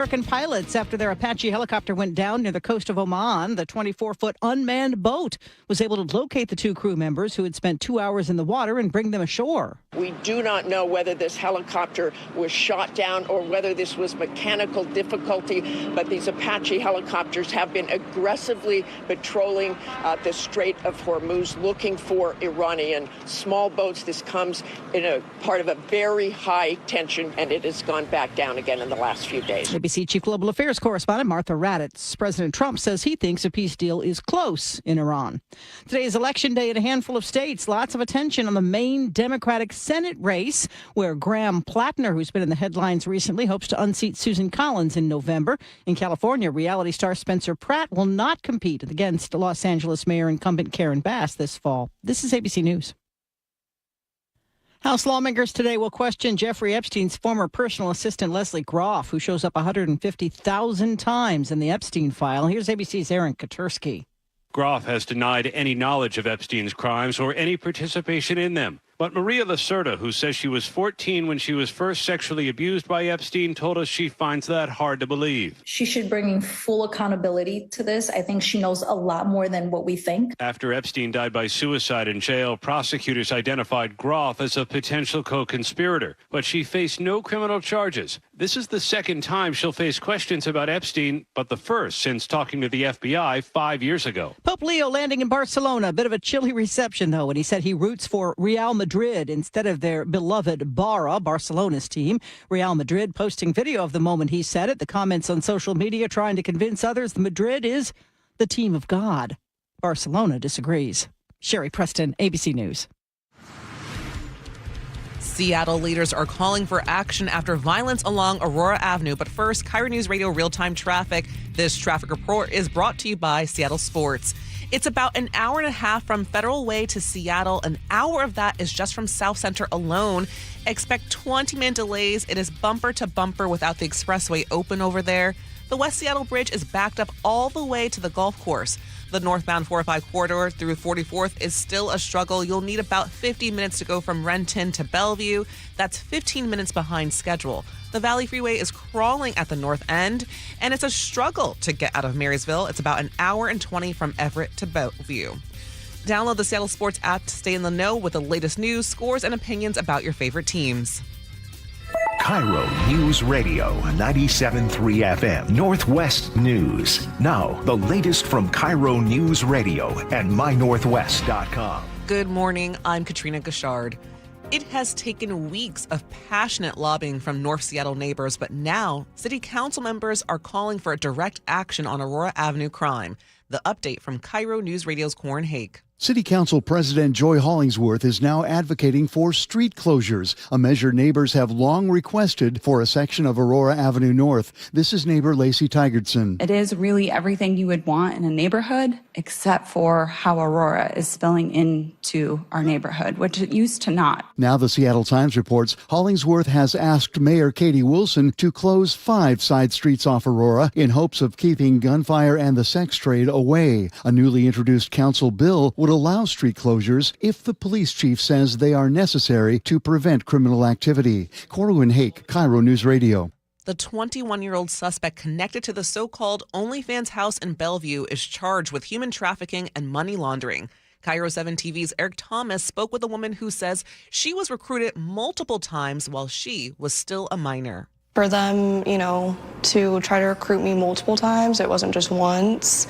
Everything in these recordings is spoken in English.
American pilots after their Apache helicopter went down near the coast of Oman. The 24-foot unmanned boat was able to locate the two crew members who had spent 2 hours in the water and bring them ashore. We do not know whether this helicopter was shot down or whether this was mechanical difficulty, but these Apache helicopters have been aggressively patrolling the Strait of Hormuz looking for Iranian small boats. This comes in a part of a very high tension, and it has gone back down again in the last few days. ABC Chief Global Affairs correspondent Martha Raddatz. President Trump says he thinks a peace deal is close in Iran. Today is Election Day in a handful of states. Lots of attention on the main Democratic Senate race, where Graham Plattner, who's been in the headlines recently, hopes to unseat Susan Collins in November. In California, reality star Spencer Pratt will not compete against Los Angeles Mayor incumbent Karen Bass this fall. This is ABC News. House lawmakers today will question Jeffrey Epstein's former personal assistant, Leslie Groff, who shows up 150,000 times in the Epstein file. Here's ABC's Aaron Katersky. Groff has denied any knowledge of Epstein's crimes or any participation in them. But Maria Lacerda, who says she was 14 when she was first sexually abused by Epstein, told us she finds that hard to believe. She should bring full accountability to this. I think she knows a lot more than what we think. After Epstein died by suicide in jail, prosecutors identified Groff as a potential co-conspirator, but she faced no criminal charges. This is the second time she'll face questions about Epstein, but the first since talking to the FBI 5 years ago. Pope Leo landing in Barcelona. A bit of a chilly reception, though, when he said he roots for Real Madrid instead of their beloved Barcelona's team. Real Madrid posting video of the moment he said it. The comments on social media trying to convince others that Madrid is the team of God. Barcelona disagrees. Sherry Preston, ABC News. Seattle leaders are calling for action after violence along Aurora Avenue. But first, KIRO Newsradio real-time traffic. This traffic report is brought to you by Seattle Sports. It's about an hour and a half from Federal Way to Seattle. An hour of that is just from South Center alone. Expect 20-minute delays. It is bumper to bumper without the expressway open over there. The West Seattle Bridge is backed up all the way to the golf course. The northbound 405 corridor through 44th is still a struggle. You'll need about 50 minutes to go from Renton to Bellevue. That's 15 minutes behind schedule. The Valley Freeway is crawling at the north end, and it's a struggle to get out of Marysville. It's about an hour and 20 from Everett to Bellevue. Download the Seattle Sports app to stay in the know with the latest news, scores, and opinions about your favorite teams. KIRO Newsradio 97.3 FM Northwest News. Now, the latest from KIRO Newsradio and mynorthwest.com. Good morning. I'm Katrina Gashard. It has taken weeks of passionate lobbying from North Seattle neighbors, but now city council members are calling for direct action on Aurora Avenue crime. The update from KIRO News Radio's Corin Hake. City Council President Joy Hollingsworth is now advocating for street closures, a measure neighbors have long requested for a section of Aurora Avenue North. This is neighbor Lacey Tigertson. It is really everything you would want in a neighborhood, except for how Aurora is spilling into our neighborhood, which it used to not. Now the Seattle Times reports Hollingsworth has asked Mayor Katie Wilson to close 5 side streets off Aurora in hopes of keeping gunfire and the sex trade away. A newly introduced council bill would allow street closures if the police chief says they are necessary to prevent criminal activity. Corin Hake, KIRO News Radio. The 21-year-old suspect connected to the so-called OnlyFans house in Bellevue is charged with human trafficking and money laundering. KIRO 7 TV's Eric Thomas spoke with a woman who says she was recruited multiple times while she was still a minor. For them, to try to recruit me multiple times, it wasn't just once,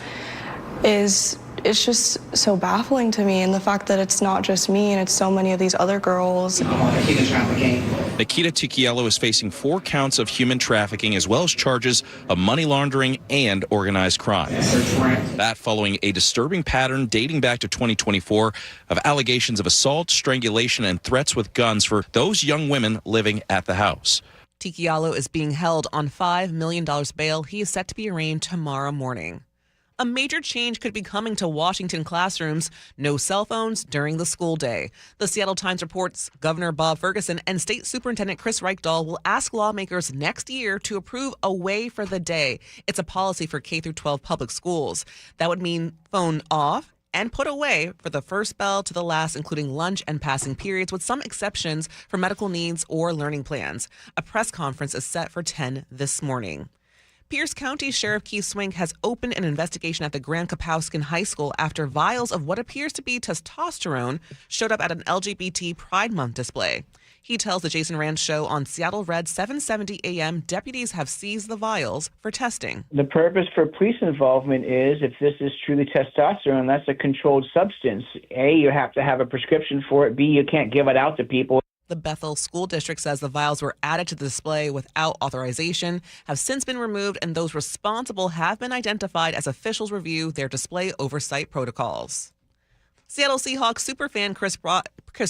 it's just so baffling to me, and the fact that it's not just me and it's so many of these other girls. Nikita Tikiello is facing 4 counts of human trafficking as well as charges of money laundering and organized crime. That following a disturbing pattern dating back to 2024 of allegations of assault, strangulation, and threats with guns for those young women living at the house. Tikiello is being held on $5 million bail. He is set to be arraigned tomorrow morning. A major change could be coming to Washington classrooms. No cell phones during the school day. The Seattle Times reports Governor Bob Ferguson and State Superintendent Chris Reichdahl will ask lawmakers next year to approve a way for the day. It's a policy for K-12 public schools. That would mean phone off and put away for the first bell to the last, including lunch and passing periods, with some exceptions for medical needs or learning plans. A press conference is set for 10 this morning. Pierce County Sheriff Keith Swink has opened an investigation at the Grand Kapowskin High School after vials of what appears to be testosterone showed up at an LGBT Pride Month display. He tells the Jason Rand Show on Seattle Red 770 AM deputies have seized the vials for testing. The purpose for police involvement is if this is truly testosterone, that's a controlled substance. A, you have to have a prescription for it. B, you can't give it out to people. The Bethel School District says the vials were added to the display without authorization, have since been removed, and those responsible have been identified as officials review their display oversight protocols. Seattle Seahawks superfan Chris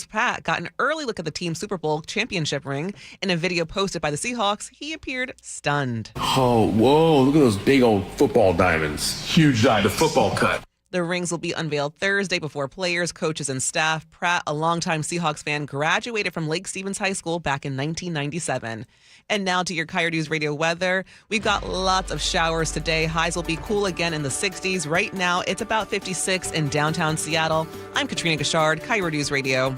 Pratt got an early look at the team's Super Bowl championship ring. In a video posted by the Seahawks, he appeared stunned. Oh, whoa, look at those big old football diamonds. Huge diamond, the football cut. The rings will be unveiled Thursday before players, coaches, and staff. Pratt, a longtime Seahawks fan, graduated from Lake Stevens High School back in 1997. And now to your KIRO News Radio weather. We've got lots of showers today. Highs will be cool again in the 60s. Right now, it's about 56 in downtown Seattle. I'm Katrina Gashard, KIRO News Radio.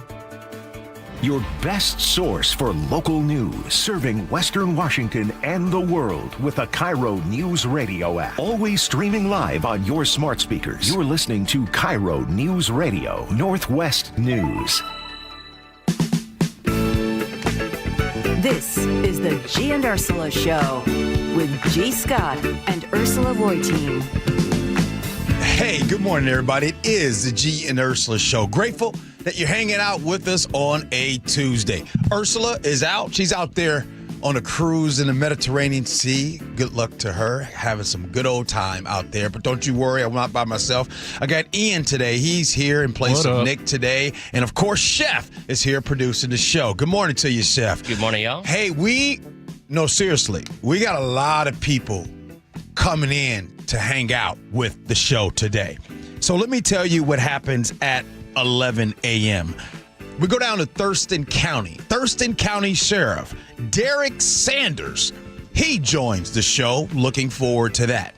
Your best source for local news, serving Western Washington and the world with the KIRO News Radio app. Always streaming live on your smart speakers. You're listening to KIRO News Radio, Northwest News. This is the Gee and Ursula Show with G. Scott and Ursula Reutin. Hey, good morning, everybody. It is the Gee and Ursula Show. Grateful that you're hanging out with us on a Tuesday. Ursula is out. She's out there on a cruise in the Mediterranean Sea. Good luck to her, having some good old time out there. But don't you worry, I'm not by myself. I got Ian today. He's here in place of Nick today. And, of course, Chef is here producing the show. Good morning to you, Chef. Good morning, y'all. Hey, seriously, we got a lot of people coming in to hang out with the show today. So let me tell you what happens at 11 a.m. We go down to Thurston County. Thurston County Sheriff Derek Sanders, he joins the show. Looking forward to that.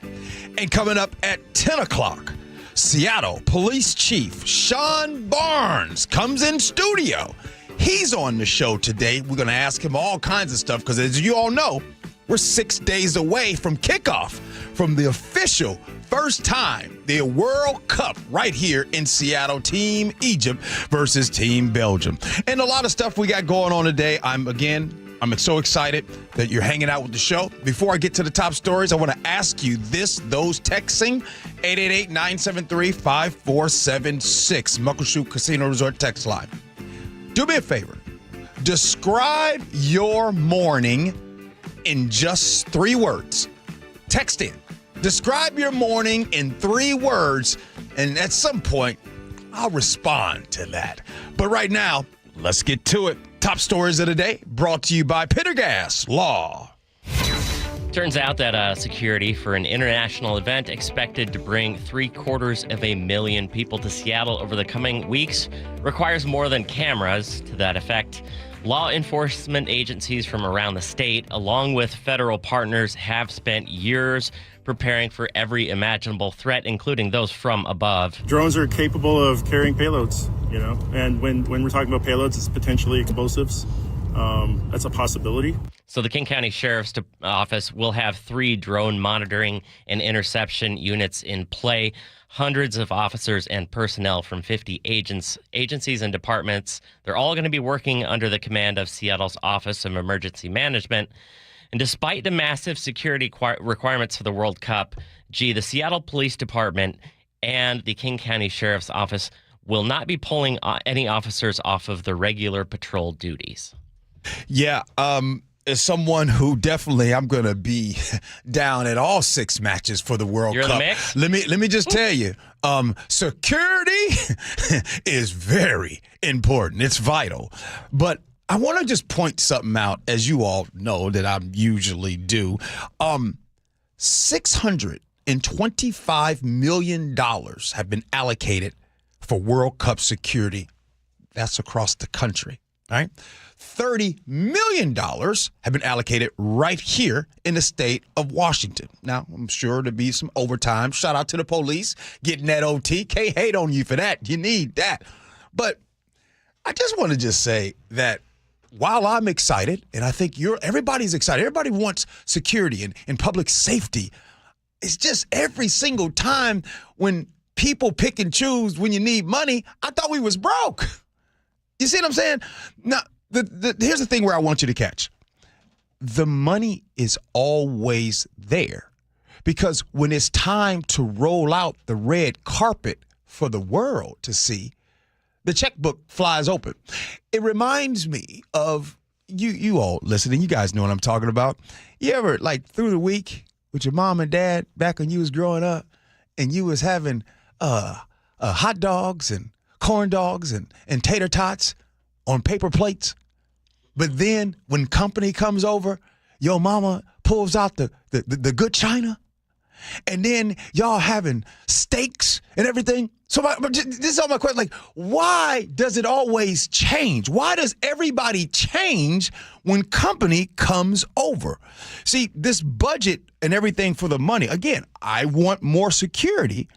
And coming up at 10 o'clock, Seattle Police Chief Sean Barnes comes in studio. He's on the show today. We're going to ask him all kinds of stuff because, as you all know, we're 6 days away from kickoff from the official first time the World Cup right here in Seattle, Team Egypt versus Team Belgium. And a lot of stuff we got going on today. I'm so excited that you're hanging out with the show. Before I get to the top stories, I want to ask you those texting, 888-973-5476, Muckleshoot Casino Resort text line. Do me a favor. Describe your morning in just 3 words. Text in. Describe your morning in 3 words, and at some point, I'll respond to that. But right now, let's get to it. Top stories of the day brought to you by Pittergas Law. Turns out that security for an international event expected to bring 750,000 people to Seattle over the coming weeks requires more than cameras. To that effect, law enforcement agencies from around the state, along with federal partners, have spent years preparing for every imaginable threat, including those from above. Drones are capable of carrying payloads, and when we're talking about payloads, it's potentially explosives. That's a possibility. So the King County Sheriff's Office will have 3 drone monitoring and interception units in play. Hundreds of officers and personnel from 50 agencies and departments. They're all going to be working under the command of Seattle's Office of Emergency Management. And despite the massive security requirements for the World Cup, the Seattle Police Department and the King County Sheriff's Office will not be pulling any officers off of the regular patrol duties. Yeah, as someone who definitely I'm going to be down at all 6 matches for the World Cup. You're in the mix? Let me just tell you, security is very important. It's vital. But I want to just point something out, as you all know that I usually do. $625 million have been allocated for World Cup security. That's across the country, right? $30 million have been allocated right here in the state of Washington. Now, I'm sure there'll be some overtime. Shout out to the police getting that OT. Can't hate on you for that. You need that. But I just want to say that while I'm excited, and I think everybody's excited, everybody wants security and public safety. It's just every single time when people pick and choose when you need money, I thought we was broke. You see what I'm saying? Now, here's the thing where I want you to catch. The money is always there, because when it's time to roll out the red carpet for the world to see, the checkbook flies open. It reminds me of you all listening. You guys know what I'm talking about. You ever, like, through the week with your mom and dad back when you was growing up, and you was having hot dogs and corn dogs and tater tots on paper plates? But then when company comes over, your mama pulls out the good china, and then y'all having steaks and everything. So this is all my question. Like, why does it always change? Why does everybody change when company comes over? See, this budget and everything for the money, again, I want more security,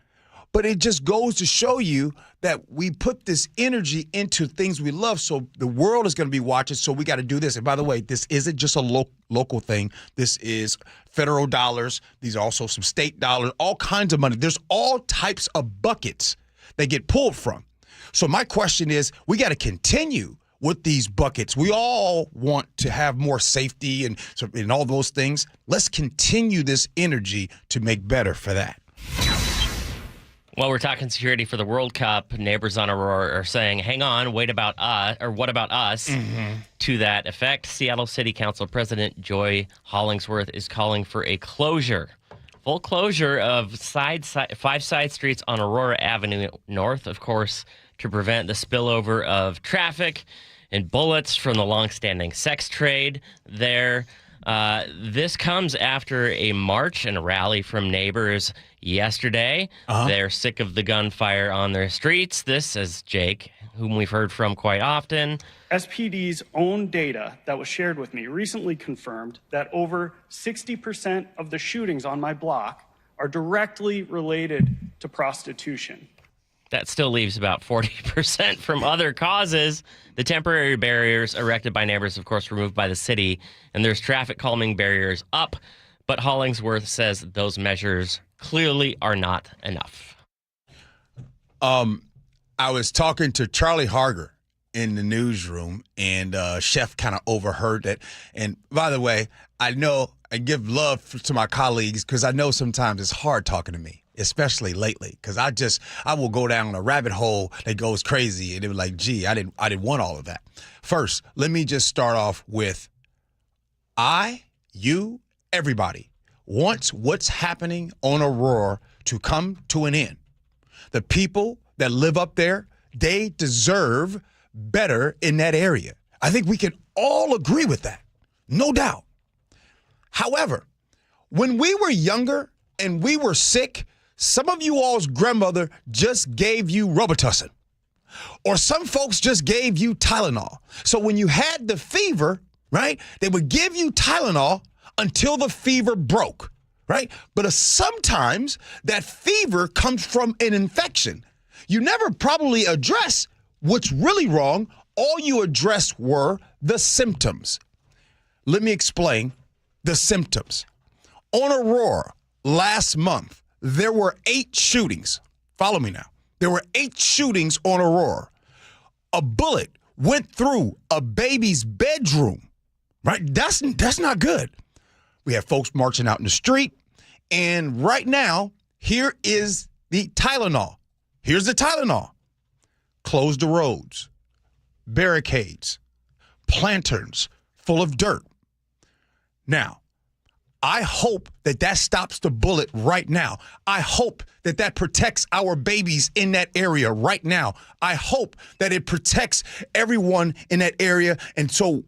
but it just goes to show you that we put this energy into things we love, so the world is going to be watching, so we got to do this. And by the way, this isn't just a local thing. This is federal dollars. These are also some state dollars, all kinds of money. There's all types of buckets they get pulled from. So my question is, we got to continue with these buckets. We all want to have more safety and all those things. Let's continue this energy to make better for that. Well, we're talking security for the World Cup. Neighbors on Aurora are saying, hang on, what about us? Mm-hmm. To that effect, Seattle City Council President Joy Hollingsworth is calling for a full closure of 5 side streets on Aurora Avenue North, of course, to prevent the spillover of traffic and bullets from the longstanding sex trade there. This comes after a march and a rally from neighbors yesterday. They're sick of the gunfire on their streets. This is Jake, whom we've heard from quite often. SPD's own data that was shared with me recently confirmed that over 60% of the shootings on my block are directly related to prostitution. That still leaves about 40% from other causes. The temporary barriers erected by neighbors, of course, removed by the city, and there's traffic calming barriers up. But Hollingsworth says those measures clearly are not enough. I was talking to Charlie Harger in the newsroom, and Chef kind of overheard it. And by the way, I know I give love to my colleagues because I know sometimes it's hard talking to me, especially lately, because I will go down a rabbit hole that goes crazy, and it was like, gee, I didn't want all of that. First, let me just start off with you, everybody wants what's happening on Aurora to come to an end. The people that live up there, they deserve better in that area. I think we can all agree with that, no doubt. However, when we were younger and we were sick, some of you all's grandmother just gave you Robitussin, or some folks just gave you Tylenol. So when you had the fever, right, they would give you Tylenol until the fever broke, right? But sometimes that fever comes from an infection. You never probably address what's really wrong. All you addressed were the symptoms. Let me explain the symptoms. On Aurora, last month, there were 8 shootings. Follow me now. There were 8 shootings on Aurora. A bullet went through a baby's bedroom, right? That's not good. We have folks marching out in the street. And right now, here is the Tylenol. Here's the Tylenol. Close the roads, barricades, planterns full of dirt. Now, I hope that stops the bullet right now. I hope that protects our babies in that area right now. I hope that it protects everyone in that area. And so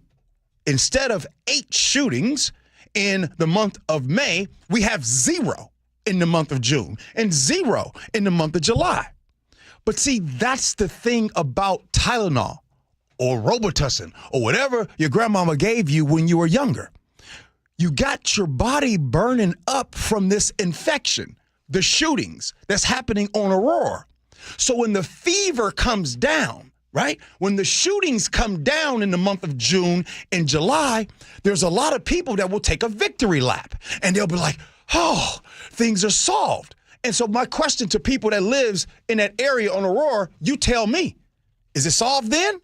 instead of 8 shootings in the month of May, we have 0 in the month of June and 0 in the month of July. But see, that's the thing about Tylenol or Robitussin or whatever your grandmama gave you when you were younger. You got your body burning up from this infection, the shootings that's happening on Aurora. So when the fever comes down, right? When the shootings come down in the month of June and July, there's a lot of people that will take a victory lap. And they'll be like, oh, things are solved. And so my question to people that lives in that area on Aurora, you tell me, is it solved then?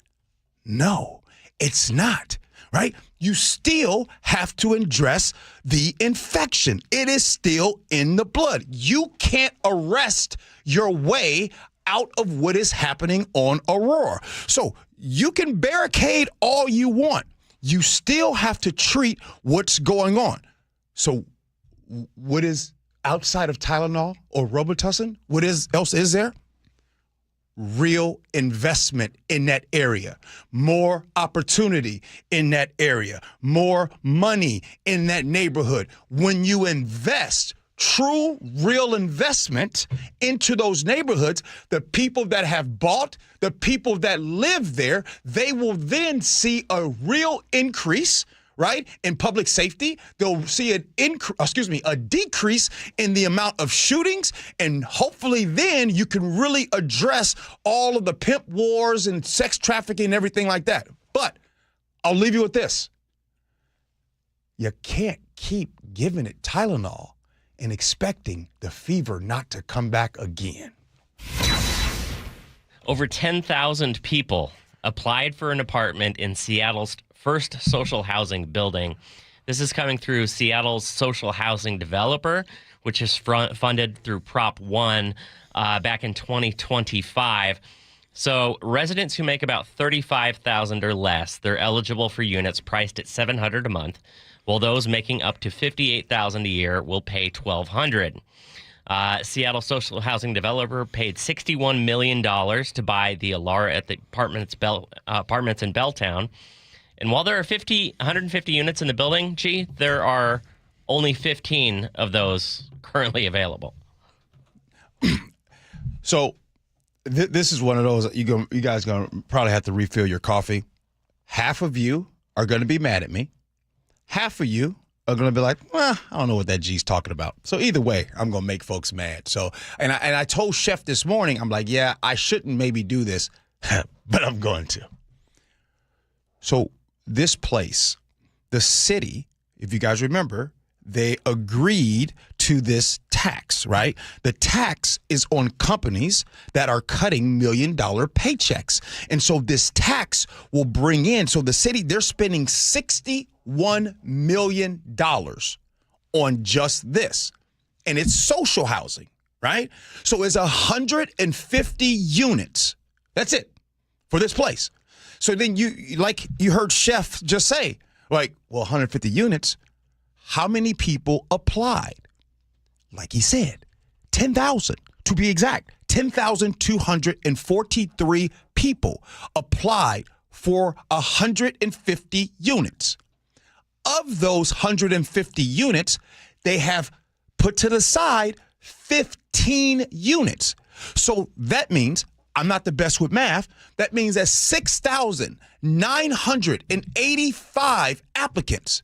No, it's not, right? You still have to address the infection. It is still in the blood. You can't arrest your way out of what is happening on Aurora. So you can barricade all you want. You still have to treat what's going on. So what is outside of Tylenol or Robitussin? What else is there? Real investment in that area, more opportunity in that area, more money in that neighborhood. When you invest true, real investment into those neighborhoods, the people that have bought, the people that live there, they will then see a real increase, right, in public safety. They'll see a decrease in the amount of shootings, and hopefully then you can really address all of the pimp wars and sex trafficking and everything like that. But I'll leave you with this. You can't keep giving it Tylenol and expecting the fever not to come back again. Over 10,000 people applied for an apartment in Seattle's first social housing building. This is coming through Seattle's social housing developer, which is funded through Prop 1 back in 2025. So residents who make about $35,000 or less, they're eligible for units priced at $700 a month, while those making up to $58,000 a year will pay $1,200. Seattle social housing developer paid $61 million to buy the Alara at the apartments in Belltown. And while there are 150 units in the building, Gee, there are only 15 of those currently available. So this is one of those, you guys going to probably have to refill your coffee. Half of you are going to be mad at me. Half of you are going to be like, well, I don't know what that G's talking about. So either way, I'm going to make folks mad. So, and I told Chef this morning, I'm like, yeah, I shouldn't maybe do this, but I'm going to. So this place, the city, if you guys remember, they agreed to this tax, right? The tax is on companies that are cutting $1 million paychecks. And so this tax will bring in, so the city, they're spending $61 million on just this. And it's social housing, right? So it's 150 units. That's it for this place. So then you heard Chef just say, like, well, 150 units. How many people applied? Like he said, 10,000 to be exact. 10,243 people applied for 150 units. Of those 150 units, they have put to the side 15 units. So that means, I'm not the best with math, that means that 6,985 applicants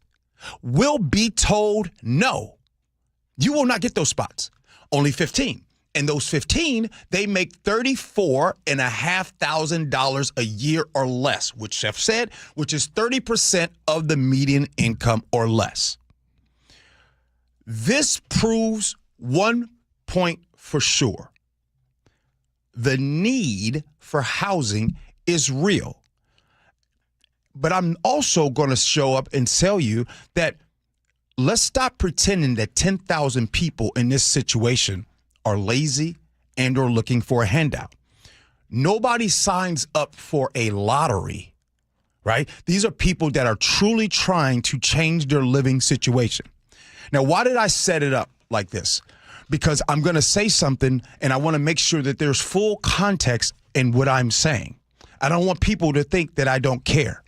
will be told no. You will not get those spots. Only 15. And those 15, they make $34,500 a year or less, which Chef said, which is 30% of the median income or less. This proves one point for sure. The need for housing is real. But I'm also going to show up and tell you that let's stop pretending that 10,000 people in this situation are lazy and or looking for a handout. Nobody signs up for a lottery, right? These are people that are truly trying to change their living situation. Now, why did I set it up like this? Because I'm going to say something and I want to make sure that there's full context in what I'm saying. I don't want people to think that I don't care.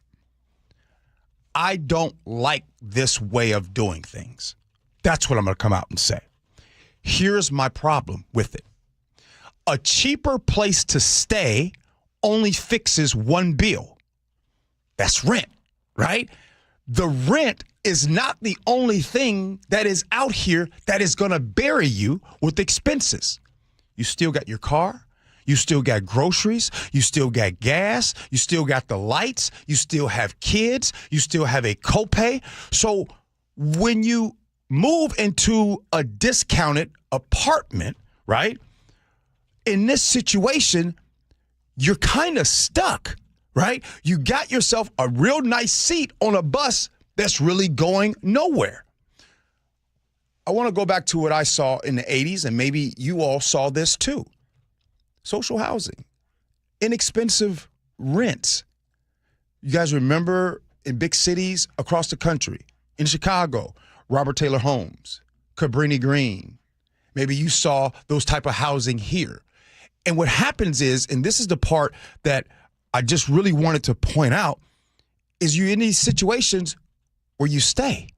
I don't like this way of doing things. That's what I'm going to come out and say. Here's my problem with it. A cheaper place to stay only fixes one bill. That's rent, right? The rent is not the only thing that is out here that is going to bury you with expenses. You still got your car. You still got groceries. You still got gas. You still got the lights. You still have kids. You still have a copay. So when you move into a discounted apartment, right, in this situation, you're kind of stuck, right? You got yourself a real nice seat on a bus that's really going nowhere. I want to go back to what I saw in the 80s, and maybe you all saw this too. Social housing, inexpensive rents. You guys remember in big cities across the country, in Chicago, Robert Taylor Homes, Cabrini Green. Maybe you saw those type of housing here. And what happens is, and this is the part that I just really wanted to point out, is you're in these situations where you stay.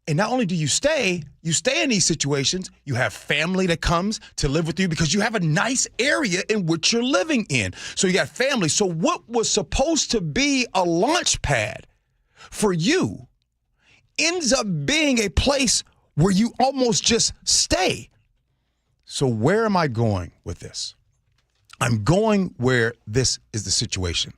And not only do you stay in these situations, you have family that comes to live with you because you have a nice area in which you're living in. So you got family. So what was supposed to be a launch pad for you ends up being a place where you almost just stay. So where am I going with this? I'm going where this is the situation.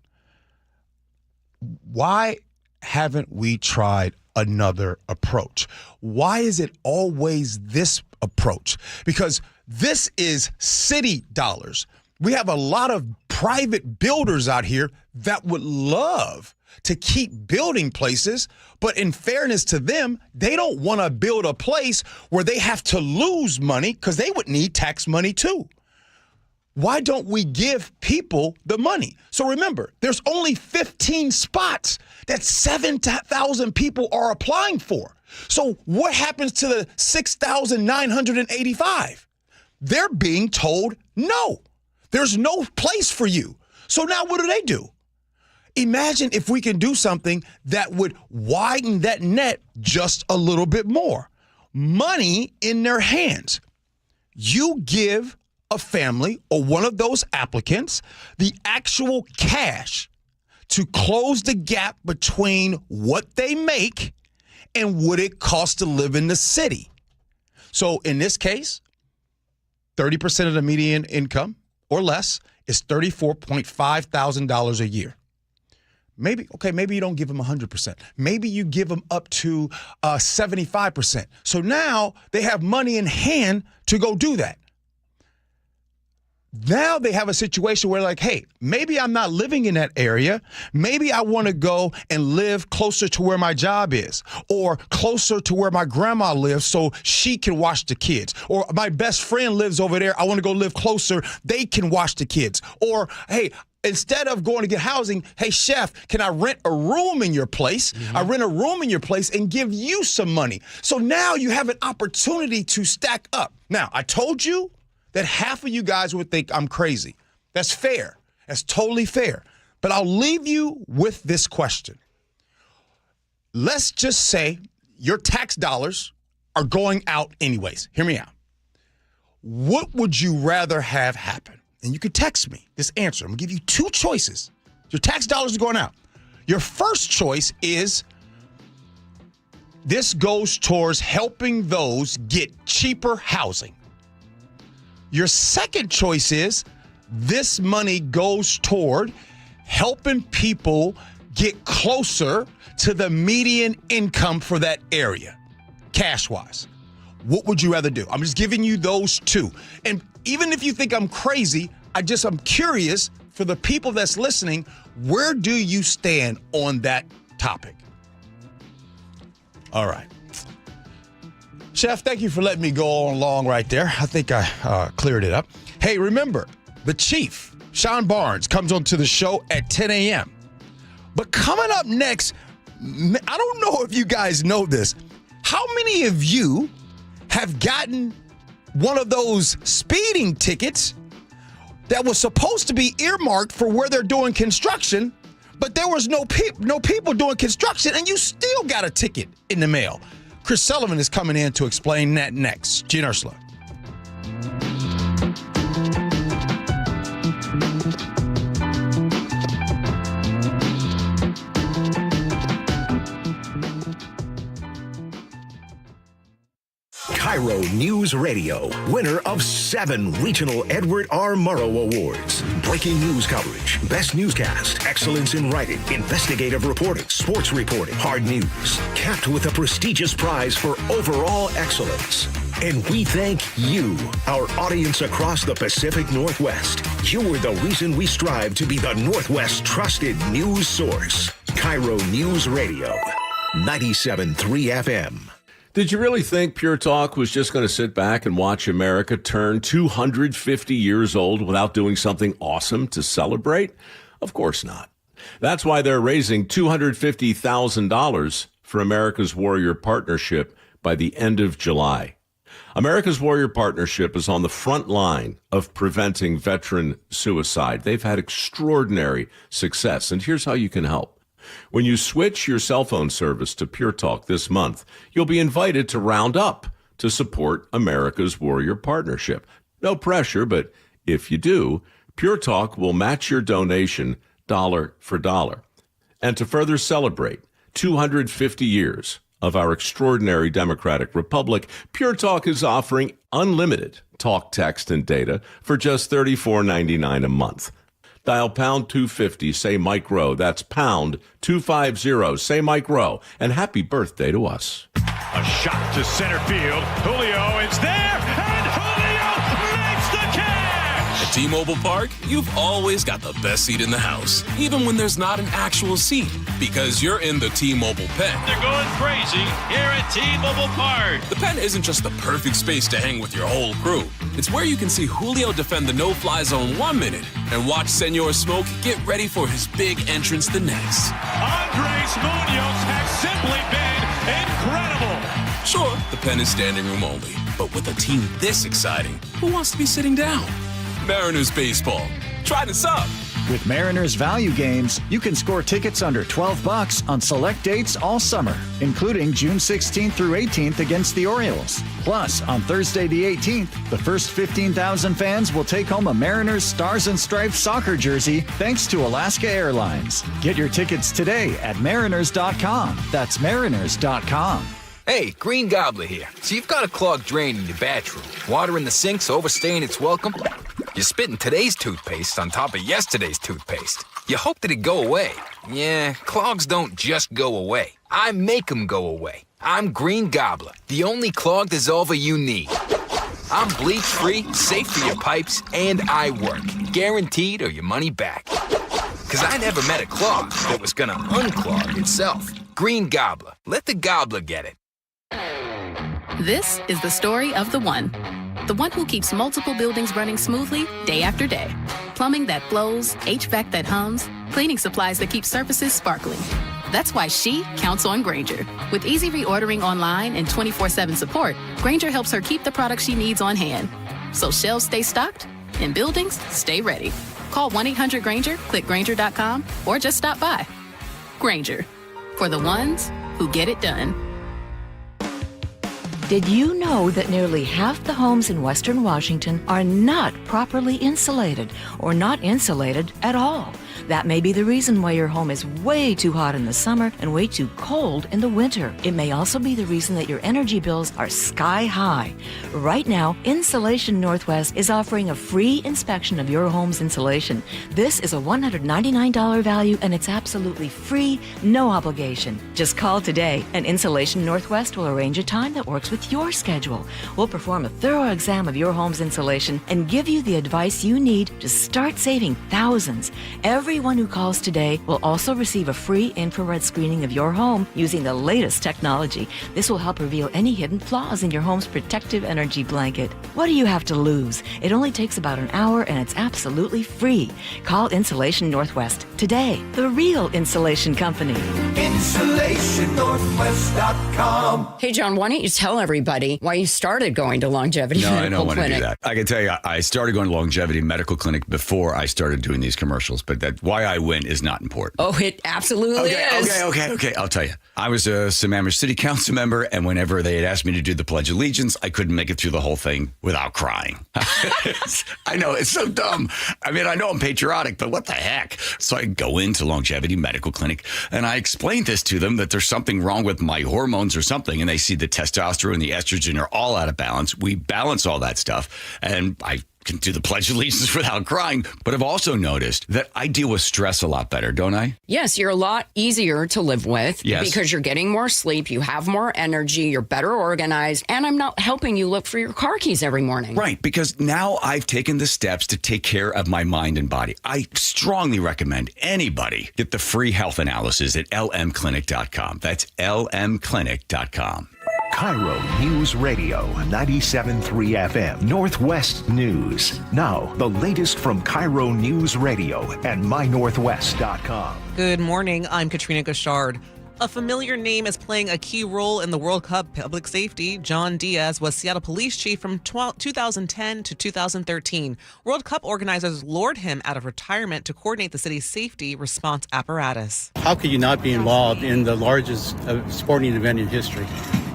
Why haven't we tried another approach? Why is it always this approach? Because this is city dollars. We have a lot of private builders out here that would love to keep building places, but in fairness to them, they don't want to build a place where they have to lose money because they would need tax money too. Why don't we give people the money? So remember, there's only 15 spots that 7,000 people are applying for. So what happens to the 6,985? They're being told, no, there's no place for you. So now what do? Imagine if we can do something that would widen that net just a little bit more. Money in their hands. You give a family or one of those applicants the actual cash to close the gap between what they make and what it costs to live in the city. So in this case, 30% of the median income or less is $34,500 a year. Maybe you don't give them 100%. Maybe you give them up to 75%. So now they have money in hand to go do that. Now they have a situation where like, hey, maybe I'm not living in that area. Maybe I want to go and live closer to where my job is or closer to where my grandma lives so she can watch the kids. Or my best friend lives over there. I want to go live closer. They can watch the kids. Or, hey, instead of going to get housing, hey, chef, can I rent a room in your place? I rent a room in your place and give you some money. So now you have an opportunity to stack up. Now, I told you that half of you guys would think I'm crazy. That's fair. That's totally fair. But I'll leave you with this question. Let's just say your tax dollars are going out anyways. Hear me out. What would you rather have happen? And you can text me this answer. I'm going to give you two choices. Your tax dollars are going out. Your first choice is this goes towards helping those get cheaper housing. Your second choice is this money goes toward helping people get closer to the median income for that area, cash-wise. What would you rather do? I'm just giving you those two. And even if you think I'm crazy, I'm curious for the people that's listening, where do you stand on that topic? All right. Chef, thank you for letting me go on long right there. I think I cleared it up. Hey, remember, the Chief, Sean Barnes, comes onto the show at 10 a.m. But coming up next, I don't know if you guys know this. How many of you have gotten one of those speeding tickets that was supposed to be earmarked for where they're doing construction, but there was no people doing construction, and you still got a ticket in the mail? Chris Sullivan is coming in to explain that next. Gee Ursula. KIRO News Radio, winner of 7 regional Edward R. Murrow Awards. Breaking news coverage, best newscast, excellence in writing, investigative reporting, sports reporting, hard news, capped with a prestigious prize for overall excellence. And we thank you, our audience across the Pacific Northwest. You are the reason we strive to be the Northwest's trusted news source. KIRO News Radio, 97.3 FM. Did you really think Pure Talk was just going to sit back and watch America turn 250 years old without doing something awesome to celebrate? Of course not. That's why they're raising $250,000 for America's Warrior Partnership by the end of July. America's Warrior Partnership is on the front line of preventing veteran suicide. They've had extraordinary success, and here's how you can help. When you switch your cell phone service to Pure Talk this month, you'll be invited to round up to support America's Warrior Partnership. No pressure, but if you do, Pure Talk will match your donation dollar for dollar. And to further celebrate 250 years of our extraordinary democratic republic, Pure Talk is offering unlimited talk, text, and data for just $34.99 a month. Dial pound 250, say Mike Rowe. That's pound 250, say Mike Rowe. And happy birthday to us. A shot to center field. Julio is there, and Julio makes the catch! At T-Mobile Park, you've always got the best seat in the house, even when there's not an actual seat, because you're in the T-Mobile pen. They're going crazy here at T-Mobile Park. The pen isn't just the perfect space to hang with your whole crew. It's where you can see Julio defend the no-fly zone 1 minute and watch Senor Smoke get ready for his big entrance the next. Andres Munoz has simply been incredible. Sure, the pen is standing room only, but with a team this exciting, who wants to be sitting down? Mariners baseball. Try this up. With Mariners value games, you can score tickets under $12 on select dates all summer, including June 16th through 18th against the Orioles. Plus, on Thursday the 18th, the first 15,000 fans will take home a Mariners Stars and Stripes soccer jersey thanks to Alaska Airlines. Get your tickets today at mariners.com. That's mariners.com. Hey, Green Gobbler here. So you've got a clogged drain in your bathroom. Water in the sink's overstaying its welcome. You're spitting today's toothpaste on top of yesterday's toothpaste. You hope that it go away. Yeah, clogs don't just go away. I make them go away. I'm Green Gobbler, the only clog dissolver you need. I'm bleach-free, safe for your pipes, and I work. Guaranteed or your money back. Because I never met a clog that was gonna unclog itself. Green Gobbler. Let the gobbler get it. This is the story of the one who keeps multiple buildings running smoothly day after day. Plumbing that flows, HVAC that hums, cleaning supplies that keep surfaces sparkling. That's why she counts on Grainger. With easy reordering online and 24/7 support, Grainger helps her keep the products she needs on hand. So shelves stay stocked and buildings stay ready. Call 1-800-GRAINGER, click Grainger.com, or just stop by. Grainger, for the ones who get it done. Did you know that nearly half the homes in Western Washington are not properly insulated or not insulated at all? That may be the reason why your home is way too hot in the summer and way too cold in the winter. It may also be the reason that your energy bills are sky high. Right now, Insulation Northwest is offering a free inspection of your home's insulation. This is a $199 value and it's absolutely free, no obligation. Just call today and Insulation Northwest will arrange a time that works with your schedule. We'll perform a thorough exam of your home's insulation and give you the advice you need to start saving thousands. Everyone who calls today will also receive a free infrared screening of your home using the latest technology. This will help reveal any hidden flaws in your home's protective energy blanket. What do you have to lose? It only takes about an hour and it's absolutely free. Call Insulation Northwest today, the real insulation company. InsulationNorthwest.com. Hey, John, why don't you tell everybody why you started going to Longevity Medical Clinic? I don't want to do that. I can tell you, I started going to Longevity Medical Clinic before I started doing these commercials, but that why I win is not important. Oh, it absolutely is. Okay. I'll tell you. I was a Sammamish City Council member, and whenever they had asked me to do the Pledge of Allegiance, I couldn't make it through the whole thing without crying. I know, it's so dumb. I mean, I know I'm patriotic, but what the heck? So I go into Longevity Medical Clinic, and I explain this to them, that there's something wrong with my hormones or something, and they see the testosterone and the estrogen are all out of balance. We balance all that stuff, and I can do the Pledge of Allegiance without crying. But I've also noticed that I deal with stress a lot better, don't I? Yes, you're a lot easier to live with Yes. because you're getting more sleep, you have more energy, you're better organized, and I'm not helping you look for your car keys every morning. Right, because now I've taken the steps to take care of my mind and body. I strongly recommend anybody get the free health analysis at lmclinic.com. That's lmclinic.com. KIRO News Radio 97.3 FM Northwest News. Now, the latest from KIRO News Radio and mynorthwest.com. Good morning. I'm Katrina Gashard. A familiar name is playing a key role in the World Cup public safety. John Diaz was Seattle police chief from 2010 to 2013. World Cup organizers lured him out of retirement to coordinate the city's safety response apparatus. How could you not be involved in the largest sporting event in history?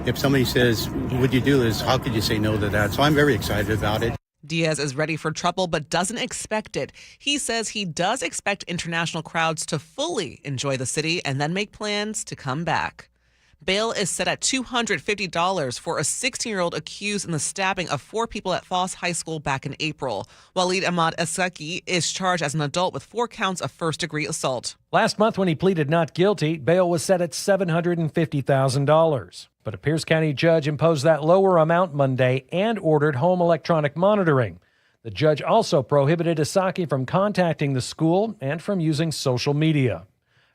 If somebody says, would you do this, how could you say no to that? So I'm very excited about it. Diaz is ready for trouble but doesn't expect it. He says he does expect international crowds to fully enjoy the city and then make plans to come back. Bail is set at $250 for a 16-year-old accused in the stabbing of 4 people at Foss High School back in April. Walid Ahmad Esaki is charged as an adult with 4 counts of first-degree assault. Last month, when he pleaded not guilty, bail was set at $750,000. But a Pierce County judge imposed that lower amount Monday and ordered home electronic monitoring. The judge also prohibited Esaki from contacting the school and from using social media.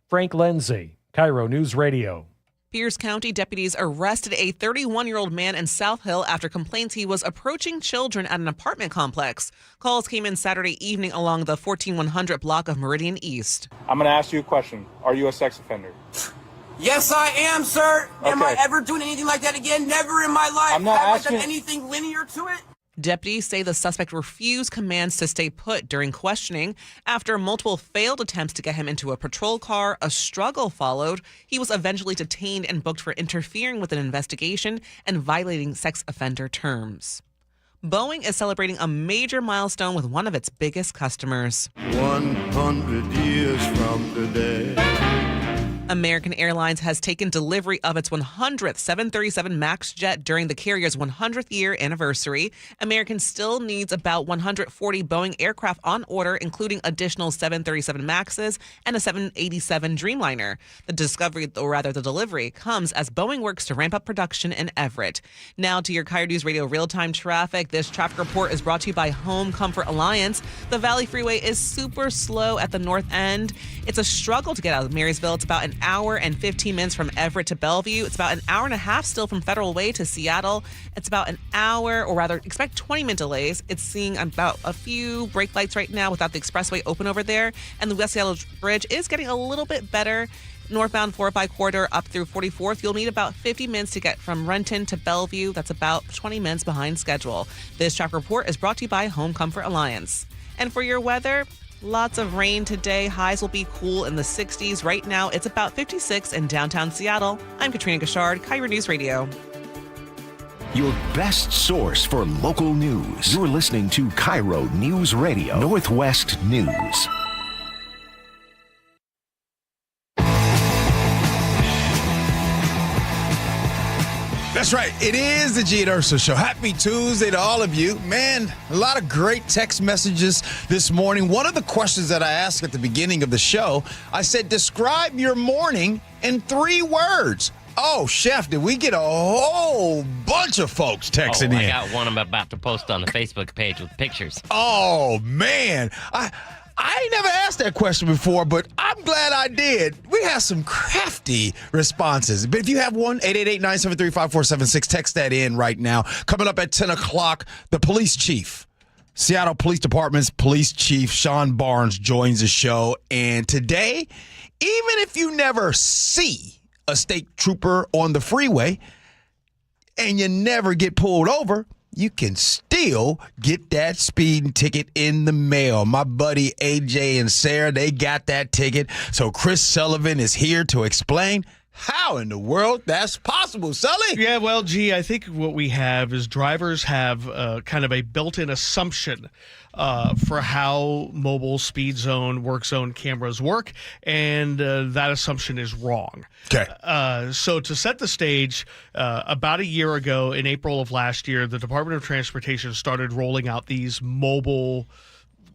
Frank Lindsay, KIRO News Radio. Pierce County deputies arrested a 31-year-old man in South Hill after complaints he was approaching children at an apartment complex. Calls came in Saturday evening along the 14100 block of Meridian East. I'm going to ask you a question. Are you a sex offender? Yes, I am, sir. Okay. Am I ever doing anything like that again? Never in my life. I'm not Have asking- I done anything linear to it? Deputies say the suspect refused commands to stay put during questioning. After multiple failed attempts to get him into a patrol car, a struggle followed. He was eventually detained and booked for interfering with an investigation and violating sex offender terms. Boeing is celebrating a major milestone with one of its biggest customers. 100 years from today. American Airlines has taken delivery of its 100th 737 MAX jet during the carrier's 100th year anniversary. American still needs about 140 Boeing aircraft on order, including additional 737 MAXs and a 787 Dreamliner. The delivery comes as Boeing works to ramp up production in Everett. Now to your KIRO News Radio real-time traffic. This traffic report is brought to you by Home Comfort Alliance. The Valley Freeway is super slow at the north end. It's a struggle to get out of Marysville. It's about an hour and 15 minutes from Everett to Bellevue. It's about an hour and a half still from Federal Way to Seattle. It's about an hour, or rather, expect 20-minute delays. It's seeing about a few brake lights right now without the expressway open over there. And the West Seattle Bridge is getting a little bit better. Northbound 405 corridor up through 44th. You'll need about 50 minutes to get from Renton to Bellevue. That's about 20 minutes behind schedule. This traffic report is brought to you by Home Comfort Alliance. And for your weather, lots of rain today. Highs will be cool in the 60s. Right now, it's about 56 in downtown Seattle. I'm Katrina Gashard, KIRO News Radio. Your best source for local news. You're listening to KIRO News Radio, Northwest News. That's right. It is the Gee Ursula Show. Happy Tuesday to all of you. Man, a lot of great text messages this morning. One of the questions that I asked at the beginning of the show, I said, describe your morning in 3 words. Oh, Chef, did we get a whole bunch of folks texting in? I got one I'm about to post on the Facebook page with pictures. Oh, man. I ain't never asked that question before, but I'm glad I did. We have some crafty responses. But if you have one, 888-973-5476, text that in right now. Coming up at 10 o'clock, the police chief, Seattle Police Department's police chief, Sean Barnes, joins the show. And today, even if you never see a state trooper on the freeway and you never get pulled over, you can still get that speeding ticket in the mail. My buddy AJ and Sarah, they got that ticket. So Chris Sullivan is here to explain how in the world that's possible, Sully. Yeah, well, Gee, I think what we have is drivers have kind of a built-in assumption for how mobile speed zone, work zone cameras work, and that assumption is wrong. Okay. So to set the stage, about a year ago, in April of last year, the Department of Transportation started rolling out these mobile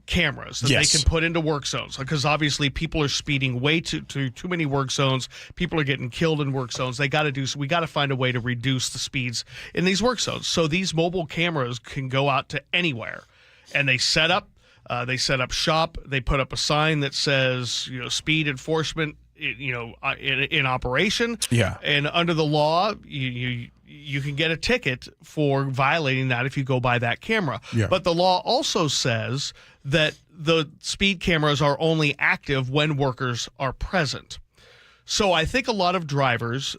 cameras that they can put into work zones, because obviously people are speeding way too many work zones. People are getting killed in work zones. We got to find a way to reduce the speeds in these work zones. So these mobile cameras can go out to anywhere, and they set up shop. They put up a sign that says, speed enforcement, in operation. Yeah. And under the law, you can get a ticket for violating that if you go by that camera. Yeah. But the law also says that the speed cameras are only active when workers are present. So I think a lot of drivers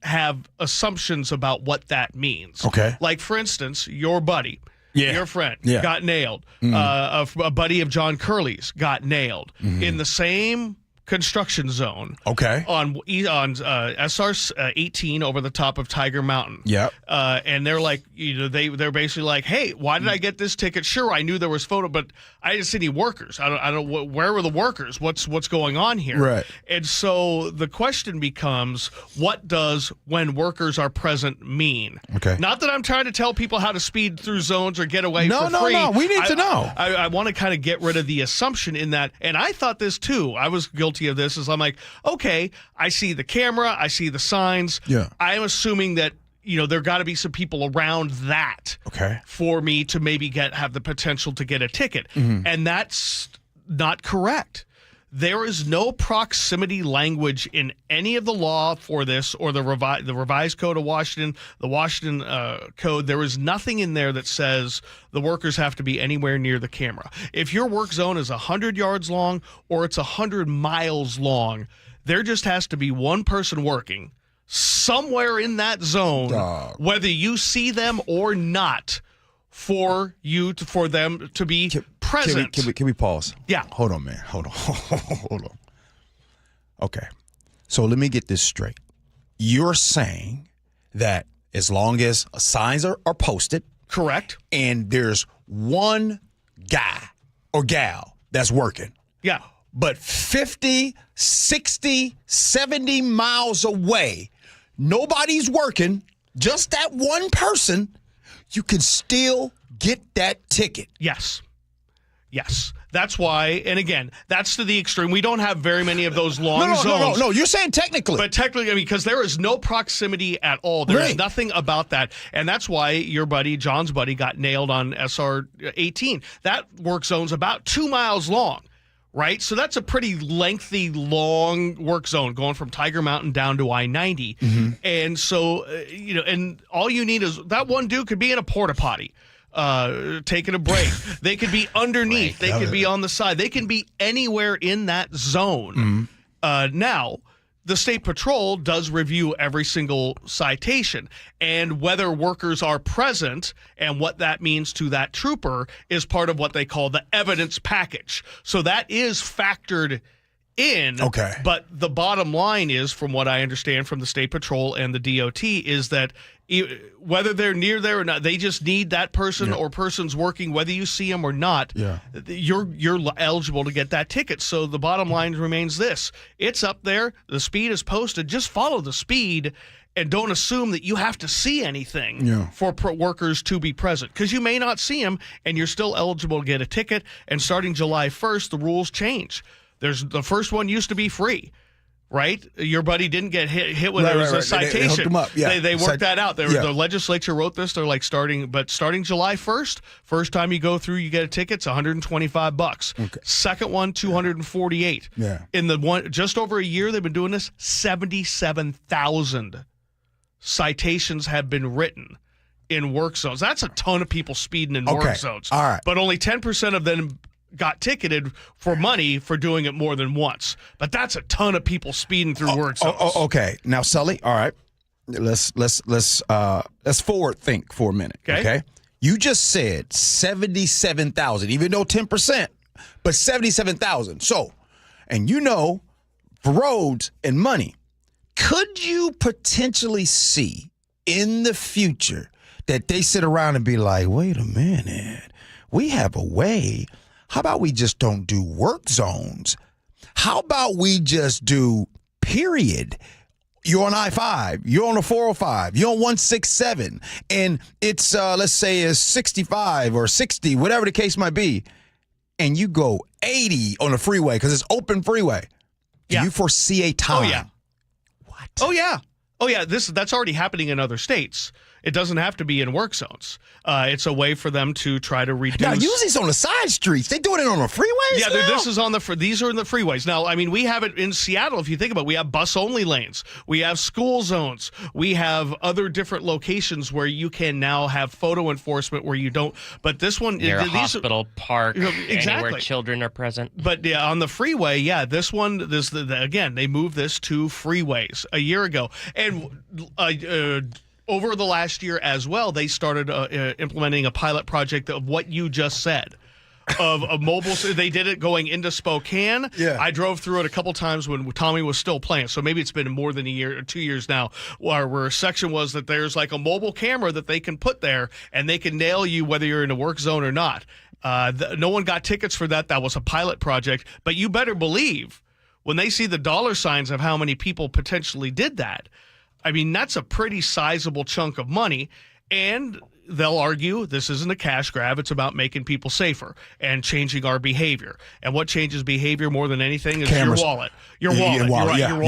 have assumptions about what that means. Okay. Like, for instance, your buddy, your friend, Yeah. got nailed. A buddy of John Curley's got nailed in the same construction zone. Okay. On SR 18 over the top of Tiger Mountain. Yep. And they're like, they're basically like, hey, why did I get this ticket? Sure, I knew there was photo, but I didn't see any workers. I don't. Where were the workers? What's going on here? Right. And so the question becomes, what does when workers are present mean? Okay. Not that I'm trying to tell people how to speed through zones or get away for free. No. We need to know. I want to kind of get rid of the assumption in that, and I thought this too. I was guilty of this. Is I'm like, okay, I see the camera, I see the signs. Yeah. I'm assuming that there got to be some people around that. Okay. For me to maybe have the potential to get a ticket, and that's not correct. There is no proximity language in any of the law for this, or the revised code of Washington, the Washington code. There is nothing in there that says the workers have to be anywhere near the camera. If your work zone is 100 yards long or it's 100 miles long, there just has to be one person working somewhere in that zone, whether you see them or not, for them to be present. Can we pause? Yeah. Hold on, man. Hold on. Okay. So let me get this straight. You're saying that as long as signs are posted, correct, and there's one guy or gal that's working. Yeah. But 50, 60, 70 miles away, nobody's working, just that one person, you can still get that ticket. Yes. That's why, and again, that's to the extreme. We don't have very many of those long zones. No. You're saying technically. But technically, because there is no proximity at all. There's nothing about that. And that's why your buddy, John's buddy, got nailed on SR 18. That work zone's about 2 miles long. Right? So that's a pretty lengthy, long work zone going from Tiger Mountain down to I-90. And so, and all you need is that one dude could be in a porta potty, taking a break. They could be underneath. They could be on the side. They can be anywhere in that zone. Now, the State Patrol does review every single citation, and whether workers are present and what that means to that trooper is part of what they call the evidence package. So that is factored in. Okay. But the bottom line is, from what I understand from the State Patrol and the DOT, is that whether they're near there or not, they just need that person or persons working, whether you see them or not. Yeah. You're eligible to get that ticket. So the bottom line remains this: it's up there. The speed is posted. Just follow the speed, and don't assume that you have to see anything for workers to be present, because you may not see them, and you're still eligible to get a ticket. And starting July 1st, the rules change. The first one used to be free. Right? Your buddy didn't get hit with a citation. They hooked him up. Yeah. They worked that out. The legislature wrote this. They're like starting July 1st, first time you go through, you get a ticket, it's $125. Okay. Second one, $248. Yeah. In the one just over a year they've been doing this, 77,000 citations have been written in work zones. That's a ton of people speeding in work zones. All right. But only 10% of them got ticketed for money for doing it more than once. But that's a ton of people speeding through work zones. Okay. Now, Sully, all right. Let's forward think for a minute. Okay. You just said 77,000, even though 10%, but 77,000. So, and you know, for roads and money, could you potentially see in the future that they sit around and be like, wait a minute, we have a way. How about we just don't do work zones? How about we just do period? You're on I-5, you're on the 405, you're on 167, and it's, let's say it's 65 or 60, whatever the case might be, and you go 80 on the freeway because it's open freeway. Do you foresee a time? Oh, yeah. What? Oh, yeah. That's already happening in other states. It doesn't have to be in work zones. It's a way for them to try to reduce. Now, usually it's on the side streets. They doing it on the freeways. Yeah, now? this is on these are in the freeways. Now, I mean, we have it in Seattle. If you think about it, we have bus-only lanes. We have school zones. We have other different locations where you can now have photo enforcement where you don't. But this one, near a hospital, park, anywhere children are present. But yeah, on the freeway, this one, again, they moved this to freeways a year ago, and over the last year as well, they started implementing a pilot project of what you just said. Of a mobile, they did it going into Spokane. Yeah. I drove through it a couple times when Tommy was still playing. So maybe it's been more than a year or 2 years now, where a section was that there's like a mobile camera that they can put there and they can nail you whether you're in a work zone or not. No one got tickets for that. That was a pilot project. But you better believe when they see the dollar signs of how many people potentially did that, I mean, that's a pretty sizable chunk of money, and they'll argue this isn't a cash grab. It's about making people safer and changing our behavior. And what changes behavior more than anything is Cameras. your wallet. Your wallet, right? No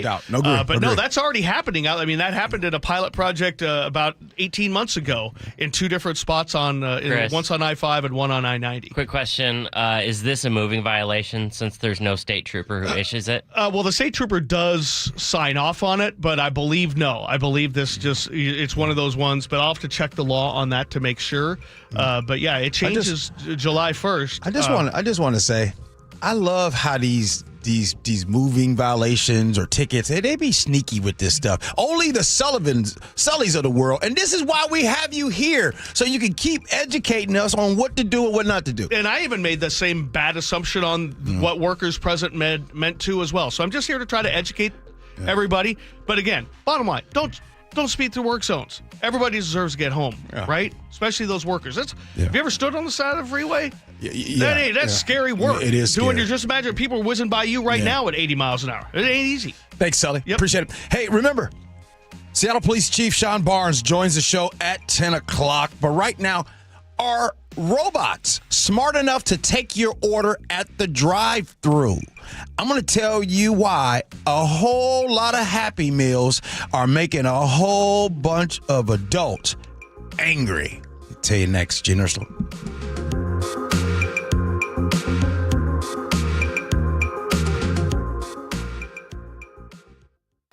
doubt. No doubt. But no, that's already happening. I mean, that happened in a pilot project about 18 months ago in two different spots once on I-5 and one on I-90. Quick question. Is this a moving violation since there's no state trooper who issues it? Well, the state trooper does sign off on it, but I believe no. I believe this it's one of those ones, but I'll have to check the law on that to make sure. But yeah, it changes July 1st. I just want to say, I love how these moving violations or tickets, they be sneaky with this stuff. Only the Sullys of the world, and this is why we have you here, so you can keep educating us on what to do and what not to do. And I even made the same bad assumption on what workers present meant to as well. So I'm just here to try to educate everybody. But again, bottom line, don't speed through work zones. Everybody deserves to get home, right? Especially those workers. Have you ever stood on the side of the freeway? That's scary work. It is scary. Just imagine people whizzing by you right now at 80 miles an hour. It ain't easy. Thanks, Sully. Appreciate it. Hey, remember, Seattle Police Chief Sean Barnes joins the show at 10 o'clock. But right now, are robots smart enough to take your order at the drive-thru? I'm going to tell you why a whole lot of Happy Meals are making a whole bunch of adults angry. I'll tell you next, Gee Ursula.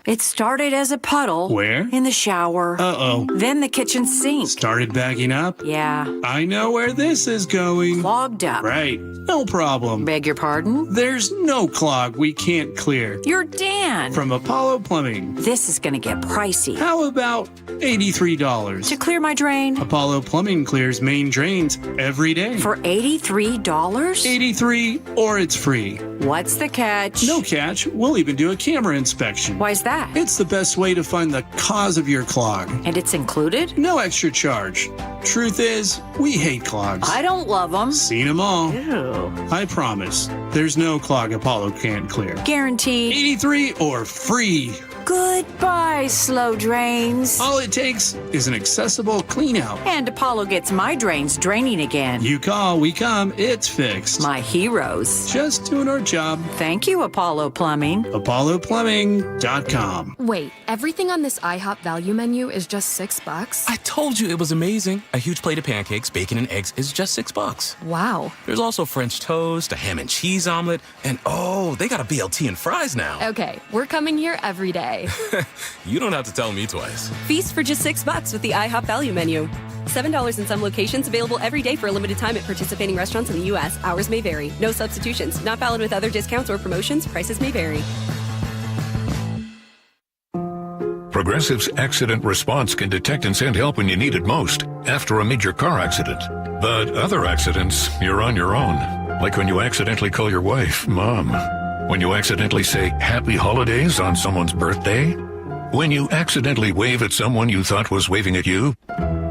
It started as a puddle. Where? In the shower. Uh-oh. Then the kitchen sink. Started backing up? Yeah. I know where this is going. Clogged up. Right. No problem. Beg your pardon? There's no clog we can't clear. You're Dan. From Apollo Plumbing. This is going to get pricey. How about $83? To clear my drain? Apollo Plumbing clears main drains every day. For $83? $83 or it's free. What's the catch? No catch. We'll even do a camera inspection. Why's that? It's the best way to find the cause of your clog. And it's included? No extra charge. Truth is, we hate clogs. I don't love them. Seen them all. Ew. I promise, there's no clog Apollo can't clear. Guaranteed. 83 or free. Goodbye, slow drains. All it takes is an accessible clean out. And Apollo gets my drains draining again. You call, we come, it's fixed. My heroes. Just doing our job. Thank you, Apollo Plumbing. ApolloPlumbing.com. Wait, everything on this IHOP value menu is just $6? I told you it was amazing. A huge plate of pancakes, bacon, and eggs is just $6. Wow. There's also French toast, a ham and cheese omelet, and they got a BLT and fries now. Okay, we're coming here every day. You don't have to tell me twice. Feast for just $6 with the IHOP value menu. $7 in some locations, available every day for a limited time at participating restaurants in the U.S. Hours may vary. No substitutions. Not valid with other discounts or promotions. Prices may vary. Progressive's accident response can detect and send help when you need it most after a major car accident. But other accidents, you're on your own. Like when you accidentally call your wife Mom. When you accidentally say Happy Holidays on someone's birthday. When you accidentally wave at someone you thought was waving at you.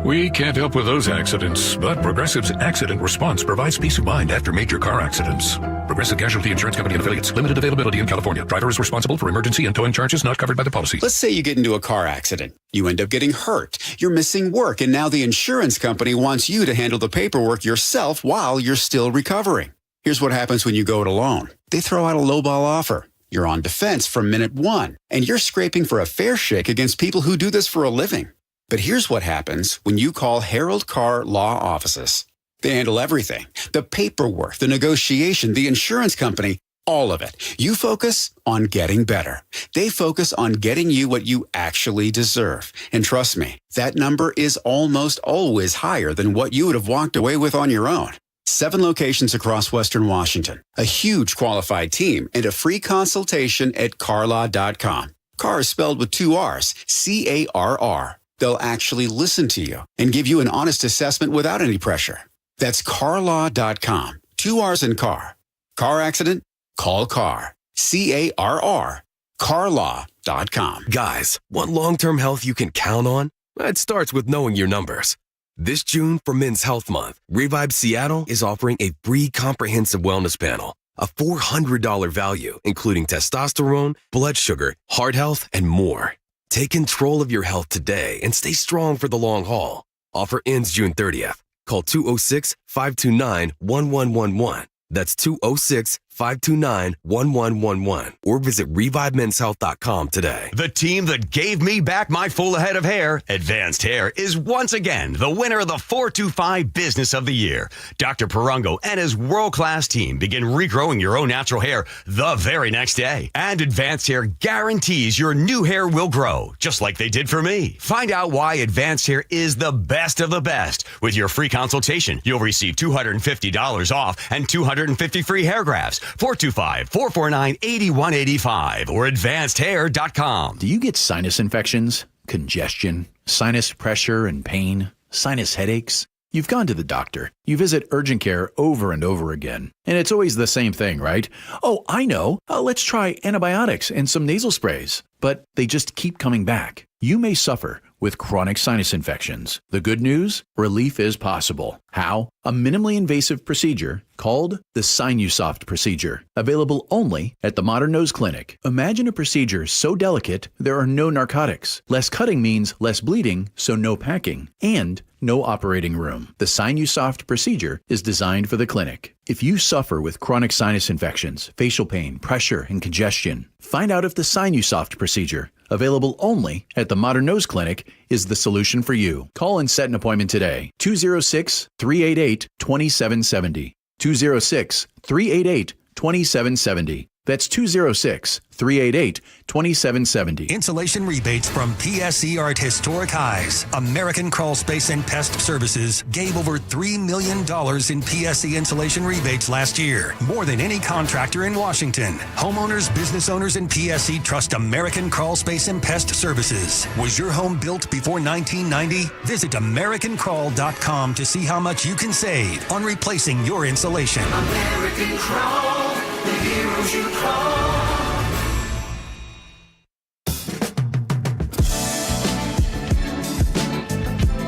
We can't help with those accidents, but Progressive's accident response provides peace of mind after major car accidents. Progressive Casualty Insurance Company and Affiliates. Limited availability in California. Driver is responsible for emergency and towing charges not covered by the policy. Let's say you get into a car accident. You end up getting hurt. You're missing work, and now the insurance company wants you to handle the paperwork yourself while you're still recovering. Here's what happens when you go it alone. They throw out a lowball offer. You're on defense from minute one, and you're scraping for a fair shake against people who do this for a living. But here's what happens when you call Harold Carr Law Offices. They handle everything. The paperwork, the negotiation, the insurance company, all of it. You focus on getting better. They focus on getting you what you actually deserve. And trust me, that number is almost always higher than what you would have walked away with on your own. 7 locations across Western Washington, a huge qualified team, and a free consultation at carlaw.com. Carr is spelled with 2 R's, C-A-R-R. They'll actually listen to you and give you an honest assessment without any pressure. That's carlaw.com. 2 R's in car. Car accident? Call Carr. C-A-R-R. carlaw.com. Guys, want long-term health you can count on? It starts with knowing your numbers. This June, for Men's Health Month, Revive Seattle is offering a free comprehensive wellness panel, a $400 value, including testosterone, blood sugar, heart health, and more. Take control of your health today and stay strong for the long haul. Offer ends June 30th. Call 206-529-1111. That's 206-529-1111. Or visit ReviveMen'sHealth.com today. The team that gave me back my full head of hair, Advanced Hair, is once again the winner of the 425 Business of the Year. Dr. Perungo and his world-class team begin regrowing your own natural hair the very next day. And Advanced Hair guarantees your new hair will grow, just like they did for me. Find out why Advanced Hair is the best of the best. With your free consultation, you'll receive $250 off and 250 free hair grafts. 425-449-8185 or advancedhair.com. Do you get sinus infections, congestion, sinus pressure and pain, sinus headaches? You've gone to the doctor. You visit urgent care over and over again. And it's always the same thing, right? Oh, I know. Let's try antibiotics and some nasal sprays. But they just keep coming back. You may suffer with chronic sinus infections. The good news? Relief is possible. How? A minimally invasive procedure called the Sinusoft procedure, available only at the Modern Nose Clinic. Imagine a procedure so delicate there are no narcotics. Less cutting means less bleeding, so no packing, and no operating room. The Sinusoft procedure is designed for the clinic. If you suffer with chronic sinus infections, facial pain, pressure, and congestion, find out if the Sinusoft procedure, available only at the Modern Nose Clinic, is the solution for you. Call and set an appointment today. 206-388-2770. 206-388-2770. That's 206-388-2770. Insulation rebates from PSE are at historic highs. American Crawl Space and Pest Services gave over $3 million in PSE insulation rebates last year, more than any contractor in Washington. Homeowners, business owners, and PSE trust American Crawl Space and Pest Services. Was your home built before 1990? Visit AmericanCrawl.com to see how much you can save on replacing your insulation. American Crawl, the heroes you call.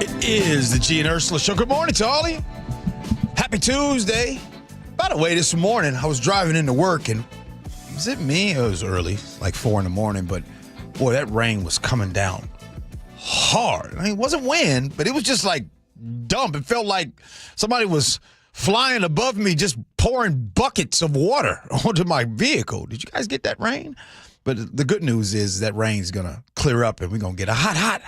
It is the Gee and Ursula Show. Good morning to all of you. Happy Tuesday. By the way, this morning I was driving into work, and was it me? It was early, like 4 in the morning, but boy, that rain was coming down hard. I mean, it wasn't wind, but it was just like dump. It felt like somebody was flying above me, just pouring buckets of water onto my vehicle. Did you guys get that rain? But the good news is that rain's going to clear up, and we're going to get a hot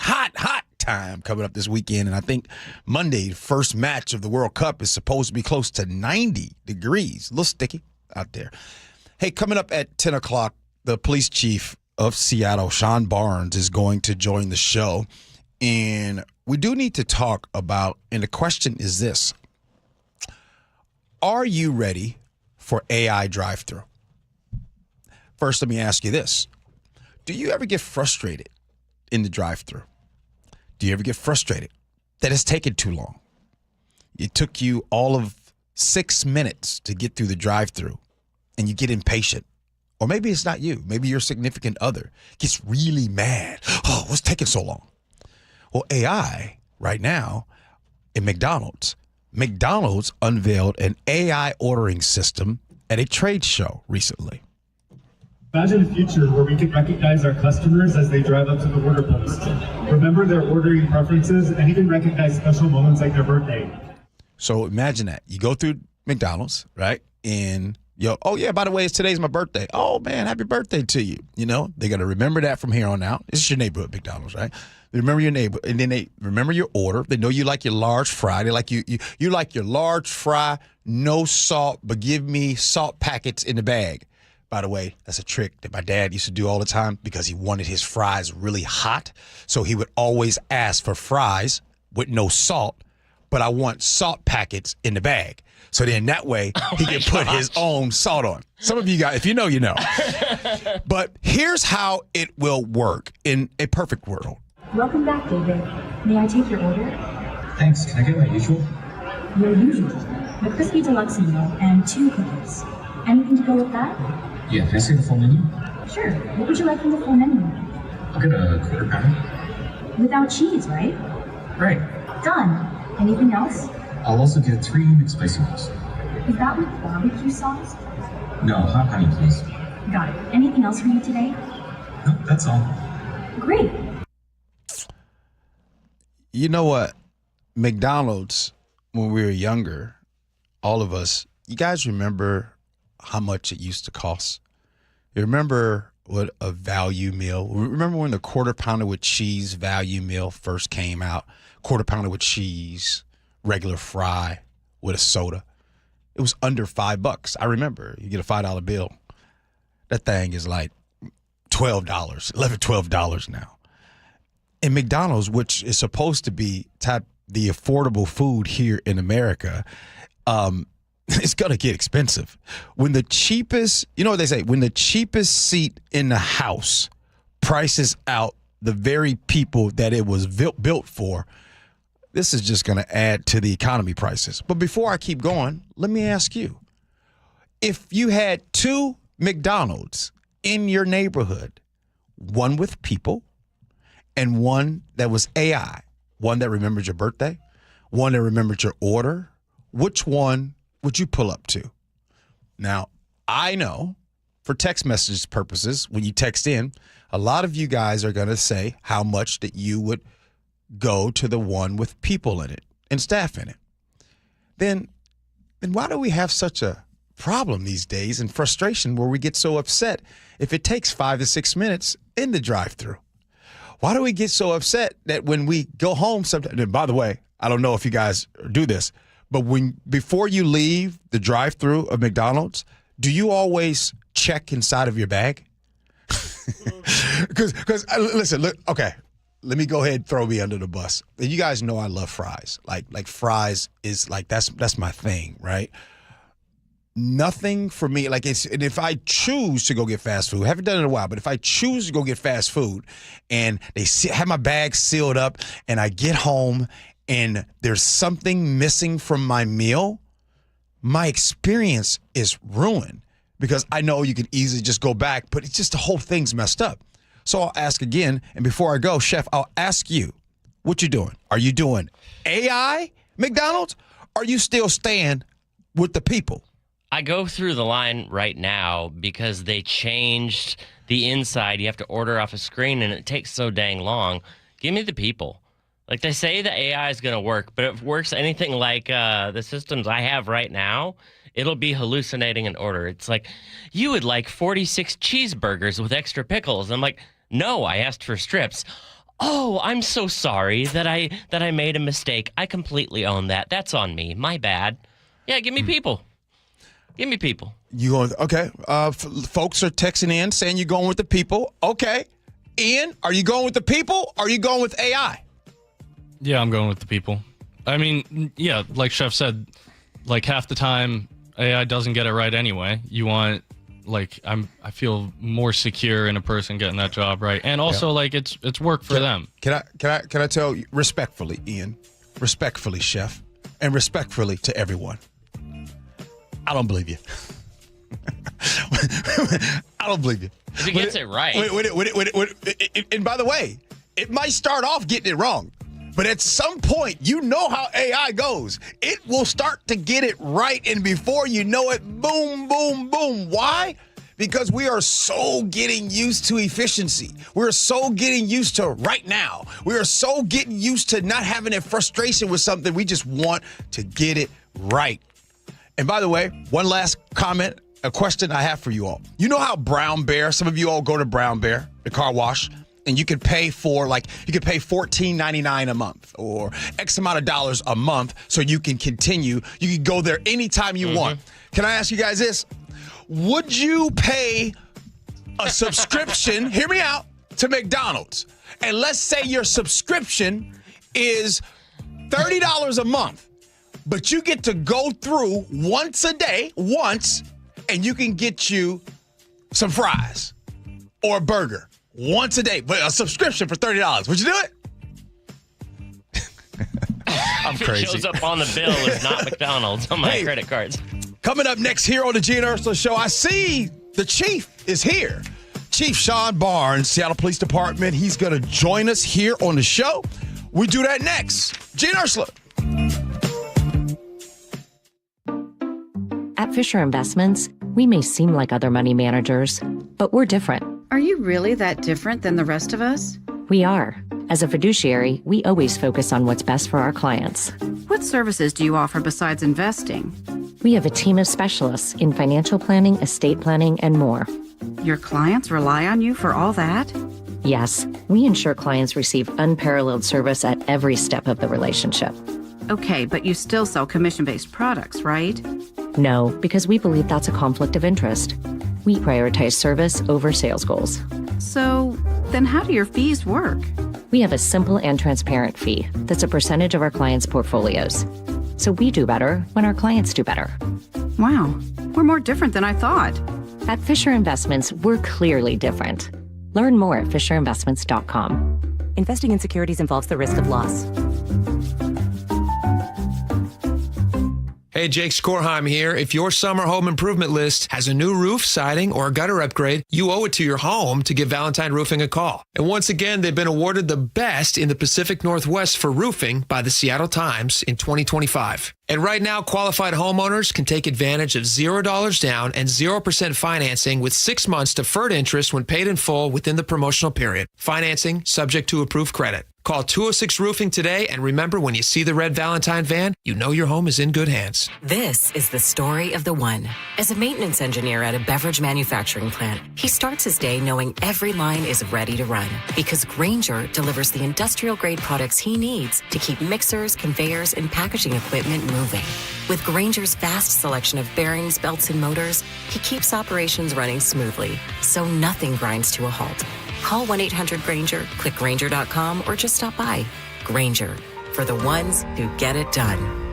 time coming up this weekend. And I think Monday, the first match of the World Cup, is supposed to be close to 90 degrees. A little sticky out there. Hey, coming up at 10 o'clock, the police chief of Seattle, Sean Barnes, is going to join the show. And we do need to talk about, and the question is this: are you ready for AI drive-thru? First, let me ask you this. Do you ever get frustrated in the drive-thru? Do you ever get frustrated that it's taken too long? It took you all of 6 minutes to get through the drive-thru, and you get impatient. Or maybe it's not you. Maybe your significant other gets really mad. Oh, what's taking so long? Well, AI right now in McDonald's unveiled an AI ordering system at a trade show recently. Imagine a future where we can recognize our customers as they drive up to the order post, remember their ordering preferences, and even recognize special moments like their birthday. So imagine that. You go through McDonald's, right? And oh yeah, by the way, today's my birthday. Oh man, happy birthday to you. You know, they're going to remember that from here on out. This is your neighborhood McDonald's, right? They remember your neighbor, and then they remember your order. They know you like your large fry. They like you like your large fry, no salt, but give me salt packets in the bag. By the way, that's a trick that my dad used to do all the time because he wanted his fries really hot. So he would always ask for fries with no salt, but I want salt packets in the bag. So then that way he can put his own salt on. Some of you guys, if you know, you know. But here's how it will work in a perfect world. Welcome back, David. May I take your order? Thanks. Can I get my usual? Your usual. The crispy deluxe meal and 2 cookies. Anything to go with that? Yeah, can I see the full menu? Sure. What would you like from the full menu? I'll get a quarter pounder. Without cheese, right? Right. Done. Anything else? I'll also get 3 McSpicy meals. Is that with barbecue sauce? No, hot honey, please. Got it. Anything else for you today? No, that's all. Great. You know what? McDonald's, when we were younger, all of us, you guys remember how much it used to cost? You remember what a value meal, remember when the quarter pounder with cheese value meal first came out? Quarter pounder with cheese, regular fry with a soda. It was under $5. I remember. You get a $5 bill. That thing is like $12, $12 now. And McDonald's, which is supposed to be the affordable food here in America, it's going to get expensive. When the cheapest, you know what they say, when the cheapest seat in the house prices out the very people that it was built for, this is just going to add to the economy prices. But before I keep going, let me ask you, if you had 2 McDonald's in your neighborhood, one with people and one that was AI, one that remembered your birthday, one that remembered your order, which one would you pull up to? Now, I know for text message purposes, when you text in, a lot of you guys are going to say how much that you would go to the one with people in it and staff in it. Then why do we have such a problem these days and frustration where we get so upset if it takes 5 to 6 minutes in the drive-thru? Why do we get so upset that when we go home sometimes, and by the way, I don't know if you guys do this, but before you leave the drive-thru of McDonald's, do you always check inside of your bag? Because listen, look, okay, let me go ahead and throw me under the bus. You guys know I love fries. Like fries is like that's my thing, right? Nothing for me, and if I choose to go get fast food, I haven't done it in a while, but if I choose to go get fast food and they have my bag sealed up and I get home and there's something missing from my meal, my experience is ruined because I know you can easily just go back, but it's just the whole thing's messed up. So I'll ask again, and before I go, Chef, I'll ask you, what you doing? Are you doing AI McDonald's? Or are you still staying with the people? I go through the line right now because they changed the inside. You have to order off a screen, and it takes so dang long. Give me the people. Like, they say the AI is going to work, but if it works anything like the systems I have right now, it'll be hallucinating an order. It's like, you would like 46 cheeseburgers with extra pickles. I'm like, no, I asked for strips. Oh, I'm so sorry that I made a mistake. I completely own that. That's on me. My bad. Yeah, give me people. Give me people. You going? Okay. Folks are texting in saying you're going with the people. Okay. Ian, are you going with the people? Or are you going with AI? Yeah, I'm going with the people. I mean, yeah, like Chef said, like half the time AI doesn't get it right anyway. You want like I feel more secure in a person getting that job right, and also like it's work for them. Can I tell you respectfully, Ian, respectfully, Chef, and respectfully to everyone? I don't believe you. I don't believe you. If he gets it right. And by the way, it might start off getting it wrong, but at some point, you know how AI goes. It will start to get it right, and before you know it, boom, boom, boom. Why? Because we are so getting used to efficiency. We're so getting used to right now. We are so getting used to not having a frustration with something. We just want to get it right. And by the way, one last comment, a question I have for you all. You know how Brown Bear, some of you all go to Brown Bear, the car wash, and you can pay for $14.99 a month or X amount of dollars a month so you can continue. You can go there anytime you want. Can I ask you guys this? Would you pay a subscription, hear me out, to McDonald's? And let's say your subscription is $30 a month, but you get to go through once a day, and you can get you some fries or a burger once a day, but a subscription for $30. Would you do it? I'm crazy. It shows up on the bill is not McDonald's on my credit cards. Coming up next here on the Gee and Ursula Show, I see the chief is here. Chief Sean Barnes, Seattle Police Department. He's going to join us here on the show. We do that next. Gee and Ursula. At Fisher Investments, we may seem like other money managers, but we're different. Are you really that different than the rest of us? We are. As a fiduciary, we always focus on what's best for our clients. What services do you offer besides investing? We have a team of specialists in financial planning, estate planning, and more. Your clients rely on you for all that? Yes, we ensure clients receive unparalleled service at every step of the relationship. Okay, but you still sell commission-based products, right? No, because we believe that's a conflict of interest. We prioritize service over sales goals. So, then how do your fees work? We have a simple and transparent fee that's a percentage of our clients' portfolios. So we do better when our clients do better. Wow, we're more different than I thought. At Fisher Investments, we're clearly different. Learn more at fisherinvestments.com. Investing in securities involves the risk of loss. Hey, Jake Skorheim here. If your summer home improvement list has a new roof, siding, or a gutter upgrade, you owe it to your home to give Valentine Roofing a call. And once again, they've been awarded the best in the Pacific Northwest for roofing by the Seattle Times in 2025. And right now, qualified homeowners can take advantage of $0 down and 0% financing with 6 months deferred interest when paid in full within the promotional period. Financing subject to approved credit. Call 206 Roofing today, and remember, when you see the red Valentine van, you know your home is in good hands. This is the story of the one. As a maintenance engineer at a beverage manufacturing plant, he starts his day knowing every line is ready to run because Grainger delivers the industrial-grade products he needs to keep mixers, conveyors, and packaging equipment moving. With Grainger's vast selection of bearings, belts, and motors, he keeps operations running smoothly, so nothing grinds to a halt. Call 1-800-GRAINGER, click Grainger.com, or just stop by. Grainger, for the ones who get it done.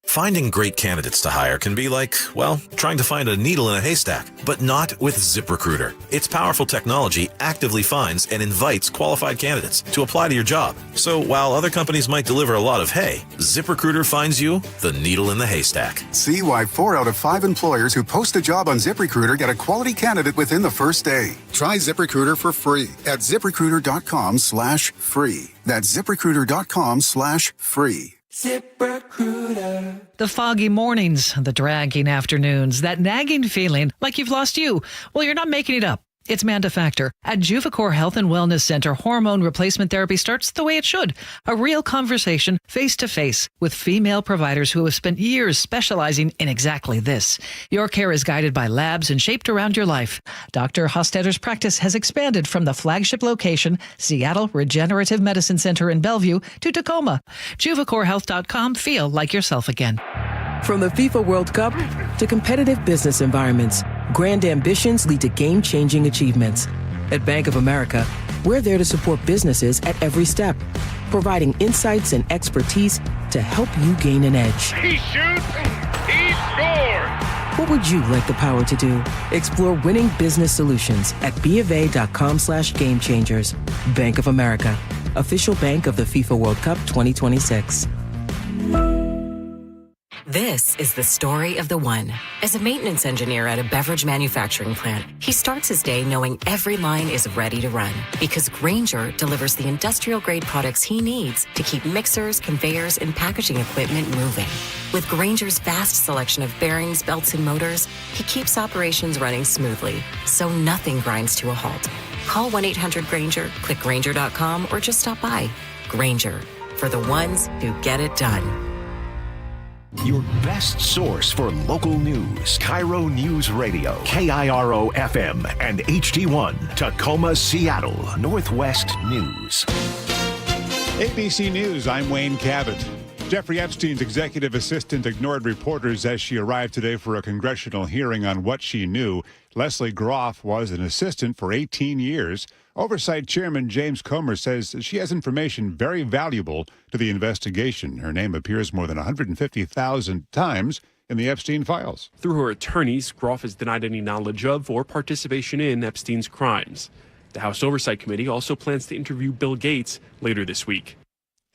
Finding great candidates to hire can be like, well, trying to find a needle in a haystack, but not with ZipRecruiter. Its powerful technology actively finds and invites qualified candidates to apply to your job. So while other companies might deliver a lot of hay, ZipRecruiter finds you the needle in the haystack. See why 4 out of 5 employers who post a job on ZipRecruiter get a quality candidate within the first day. Try ZipRecruiter for free at ZipRecruiter.com/free. That's ZipRecruiter.com/free. ZipRecruiter. The foggy mornings, the dragging afternoons, that nagging feeling like you've lost you. Well, you're not making it up. It's Manda Factor. At Juvacor Health and Wellness Center, hormone replacement therapy starts the way it should. A real conversation face-to-face with female providers who have spent years specializing in exactly this. Your care is guided by labs and shaped around your life. Dr. Hostetter's practice has expanded from the flagship location, Seattle Regenerative Medicine Center in Bellevue, to Tacoma. JuvacorHealth.com. Feel like yourself again. From the FIFA World Cup to competitive business environments, grand ambitions lead to game-changing achievements. At Bank of America, we're there to support businesses at every step, providing insights and expertise to help you gain an edge. He shoots, he scores! What would you like the power to do? Explore winning business solutions at BofA.com/gamechangers. Bank of America, official bank of the FIFA World Cup 2026. This is the story of the one. As a maintenance engineer at a beverage manufacturing plant, he starts his day knowing every line is ready to run because Grainger delivers the industrial-grade products he needs to keep mixers, conveyors, and packaging equipment moving. With Grainger's vast selection of bearings, belts, and motors, he keeps operations running smoothly, so nothing grinds to a halt. Call 1-800-GRAINGER, click Grainger.com, or just stop by. Grainger, for the ones who get it done. Your best source for local news. KIRO Newsradio, KIRO FM and HD1, Tacoma, Seattle, Northwest News. ABC News, I'm Wayne Cabot. Jeffrey Epstein's executive assistant ignored reporters as she arrived today for a congressional hearing on what she knew. Leslie Groff was an assistant for 18 years. Oversight Chairman James Comer says she has information very valuable to the investigation. Her name appears more than 150,000 times in the Epstein files. Through her attorneys, Groff has denied any knowledge of or participation in Epstein's crimes. The House Oversight Committee also plans to interview Bill Gates later this week.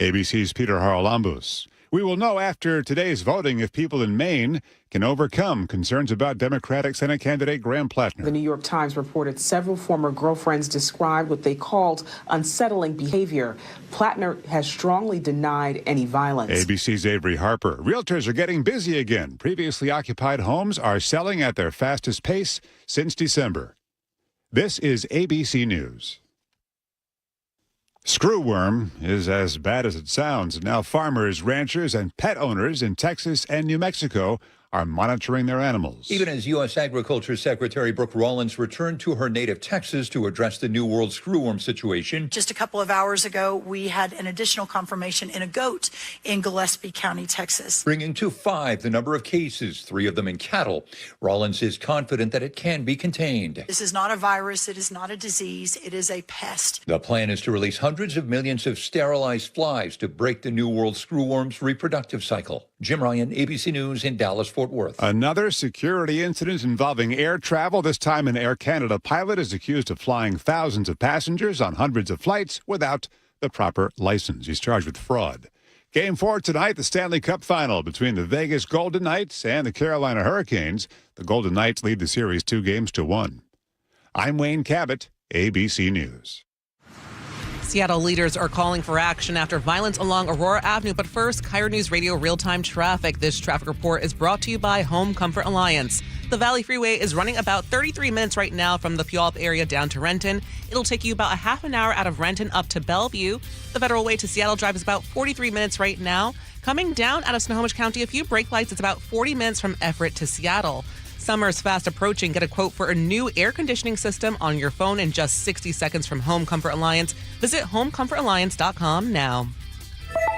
ABC's Peter Haralambous. We will know after today's voting if people in Maine can overcome concerns about Democratic Senate candidate Graham Plattner. The New York Times reported several former girlfriends described what they called unsettling behavior. Plattner has strongly denied any violence. ABC's Avery Harper. Realtors are getting busy again. Previously occupied homes are selling at their fastest pace since December. This is ABC News. Screwworm is as bad as it sounds. Now farmers, ranchers, and pet owners in Texas and New Mexico are monitoring their animals. Even as U.S. Agriculture Secretary Brooke Rollins returned to her native Texas to address the New World screwworm situation. Just a couple of hours ago, we had an additional confirmation in a goat in Gillespie County, Texas. Bringing to 5 the number of cases, 3 of them in cattle. Rollins is confident that it can be contained. This is not a virus. It is not a disease. It is a pest. The plan is to release hundreds of millions of sterilized flies to break the New World screwworm's reproductive cycle. Jim Ryan, ABC News in Dallas, Fort Worth. Another security incident involving air travel. This time an Air Canada pilot is accused of flying thousands of passengers on hundreds of flights without the proper license. He's charged with fraud. Game 4 tonight, the Stanley Cup final between the Vegas Golden Knights and the Carolina Hurricanes. The Golden Knights lead the series 2-1. I'm Wayne Cabot, ABC News. Seattle leaders are calling for action after violence along Aurora Avenue. But first, KIRO Newsradio real-time traffic. This traffic report is brought to you by Home Comfort Alliance. The Valley Freeway is running about 33 minutes right now from the Puyallup area down to Renton. It'll take you about a half an hour out of Renton up to Bellevue. The Federal Way to Seattle Drive is about 43 minutes right now. Coming down out of Snohomish County, a few brake lights. It's about 40 minutes from Everett to Seattle. Summer's fast approaching. Get a quote for a new air conditioning system on your phone in just 60 seconds from Home Comfort Alliance. Visit homecomfortalliance.com now.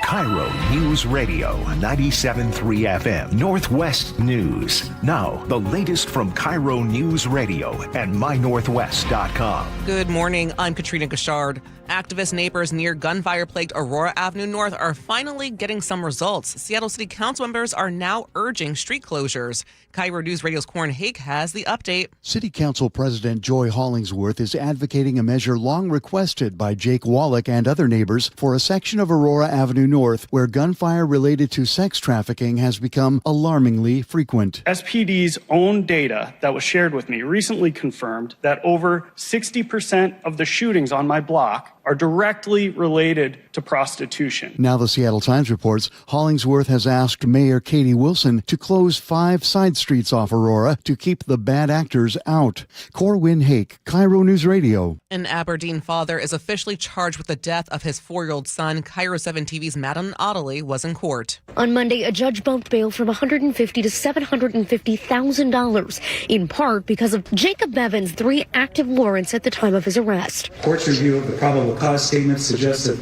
KIRO News Radio 97.3 FM Northwest News. Now, the latest from KIRO News Radio and mynorthwest.com. Good morning. I'm Katrina Gashard. Activist neighbors near gunfire-plagued Aurora Avenue North are finally getting some results. Seattle City Council members are now urging street closures. KIRO News Radio's Corn Haig has the update. City Council President Joy Hollingsworth is advocating a measure long requested by Jake Wallach and other neighbors for a section of Aurora Avenue North where gunfire related to sex trafficking has become alarmingly frequent. SPD's own data that was shared with me recently confirmed that over 60% of the shootings on my block are directly related to prostitution. Now the Seattle Times reports Hollingsworth has asked Mayor Katie Wilson to close 5 side streets off Aurora to keep the bad actors out. Corwin Hake, KIRO News Radio. An Aberdeen father is officially charged with the death of his 4-year-old son. KIRO 7 TV's Madeline Otterly was in court. On Monday, a judge bumped bail from $150,000 to $750,000, in part because of Jacob Bevan's 3 active warrants at the time of his arrest. Court's review of the probable cause statement suggests that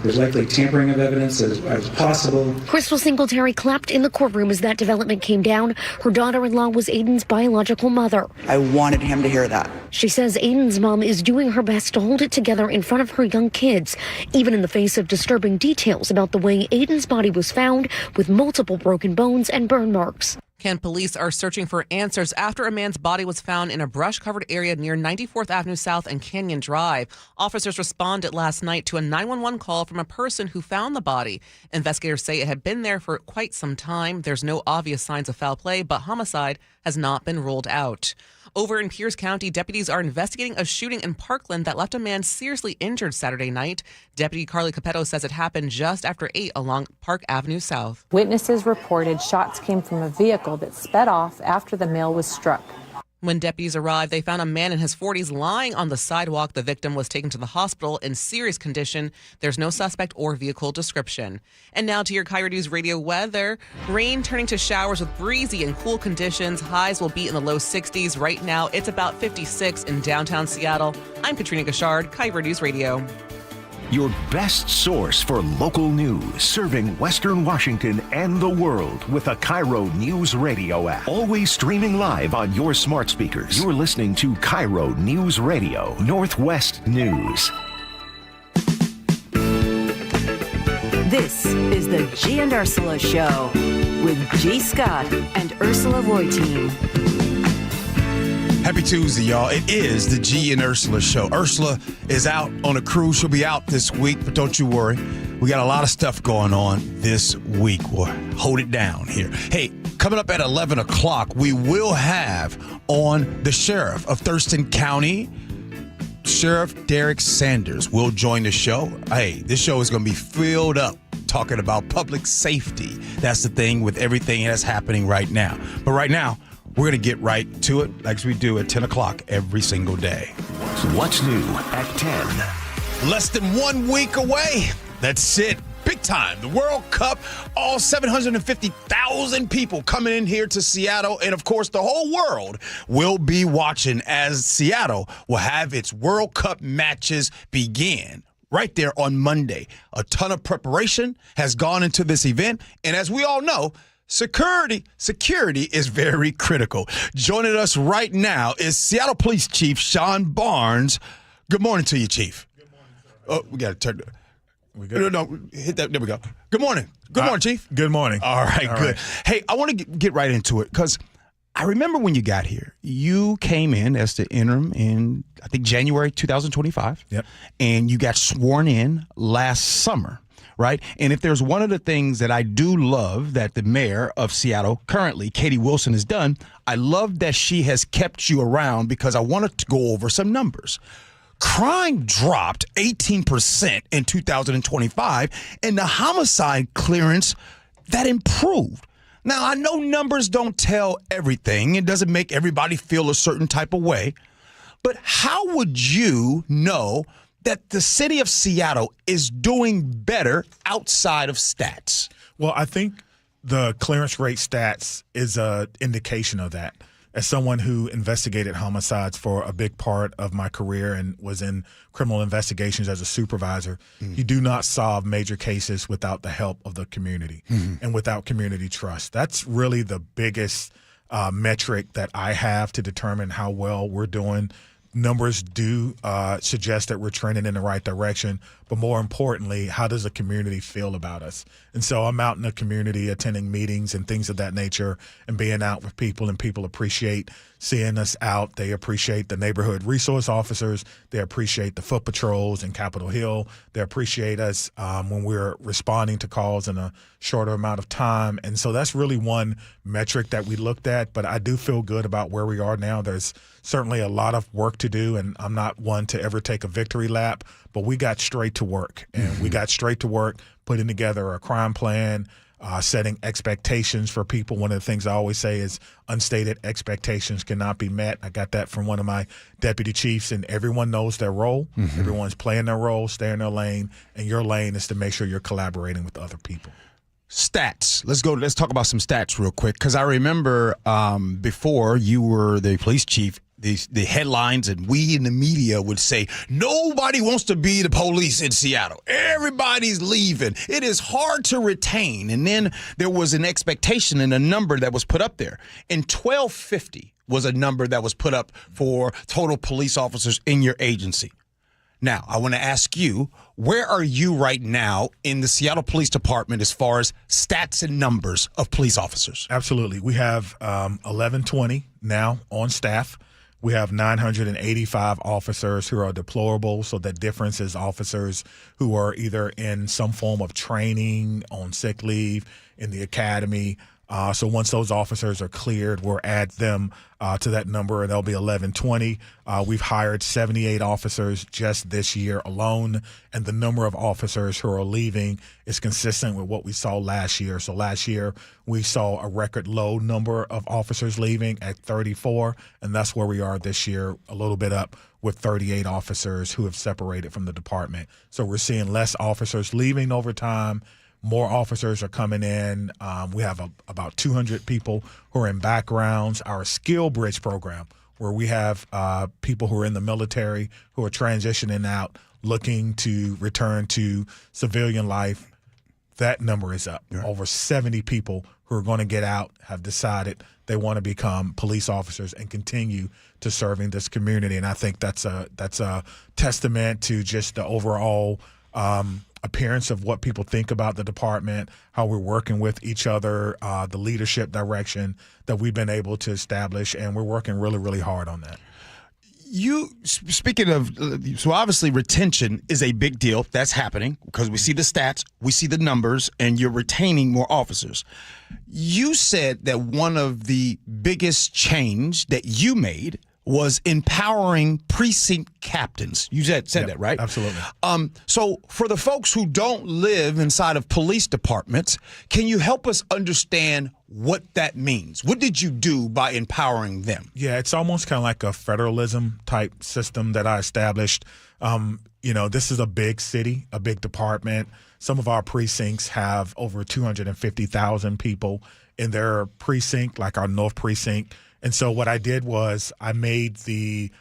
there's likely tampering of evidence as possible. Crystal Singletary clapped in the courtroom as that development came down. Her daughter-in-law was Aiden's biological mother. I wanted him to hear that. She says Aiden's mom is doing her best to hold it together in front of her young kids, even in the face of disturbing details about the way Aiden's body was found with multiple broken bones and burn marks. Kent police are searching for answers after a man's body was found in a brush-covered area near 94th Avenue South and Canyon Drive. Officers responded last night to a 911 call from a person who found the body. Investigators say it had been there for quite some time. There's no obvious signs of foul play, but homicide has not been ruled out. Over in Pierce County, deputies are investigating a shooting in Parkland that left a man seriously injured Saturday night. Deputy Carly Capetto says it happened just after 8 along Park Avenue South. Witnesses reported shots came from a vehicle that sped off after the male was struck. When deputies arrived, they found a man in his 40s lying on the sidewalk. The victim was taken to the hospital in serious condition. There's no suspect or vehicle description. And now to your KIRO News Radio weather. Rain turning to showers with breezy and cool conditions. Highs will be in the low 60s. Right now, it's about 56 in downtown Seattle. I'm Katrina Gashard, KIRO News Radio. Your best source for local news, serving Western Washington and the world with a KIRO Newsradio app. Always streaming live on your smart speakers. You're listening to KIRO Newsradio Northwest News. This is the Gee and Ursula Show with G. Scott and Ursula Reutin. Happy Tuesday, y'all. It is the Gee and Ursula Show. Ursula is out on a cruise. She'll be out this week, but don't you worry. We got a lot of stuff going on this week. We'll hold it down here. Hey, coming up at 11 o'clock, we will have on the sheriff of Thurston County, Sheriff Derek Sanders, will join the show. Hey, this show is going to be filled up talking about public safety. That's the thing with everything that's happening right now. But right now, we're going to get right to it like we do at 10 o'clock every single day. What's new at 10? Less than 1 week away. That's it. Big time. The World Cup. All 750,000 people coming in here to Seattle. And, of course, the whole world will be watching as Seattle will have its World Cup matches begin right there on Monday. A ton of preparation has gone into this event. And as we all know, Security is very critical. Joining us right now is Seattle Police Chief Sean Barnes. Good morning to you, Chief. Good morning, sir. Oh, we got to turn. We good? No, hit that. There we go. Good morning. Good morning, Chief. Good morning. All right, good. Hey, I want to get right into it because I remember when you got here, you came in as the interim in, I think, January 2025. Yep. And you got sworn in last summer. Right. And if there's one of the things that I do love that the mayor of Seattle currently, Katie Wilson, has done, I love that she has kept you around because I wanted to go over some numbers. Crime dropped 18% in 2025 and the homicide clearance that improved. Now, I know numbers don't tell everything. It doesn't make everybody feel a certain type of way. But how would you know that the city of Seattle is doing better outside of stats? Well, I think the clearance rate stats is an indication of that. As someone who investigated homicides for a big part of my career and was in criminal investigations as a supervisor, you do not solve major cases without the help of the community and without community trust. That's really the biggest metric that I have to determine how well we're doing. Numbers do suggest that we're trending in the right direction, but more importantly, how does the community feel about us? And so I'm out in the community attending meetings and things of that nature and being out with people, and people appreciate seeing us out. They appreciate the neighborhood resource officers. They appreciate the foot patrols in Capitol Hill. They appreciate us when we're responding to calls in a shorter amount of time. And so that's really one metric that we looked at, but I do feel good about where we are now. There's certainly a lot of work to do, and I'm not one to ever take a victory lap, but we got straight to work. And we got straight to work putting together a crime plan, setting expectations for people. One of the things I always say is unstated expectations cannot be met. I got that from one of my deputy chiefs, and everyone knows their role. Everyone's playing their role, stay in their lane, and your lane is to make sure you're collaborating with other people. Stats. Let's talk about some stats real quick, because I remember before you were the police chief, the headlines and we in the media would say, nobody wants to be the police in Seattle. Everybody's leaving. It is hard to retain. And then there was an expectation and a number that was put up there. And 1,250 was a number that was put up for total police officers in your agency. Now, I want to ask you, where are you right now in the Seattle Police Department as far as stats and numbers of police officers? Absolutely. We have 1120 now on staff. We have 985 officers who are deployable. So the difference is officers who are either in some form of training, on sick leave, in the academy. So once those officers are cleared, we'll add them to that number, and they'll be 1120. We've hired 78 officers just this year alone, and the number of officers who are leaving is consistent with what we saw last year. So last year, we saw a record low number of officers leaving at 34, and that's where we are this year, a little bit up with 38 officers who have separated from the department. So we're seeing less officers leaving over time. More officers are coming in. We have about 200 people who are in backgrounds. Our Skill Bridge program, where we have people who are in the military who are transitioning out, looking to return to civilian life, that number is up. Right. Over 70 people who are going to get out have decided they want to become police officers and continue to serving this community. And I think that's a testament to just the overall appearance of what people think about the department, how we're working with each other, the leadership direction that we've been able to establish, and we're working really, really hard on that. Speaking of, so obviously retention is a big deal. That's happening because we see the stats, we see the numbers, and you're retaining more officers. You said that one of the biggest change that you made was empowering precinct captains. You said that, right? Absolutely. So for the folks who don't live inside of police departments, can you help us understand what that means? What did you do by empowering them? Yeah, it's almost kind of like a federalism type system that I established. This is a big city, a big department. Some of our precincts have over 250,000 people in their precinct, like our North Precinct. And so what I did was I made the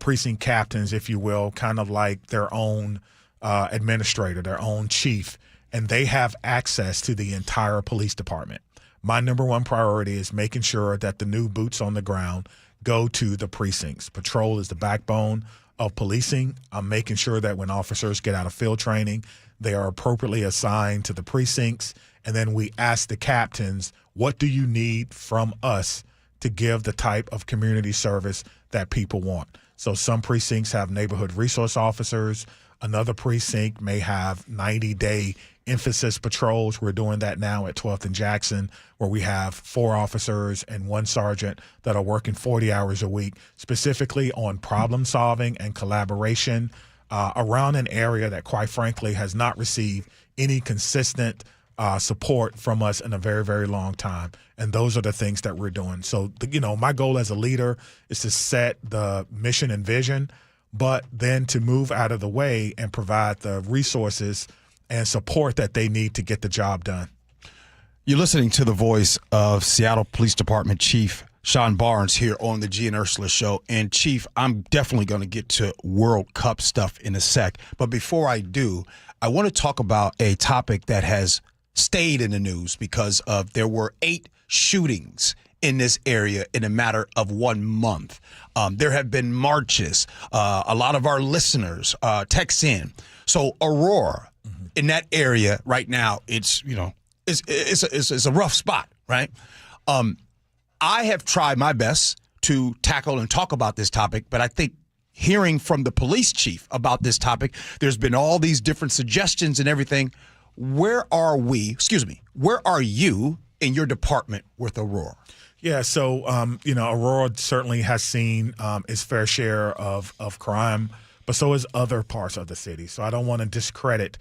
precinct captains, if you will, kind of like their own administrator, their own chief, and they have access to the entire police department. My number one priority is making sure that the new boots on the ground go to the precincts. Patrol is the backbone of policing. I'm making sure that when officers get out of field training, they are appropriately assigned to the precincts. And then we ask the captains, what do you need from us to give the type of community service that people want? So some precincts have neighborhood resource officers. Another precinct may have 90-day emphasis patrols. We're doing that now at 12th and Jackson, where we have 4 officers and 1 sergeant that are working 40 hours a week, specifically on problem solving and collaboration around an area that, quite frankly, has not received any consistent support from us in a very, very long time. And those are the things that we're doing. So, my goal as a leader is to set the mission and vision, but then to move out of the way and provide the resources and support that they need to get the job done. You're listening to the voice of Seattle Police Department Chief Sean Barnes here on the Gee and Ursula Show. And Chief, I'm definitely going to get to World Cup stuff in a sec. But before I do, I want to talk about a topic that has stayed in the news because of there were 8 shootings in this area in a matter of 1 month. There have been marches. A lot of our listeners text in. So Aurora, in that area right now, it's a rough spot, right? I have tried my best to tackle and talk about this topic, but I think hearing from the police chief about this topic, there's been all these different suggestions and everything. Where are you in your department with Aurora? Yeah, so, Aurora certainly has seen its fair share of crime, but so has other parts of the city. So I don't want to discredit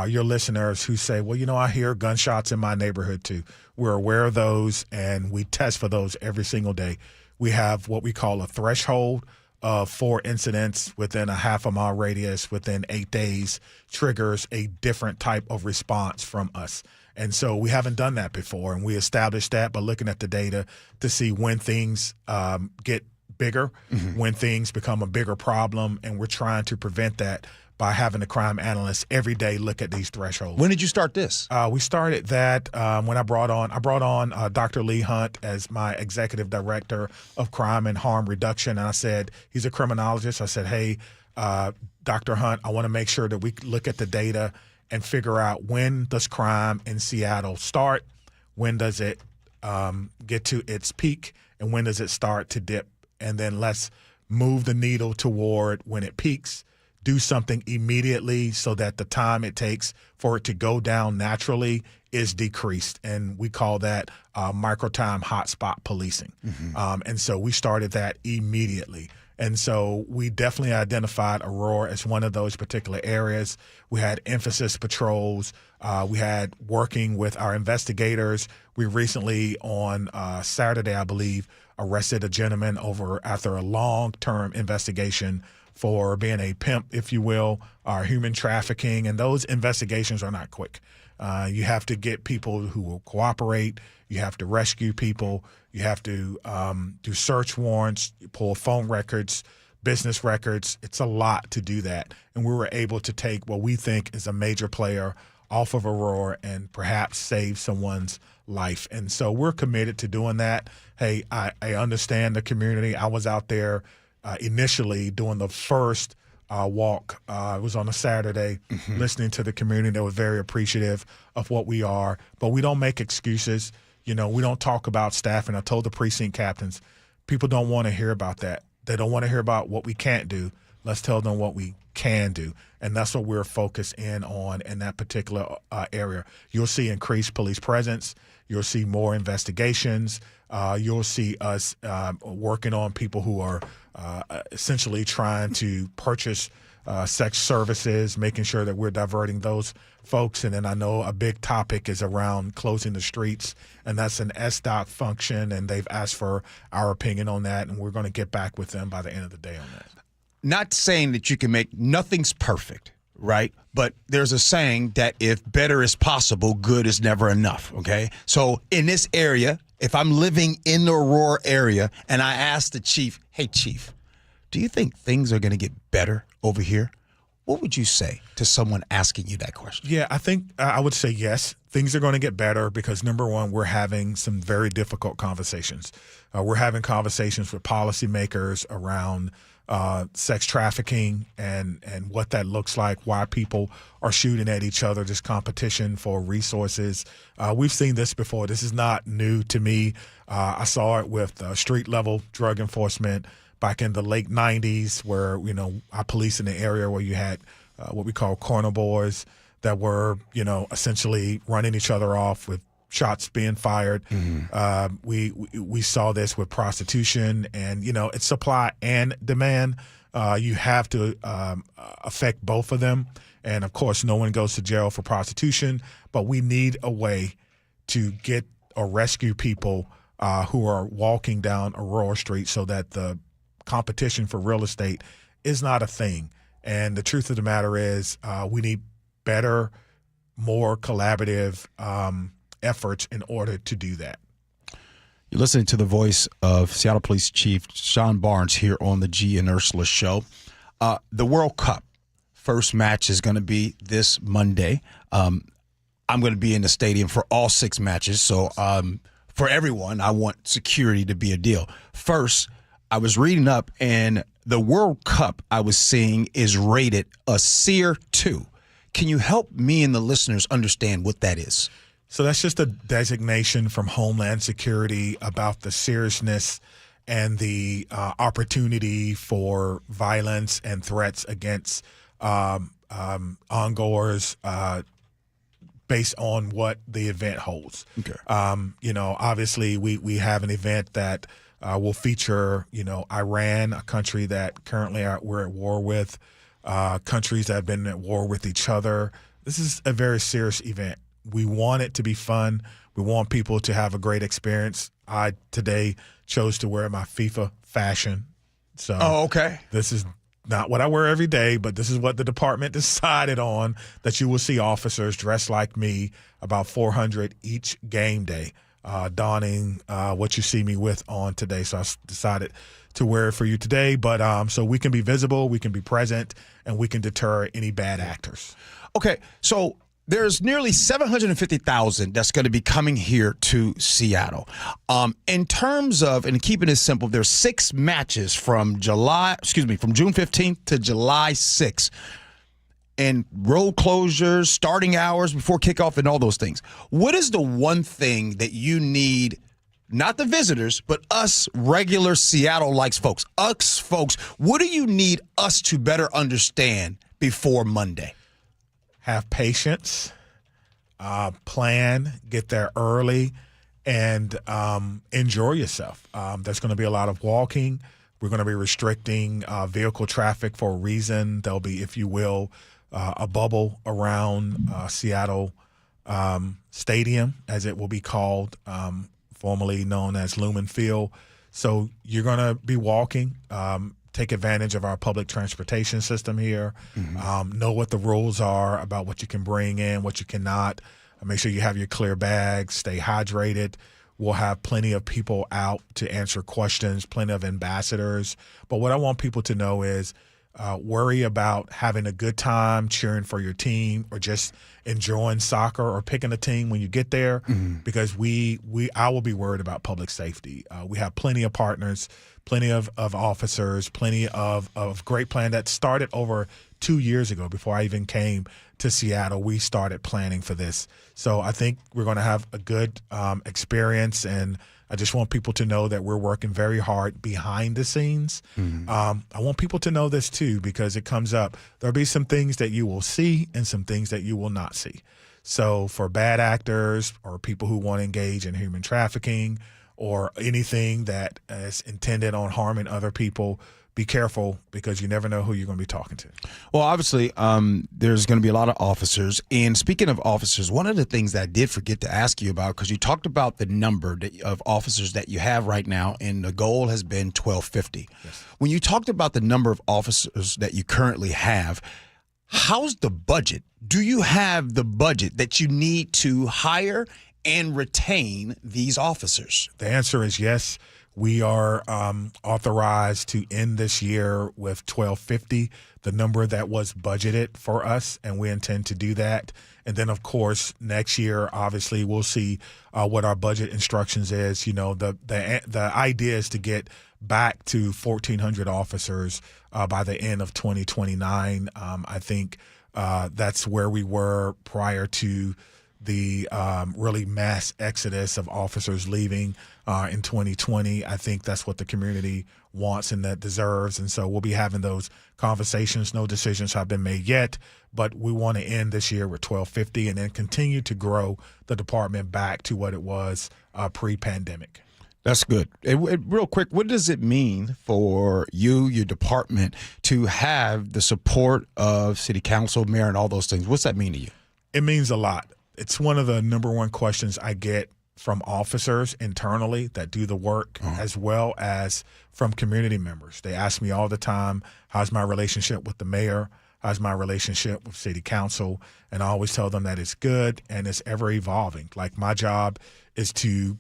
your listeners who say, well, I hear gunshots in my neighborhood too. We're aware of those, and we test for those every single day. We have what we call a threshold of 4 incidents within a half-a-mile radius within 8 days triggers a different type of response from us. And so we haven't done that before, and we established that by looking at the data to see when things get bigger, when things become a bigger problem, and we're trying to prevent that by having the crime analysts every day look at these thresholds. When did you start this? We started that when I brought on Dr. Lee Hunt as my executive director of crime and harm reduction. And I said, he's a criminologist. I said, hey, Dr. Hunt, I want to make sure that we look at the data and figure out when does crime in Seattle start, when does it get to its peak, and when does it start to dip, and then let's move the needle toward when it peaks, do something immediately so that the time it takes for it to go down naturally is decreased. And we call that micro-time hotspot policing. And so we started that immediately. And so we definitely identified Aurora as one of those particular areas. We had emphasis patrols. We had working with our investigators. We recently, on Saturday, I believe, arrested a gentleman after a long-term investigation for being a pimp, if you will, or human trafficking. And those investigations are not quick. You have to get people who will cooperate. You have to rescue people. You have to do search warrants, pull phone records, business records. It's a lot to do that. And we were able to take what we think is a major player off of Aurora and perhaps save someone's life. And so we're committed to doing that. Hey, I understand the community. I was out there initially doing the first walk. It was on a Saturday, listening to the community. They were very appreciative of what we are. But we don't make excuses. You know, we don't talk about staffing. I told the precinct captains, people don't want to hear about that. They don't want to hear about what we can't do. Let's tell them what we can do. And that's what we're focused in on in that particular area. You'll see increased police presence. You'll see more investigations. You'll see us working on people who are essentially trying to purchase sex services, making sure that we're diverting those folks. And then I know a big topic is around closing the streets, and that's an SDOC function, and they've asked for our opinion on that, and we're going to get back with them by the end of the day on that. Not saying that you can make nothing's perfect, right? But there's a saying that if better is possible, good is never enough, okay? So in this area, if I'm living in the Aurora area and I ask the chief, hey, chief, do you think things are going to get better over here? What would you say to someone asking you that question? Yeah, I think I would say yes. Things are going to get better because, number one, we're having some very difficult conversations. We're having conversations with policymakers around sex trafficking and what that looks like, why people are shooting at each other, this competition for resources. We've seen this before. This is not new to me. I saw it with street-level drug enforcement back in the late 90s where, you know, I policed in the area where you had what we call corner boys that were, you know, essentially running each other off with shots being fired. We saw this with prostitution, and, you know, it's supply and demand. You have to affect both of them. And, of course, no one goes to jail for prostitution, but we need a way to get or rescue people who are walking down Aurora Street so that the competition for real estate is not a thing. And the truth of the matter is we need better, more collaborative efforts in order to do that. You're listening to the voice of Seattle Police Chief Sean Barnes here on the Gee and Ursula Show. The World Cup first match is going to be this Monday. I'm going to be in the stadium for all 6 matches. So for everyone, I want security to be a deal. First, I was reading up, and the World Cup I was seeing is rated a Tier 2. Can you help me and the listeners understand what that is? So that's just a designation from Homeland Security about the seriousness and the opportunity for violence and threats against ongoers based on what the event holds. Okay. You know, obviously we have an event that will feature, you know, Iran, a country that currently we're at war with, countries that have been at war with each other. This is a very serious event. We want it to be fun. We want people to have a great experience. I today chose to wear my FIFA fashion. So okay. This is not what I wear every day, but this is what the department decided on, that you will see officers dressed like me, about 400 each game day, donning what you see me with on today. So I decided to wear it for you today, but so we can be visible, we can be present, and we can deter any bad actors. Okay, so There's nearly 750,000 that's going to be coming here to Seattle. In terms of, and keeping it simple, there's 6 matches from June 15th to July 6th. And road closures, starting hours before kickoff, and all those things. What is the one thing that you need, not the visitors, but us regular Seattle-likes folks, us folks, what do you need us to better understand before Monday? Have patience, plan, get there early, and enjoy yourself. There's going to be a lot of walking. We're going to be restricting vehicle traffic for a reason. There'll be, if you will, a bubble around Seattle Stadium, as it will be called, formerly known as Lumen Field. So you're going to be walking. Take advantage of our public transportation system here. Know what the rules are about what you can bring in, what you cannot. Make sure you have your clear bags. Stay hydrated. We'll have plenty of people out to answer questions, plenty of ambassadors. But what I want people to know is worry about having a good time cheering for your team, or just enjoying soccer, or picking a team when you get there, because I will be worried about public safety. We have plenty of partners, plenty of officers, plenty of great plan that started over 2 years ago. Before I even came to Seattle, we started planning for this. So I think we're going to have a good experience, and I just want people to know that we're working very hard behind the scenes. I want people to know this too, because it comes up. There'll be some things that you will see and some things that you will not see. So for bad actors or people who want to engage in human trafficking or anything that is intended on harming other people, be careful, because you never know who you're going to be talking to. Well, obviously, there's going to be a lot of officers. And speaking of officers, one of the things that I did forget to ask you about, because you talked about the number of officers that you have right now, and the goal has been 1,250. Yes. When you talked about the number of officers that you currently have, how's the budget? Do you have the budget that you need to hire and retain these officers? The answer is yes. We are authorized to end this year with 1,250, the number that was budgeted for us, and we intend to do that. And then, of course, next year, obviously, we'll see what our budget instructions is. You know, the idea is to get back to 1,400 officers by the end of 2029. I think that's where we were prior to the really mass exodus of officers leaving in 2020. I think that's what the community wants and that deserves. And so we'll be having those conversations. No decisions have been made yet, but we want to end this year with 1,250 and then continue to grow the department back to what it was pre-pandemic. That's good. Real quick, what does it mean for you, your department, to have the support of city council, mayor, and all those things? What's that mean to you? It means a lot. It's one of the number one questions I get from officers internally that do the work, as well as from community members. They ask me all the time, how's my relationship with the mayor? How's my relationship with city council? And I always tell them that it's good and it's ever evolving. Like, my job is to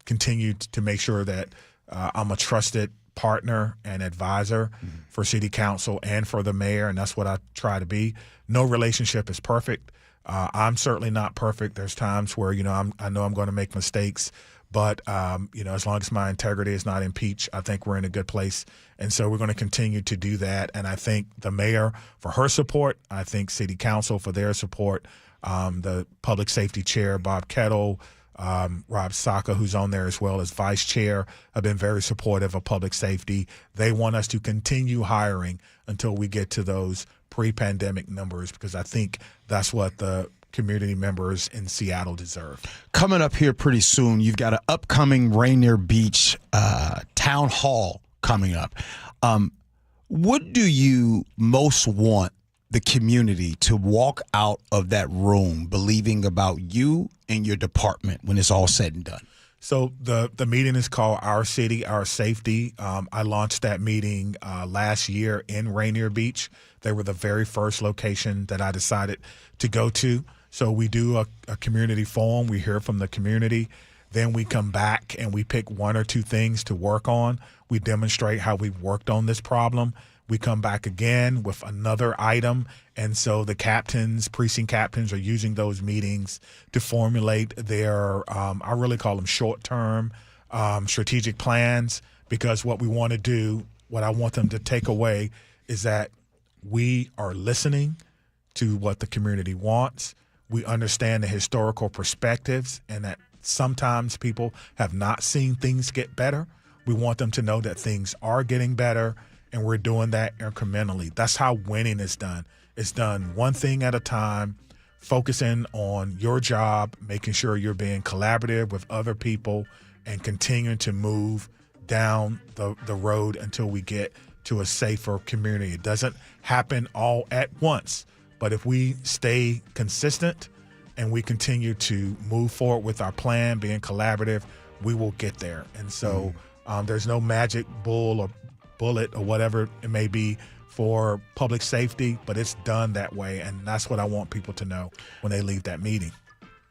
continue to make sure that I'm a trusted partner and advisor for city council and for the mayor, and that's what I try to be. No relationship is perfect. I'm certainly not perfect. There's times where, I know I'm going to make mistakes, but, as long as my integrity is not impeached, I think we're in a good place. And so we're going to continue to do that. And I thank the mayor for her support. I thank city council for their support. The public safety chair, Bob Kettle, Rob Saka, who's on there as well as vice chair, have been very supportive of public safety. They want us to continue hiring until we get to those pre-pandemic numbers, because I think that's what the community members in Seattle deserve. Coming up here pretty soon, you've got an upcoming Rainier Beach town hall coming up. What do you most want the community to walk out of that room believing about you and your department when it's all said and done? So the meeting is called Our City, Our Safety. I launched that meeting last year in Rainier Beach. They were the very first location that I decided to go to. So we do a community forum. We hear from the community. Then we come back and we pick one or two things to work on. We demonstrate how we've worked on this problem. we come back again with another item. And so the captains, precinct captains, are using those meetings to formulate their, I really call them short-term strategic plans, because what we want to do, what I want them to take away is that we are listening to what the community wants. We understand the historical perspectives and that sometimes people have not seen things get better. We want them to know that things are getting better, and we're doing that incrementally. That's how winning is done. It's done one thing at a time, focusing on your job, making sure you're being collaborative with other people, and continuing to move down the road until we get to a safer community. It doesn't happen all at once, but if we stay consistent and we continue to move forward with our plan, being collaborative, we will get there. And so there's no magic bull or bullet or whatever it may be for public safety, but it's done that way. And that's what I want people to know when they leave that meeting.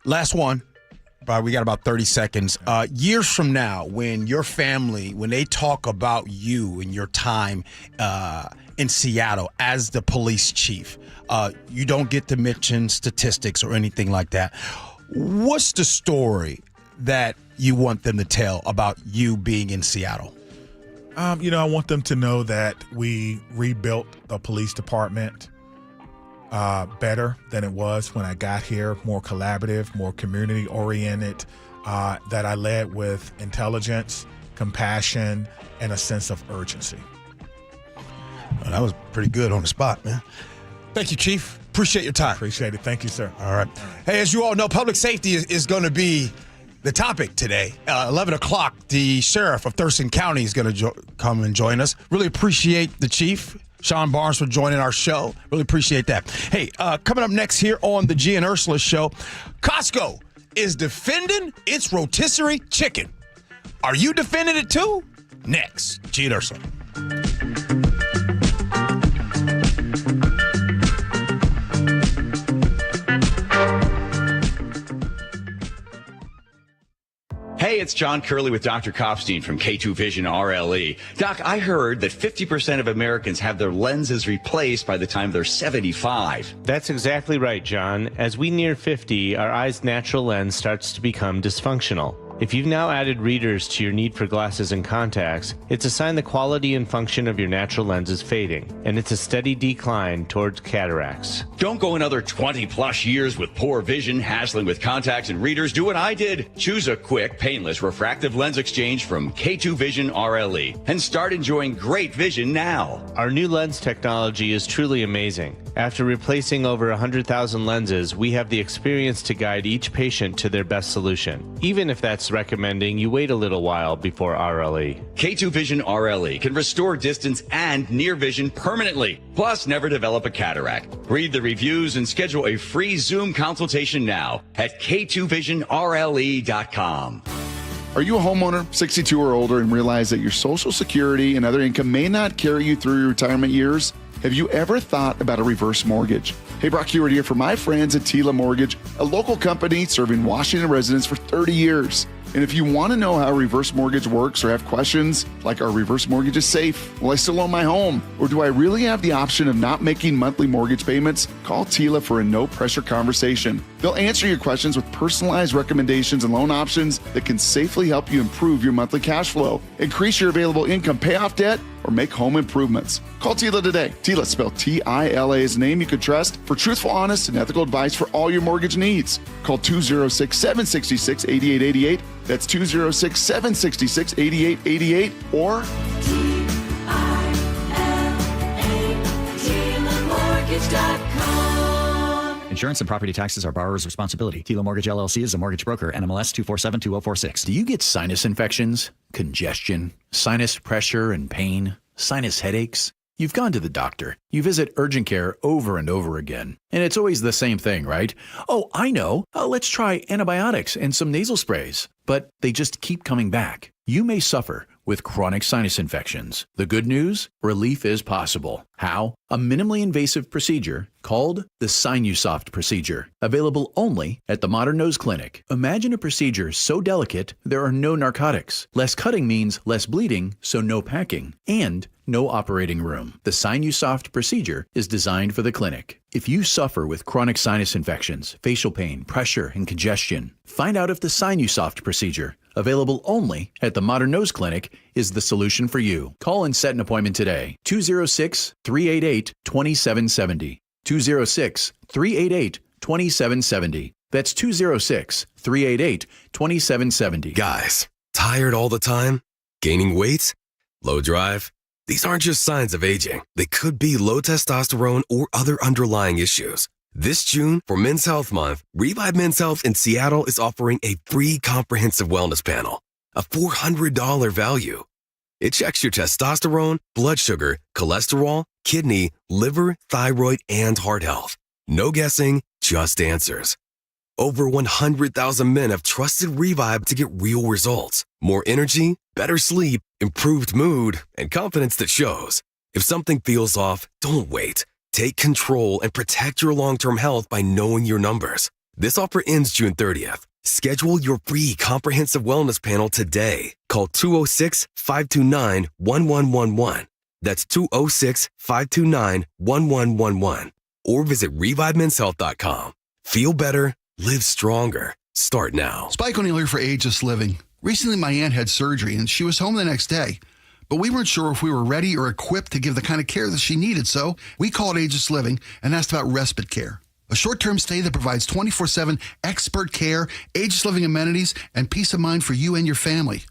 Last one. We got about 30 seconds. Years from now, when your family, when they talk about you and your time in Seattle as the police chief, you don't get to mention statistics or anything like that. What's the story that you want them to tell about you being in Seattle? I want them to know that we rebuilt the police department better than it was when I got here, more collaborative, more community-oriented, that I led with intelligence, compassion, and a sense of urgency. Well, that was pretty good on the spot, man. Thank you, Chief. Appreciate your time. Appreciate it. Thank you, sir. All right. Hey, as you all know, public safety is going to be the topic today. 11 o'clock, the sheriff of Thurston County is going to come and join us. Really appreciate the chief, Sean Barnes, for joining our show. Really appreciate that. Hey, coming up next here on the Gee and Ursula Show, Costco is defending its rotisserie chicken. Are you defending it too? Next, Gee and Ursula. Hey, it's John Curley with Dr. Kopstein from K2 Vision RLE. Doc, I heard that 50% of Americans have their lenses replaced by the time they're 75. That's exactly right, John. As we near 50, our eye's natural lens starts to become dysfunctional. If you've now added readers to your need for glasses and contacts, it's a sign the quality and function of your natural lens is fading, and it's a steady decline towards cataracts. Don't go another 20 plus years with poor vision, hassling with contacts and readers. Do what I did. Choose a quick, painless refractive lens exchange from K2 Vision RLE and start enjoying great vision now. Our new lens technology is truly amazing. After replacing over 100,000 lenses, we have the experience to guide each patient to their best solution, even if that's recommending you wait a little while before RLE. K2 Vision RLE can restore distance and near vision permanently, plus never develop a cataract. Read the reviews and schedule a free Zoom consultation now at k2visionrle.com. Are you a homeowner, 62 or older, and realize that your Social Security and other income may not carry you through your retirement years? Have you ever thought about a reverse mortgage? Hey, Brock Hewitt here for my friends at Tila Mortgage, a local company serving Washington residents for 30 years. And if you want to know how a reverse mortgage works or have questions like, are reverse mortgages safe? Will I still own my home? Or do I really have the option of not making monthly mortgage payments? Call Tila for a no-pressure conversation. They'll answer your questions with personalized recommendations and loan options that can safely help you improve your monthly cash flow, increase your available income, pay off debt, or make home improvements. Call Tila today. Tila, spelled T-I-L-A, is a name you can trust for truthful, honest, and ethical advice for all your mortgage needs. Call 206-766-8888. That's 206-766-8888 or Insurance and property taxes are borrower's responsibility. Tila Mortgage LLC is a mortgage broker. NMLS 2472046. Do you get sinus infections, congestion, sinus pressure and pain, sinus headaches? You've gone to the doctor. You visit urgent care over and over again. And it's always the same thing, right? Oh, I know. Let's try antibiotics and some nasal sprays. But they just keep coming back. You may suffer with chronic sinus infections. The good news? Relief is possible. How? A minimally invasive procedure called the Sinusoft procedure, available only at the Modern Nose Clinic. Imagine a procedure so delicate there are no narcotics. Less cutting means less bleeding, so no packing, and no operating room. The Sinusoft procedure is designed for the clinic. If you suffer with chronic sinus infections, facial pain, pressure, and congestion, find out if the Sinusoft procedure, available only at the Modern Nose Clinic, is the solution for you. Call and set an appointment today. 206-388-2770. 206-388-2770. That's 206-388-2770. Guys, tired all the time? Gaining weight? Low drive? These aren't just signs of aging. They could be low testosterone or other underlying issues. This June, for Men's Health Month, Revive Men's Health in Seattle is offering a free comprehensive wellness panel, a $400 value. It checks your testosterone, blood sugar, cholesterol, kidney, liver, thyroid, and heart health. No guessing, just answers. Over 100,000 men have trusted Revive to get real results. More energy, better sleep, improved mood, and confidence that shows. If something feels off, don't wait. Take control and protect your long-term health by knowing your numbers. This offer ends June 30th. Schedule your free comprehensive wellness panel today. Call 206-529-1111. That's 206-529-1111. Or visit ReviveMen'sHealth.com. Feel better. Live stronger. Start now. Spike O'Neill here for Aegis Living. Recently, my aunt had surgery and she was home the next day. But we weren't sure if we were ready or equipped to give the kind of care that she needed. So we called Aegis Living and asked about respite care. A short-term stay that provides 24/7 expert care, Aegis Living amenities, and peace of mind for you and your family.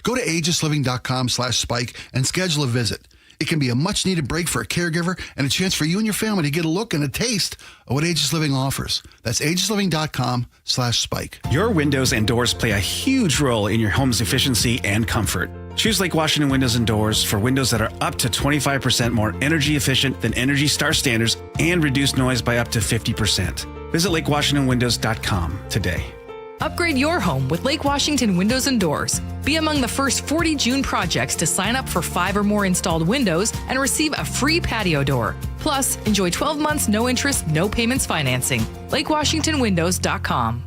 Go to aegisliving.com/spike and schedule a visit. It can be a much-needed break for a caregiver and a chance for you and your family to get a look and a taste of what Aegis Living offers. That's aegisliving.com/spike. Your windows and doors play a huge role in your home's efficiency and comfort. Choose Lake Washington Windows and Doors for windows that are up to 25% more energy efficient than Energy Star standards and reduce noise by up to 50%. Visit LakeWashingtonWindows.com today. Upgrade your home with Lake Washington Windows and Doors. Be among the first 40 June projects to sign up for 5 or more installed windows and receive a free patio door. Plus, enjoy 12 months no interest, no payments financing. LakeWashingtonWindows.com.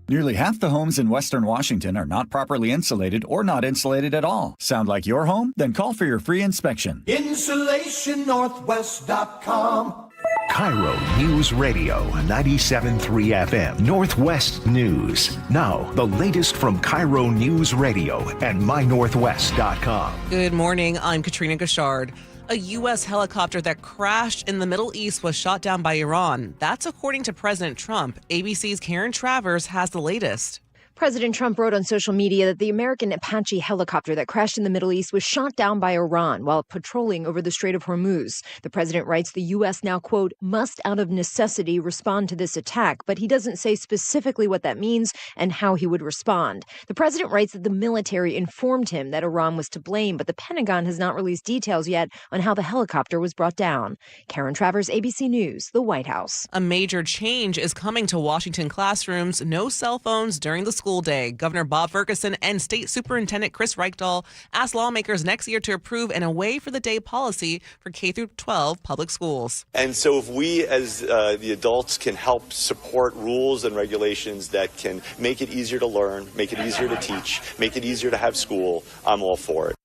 Nearly half the homes in Western Washington are not properly insulated or not insulated at all. Sound like your home? Then call for your free inspection. InsulationNorthwest.com. KIRO Newsradio 97.3 FM Northwest News. Now, the latest from KIRO Newsradio and mynorthwest.com. Good morning. I'm Katrina Gashard. A U.S. helicopter that crashed in the Middle East was shot down by Iran. That's according to President Trump. ABC's Karen Travers has the latest. President Trump wrote on social media that the American Apache helicopter that crashed in the Middle East was shot down by Iran while patrolling over the Strait of Hormuz. The president writes the U.S. now, quote, must out of necessity respond to this attack, but he doesn't say specifically what that means and how he would respond. The president writes that the military informed him that Iran was to blame, but the Pentagon has not released details yet on how the helicopter was brought down. Karen Travers, ABC News, the White House. A major change is coming to Washington classrooms. No cell phones during the school day. Governor Bob Ferguson and State Superintendent Chris Reichdahl asked lawmakers next year to approve an away for the day policy for K-12 public schools. And so if we as the adults can help support rules and regulations that can make it easier to learn, make it easier to teach, make it easier to have school, I'm all for it.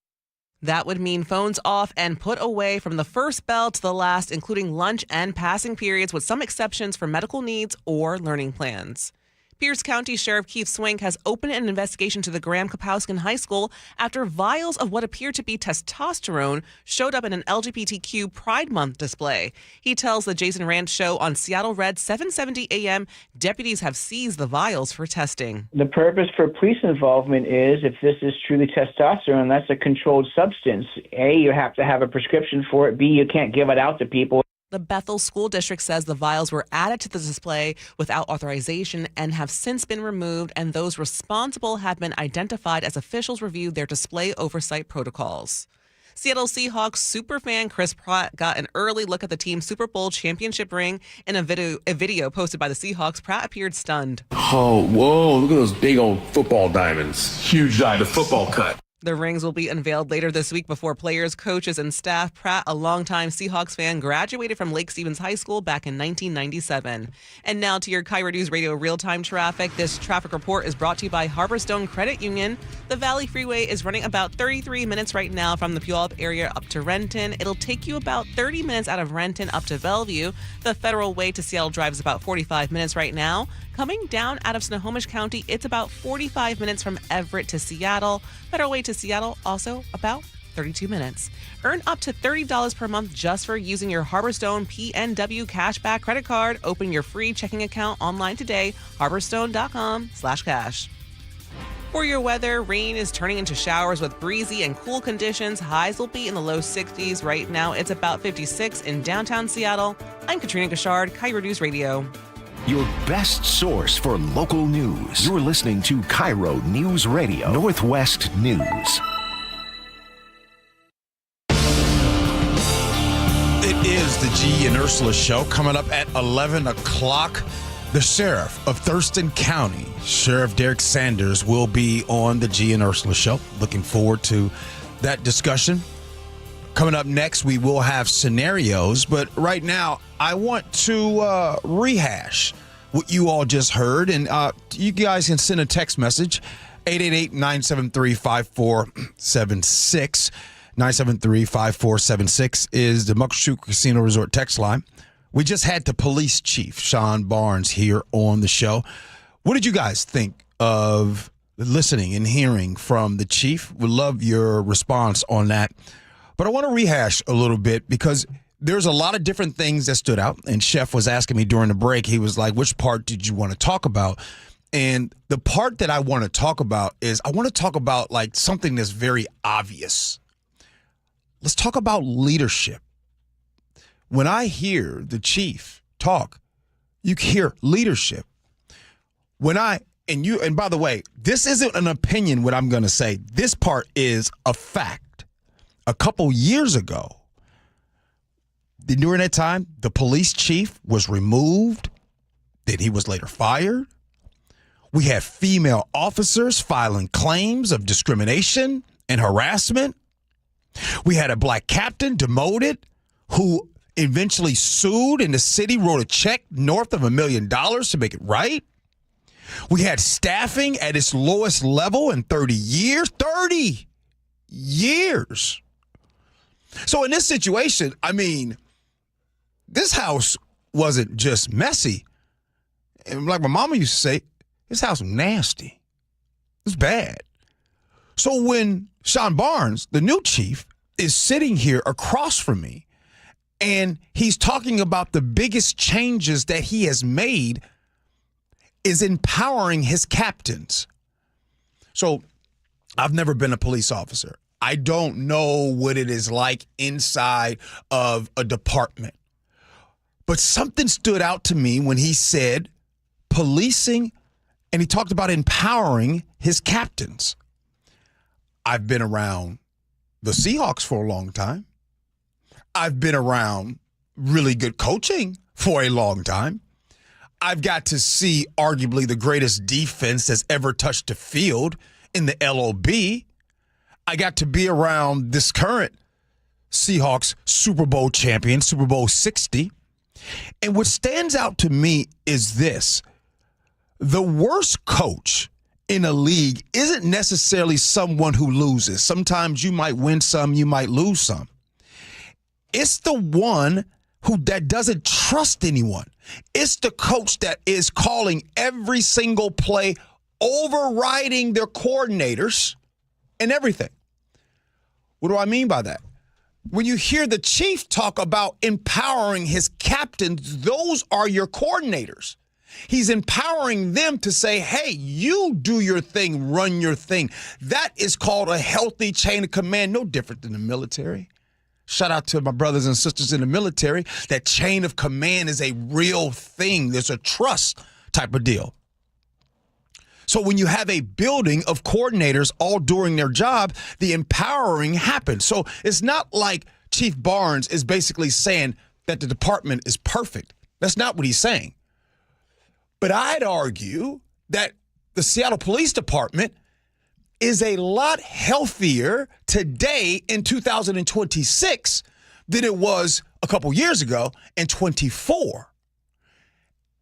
That would mean phones off and put away from the first bell to the last, including lunch and passing periods, with some exceptions for medical needs or learning plans. Pierce County Sheriff Keith Swink has opened an investigation to the Graham-Kapowskin High School after vials of what appeared to be testosterone showed up in an LGBTQ Pride Month display. He tells the Jason Rand Show on Seattle Red 770 AM deputies have seized the vials for testing. The purpose for police involvement is if this is truly testosterone, that's a controlled substance. A, you have to have a prescription for it. B, you can't give it out to people. The Bethel School District says the vials were added to the display without authorization and have since been removed, and those responsible have been identified as officials reviewed their display oversight protocols. Seattle Seahawks superfan Chris Pratt got an early look at the team's Super Bowl championship ring in a video posted by the Seahawks. Pratt appeared stunned. Oh, whoa, look at those big old football diamonds. Huge diamond, football cut. The rings will be unveiled later this week before players, coaches, and staff. Pratt, a longtime Seahawks fan, graduated from Lake Stevens High School back in 1997. And now to your KIRO News Radio real-time traffic. This traffic report is brought to you by Harborstone Credit Union. The Valley Freeway is running about 33 minutes right now from the Puyallup area up to Renton. It'll take you about 30 minutes out of Renton up to Bellevue. The Federal Way to Seattle Drive is about 45 minutes right now. Coming down out of Snohomish County, it's about 45 minutes from Everett to Seattle. Federal Way to Seattle, also about 32 minutes. Earn up to $30 per month just for using your Harborstone PNW Cashback credit card. Open your free checking account online today, harborstone.com/cash. For your weather, rain is turning into showers with breezy and cool conditions. Highs will be in the low 60s. Right now, it's about 56 in downtown Seattle. I'm Katrina Gashard, KIRO News Radio. Your best source for local news. You're listening to KIRO News Radio, Northwest News. It is the Gee and Ursula Show. Coming up at 11 o'clock, the Sheriff of Thurston County, Sheriff Derek Sanders, will be on the Gee and Ursula Show. Looking forward to that discussion. Coming up next, we will have scenarios, but right now, I want to rehash what you all just heard, and you guys can send a text message, 888-973-5476. 973-5476 is the Muckleshoot Casino Resort text line. We just had the police chief, Sean Barnes, here on the show. What did you guys think of listening and hearing from the chief? Would love your response on that. But I want to rehash a little bit because there's a lot of different things that stood out. And Chef was asking me during the break, he was like, which part did you want to talk about? And the part that I want to talk about is I want to talk about like something that's very obvious. Let's talk about leadership. When I hear the chief talk, you hear leadership. And by the way, this isn't an opinion, what I'm going to say. This part is a fact. A couple years ago, during that time, the police chief was removed. Then he was later fired. We had female officers filing claims of discrimination and harassment. We had a black captain demoted who eventually sued, and the city wrote a check north of $1 million to make it right. We had staffing at its lowest level in 30 years. 30 years. So in this situation, I mean, this house wasn't just messy. And like my mama used to say, this house was nasty. It was bad. So when Sean Barnes, the new chief, is sitting here across from me, and he's talking about the biggest changes that he has made is empowering his captains. So I've never been a police officer. I don't know what it is like inside of a department. But something stood out to me when he said policing, and he talked about empowering his captains. I've been around the Seahawks for a long time. I've been around really good coaching for a long time. I've got to see arguably the greatest defense that's ever touched the field in the LOB. I got to be around this current Seahawks Super Bowl champion, Super Bowl 60. And what stands out to me is this. The worst coach in a league isn't necessarily someone who loses. Sometimes you might win some, you might lose some. It's the one that doesn't trust anyone. It's the coach that is calling every single play, overriding their coordinators and everything. What do I mean by that? When you hear the chief talk about empowering his captains, those are your coordinators. He's empowering them to say, hey, you do your thing, run your thing. That is called a healthy chain of command, no different than the military. Shout out to my brothers and sisters in the military. That chain of command is a real thing. There's a trust type of deal. So when you have a building of coordinators all doing their job, the empowering happens. So it's not like Chief Barnes is basically saying that the department is perfect. That's not what he's saying. But I'd argue that the Seattle Police Department is a lot healthier today in 2026 than it was a couple years ago in 24.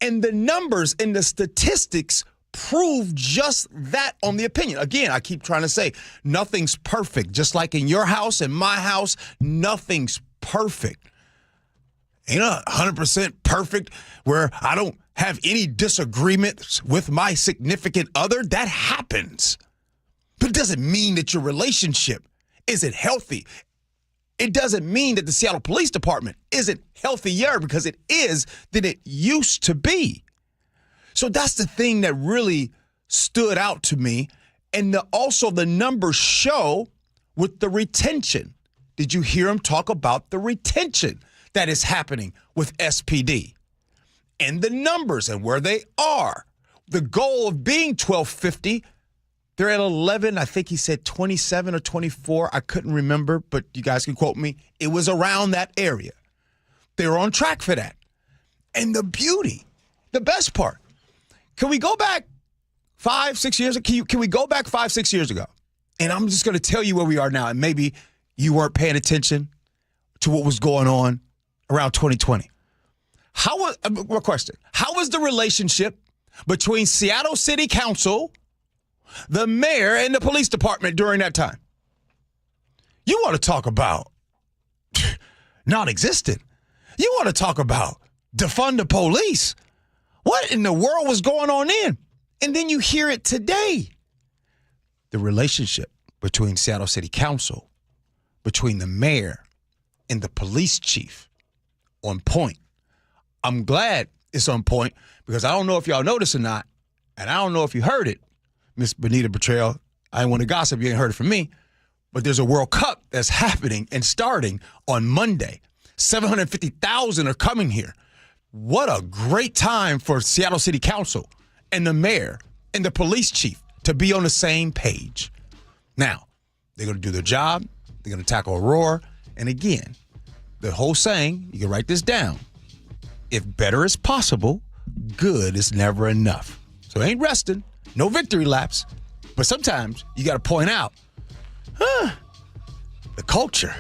And the numbers and the statistics prove just that on the opinion. Again, I keep trying to say nothing's perfect. Just like in your house and my house, nothing's perfect. Ain't 100% perfect where I don't have any disagreements with my significant other. That happens. But it doesn't mean that your relationship isn't healthy. It doesn't mean that the Seattle Police Department isn't healthier, because it is than it used to be. So that's the thing that really stood out to me. And also the numbers show with the retention. Did you hear him talk about the retention that is happening with SPD? And the numbers and where they are. The goal of being 1250, they're at 11. I think he said 27 or 24. I couldn't remember, but you guys can quote me. It was around that area. They're on track for that. And the beauty, the best part, can we go back 5-6 years? Can we go back 5-6 years ago? And I'm just going to tell you where we are now. And maybe you weren't paying attention to what was going on around 2020. What question? How was the relationship between Seattle City Council, the mayor, and the police department during that time? You want to talk about non-existent. You want to talk about defund the police. What in the world was going on then? And then you hear it today. The relationship between Seattle City Council, between the mayor and the police chief, on point. I'm glad it's on point, because I don't know if y'all noticed or not, and I don't know if you heard it, Miss Benita Betrayal. I didn't want to gossip. You ain't heard it from me. But there's a World Cup that's happening and starting on Monday. 750,000 are coming here. What a great time for Seattle City Council and the mayor and the police chief to be on the same page. Now, they're going to do their job. They're going to tackle Aurora. And again, the whole saying, you can write this down. If better is possible, good is never enough. So ain't resting, no victory laps. But sometimes you got to point out, the culture,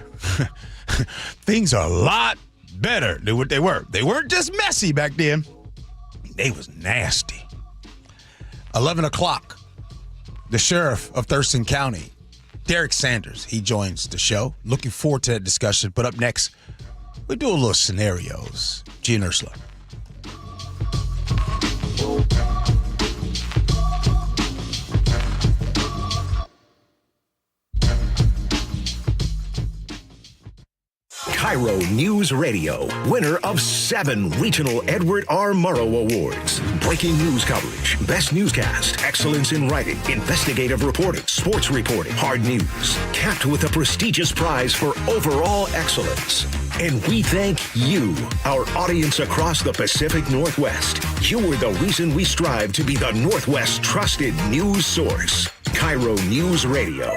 things are a lot better than what they were. They weren't just messy back then. They was nasty. 11 o'clock, the sheriff of Thurston County, Derek Sanders, he joins the show. Looking forward to that discussion. But up next, we do a little scenarios. Gee and Ursula. KIRO News Radio, winner of 7 regional Edward R. Murrow Awards. Breaking news coverage, best newscast, excellence in writing, investigative reporting, sports reporting, hard news. Capped with a prestigious prize for overall excellence. And we thank you, our audience across the Pacific Northwest. You are the reason we strive to be the Northwest's trusted news source. KIRO News Radio,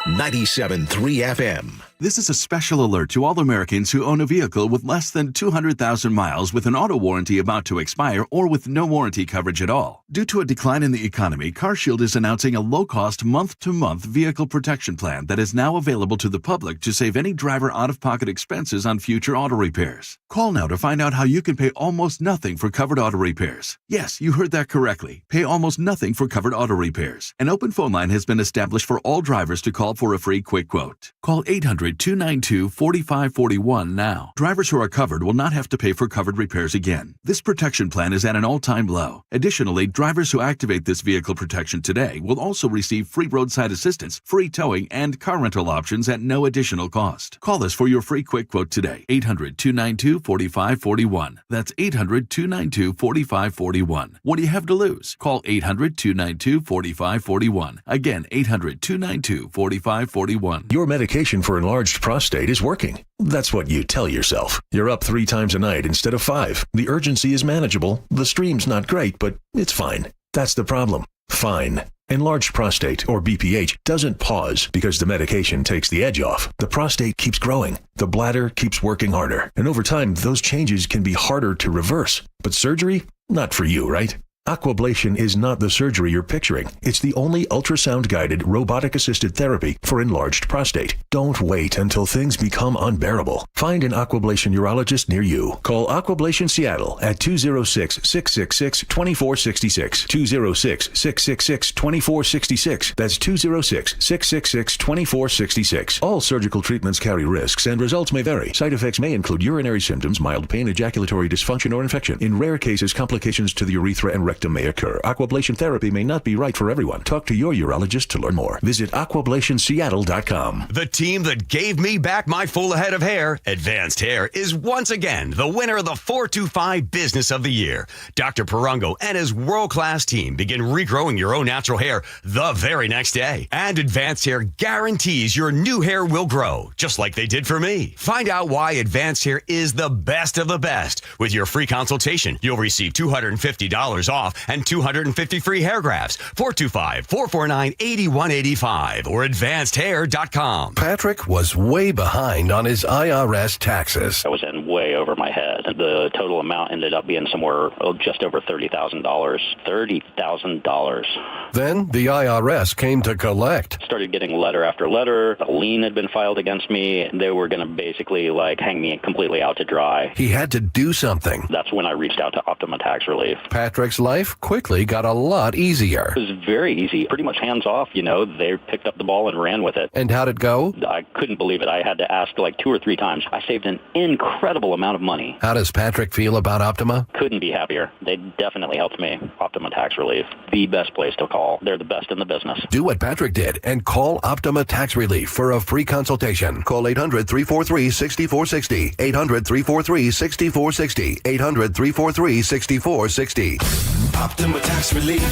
97.3 FM. This is a special alert to all Americans who own a vehicle with less than 200,000 miles with an auto warranty about to expire or with no warranty coverage at all. Due to a decline in the economy, CarShield is announcing a low-cost month-to-month vehicle protection plan that is now available to the public to save any driver out-of-pocket expenses on future auto repairs. Call now to find out how you can pay almost nothing for covered auto repairs. Yes, you heard that correctly. Pay almost nothing for covered auto repairs. An open phone line has been established for all drivers to call for a free quick quote. Call 800-292-4541 now. Drivers who are covered will not have to pay for covered repairs again. This protection plan is at an all-time low. Additionally, drivers who activate this vehicle protection today will also receive free roadside assistance, free towing, and car rental options at no additional cost. Call us for your free quick quote today. 800-292-4541. That's 800-292-4541. What do you have to lose? Call 800-292-4541. Again, 800-292-4541. Your medication for enlarged prostate is working. That's what you tell yourself. You're up 3 times a night instead of 5. The urgency is manageable. The stream's not great, but it's fine. That's the problem. Fine. Enlarged prostate, or BPH, doesn't pause because the medication takes the edge off. The prostate keeps growing. The bladder keeps working harder. And over time, those changes can be harder to reverse. But surgery? Not for you, right? Aquablation is not the surgery you're picturing. It's the only ultrasound-guided, robotic-assisted therapy for enlarged prostate. Don't wait until things become unbearable. Find an Aquablation urologist near you. Call Aquablation Seattle at 206-666-2466. 206-666-2466. That's 206-666-2466. All surgical treatments carry risks and results may vary. Side effects may include urinary symptoms, mild pain, ejaculatory dysfunction, or infection. In rare cases, complications to the urethra and rectum may occur. Aquablation therapy may not be right for everyone. Talk to your urologist to learn more. Visit aquablationseattle.com. The team that gave me back my full head of hair, Advanced Hair, is once again the winner of the 425 Business of the Year. Dr. Perungo and his world-class team begin regrowing your own natural hair the very next day. And Advanced Hair guarantees your new hair will grow, just like they did for me. Find out why Advanced Hair is the best of the best. With your free consultation, you'll receive $250 off and 250 free hair grafts. 425-449-8185 or advancedhair.com. Patrick was way behind on his IRS taxes. I was in way over my head. The total amount ended up being somewhere just over $30,000. $30,000. Then the IRS came to collect. Started getting letter after letter. A lien had been filed against me. They were going to basically hang me completely out to dry. He had to do something. That's when I reached out to Optima Tax Relief. Patrick's life quickly got a lot easier. It was very easy, pretty much hands off, They picked up the ball and ran with it. And how'd it go? I couldn't believe it. I had to ask 2 or 3 times. I saved an incredible amount of money. How does Patrick feel about Optima? Couldn't be happier. They definitely helped me. Optima Tax Relief, the best place to call. They're the best in the business. Do what Patrick did and call Optima Tax Relief for a free consultation. Call 800-343-6460. 800-343-6460. 800-343-6460. Optima Tax Relief.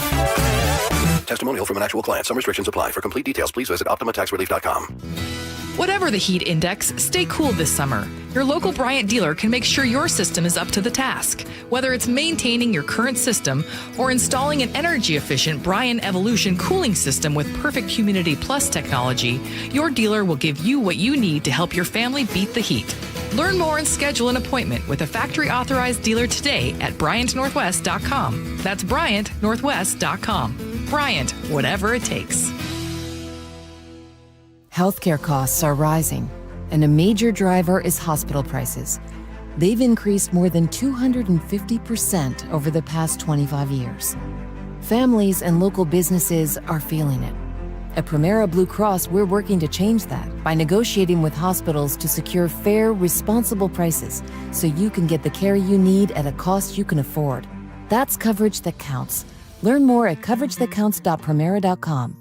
Testimonial from an actual client. Some restrictions apply. For complete details, please visit OptimaTaxRelief.com. Whatever the heat index, stay cool this summer. Your local Bryant dealer can make sure your system is up to the task. Whether it's maintaining your current system or installing an energy-efficient Bryant Evolution cooling system with perfect Humidity Plus technology, your dealer will give you what you need to help your family beat the heat. Learn more and schedule an appointment with a factory-authorized dealer today at BryantNorthwest.com. That's BryantNorthwest.com. Bryant, whatever it takes. Healthcare costs are rising, and a major driver is hospital prices. They've increased more than 250% over the past 25 years. Families and local businesses are feeling it. At Primera Blue Cross, we're working to change that by negotiating with hospitals to secure fair, responsible prices so you can get the care you need at a cost you can afford. That's coverage that counts. Learn more at coveragethatcounts.primera.com.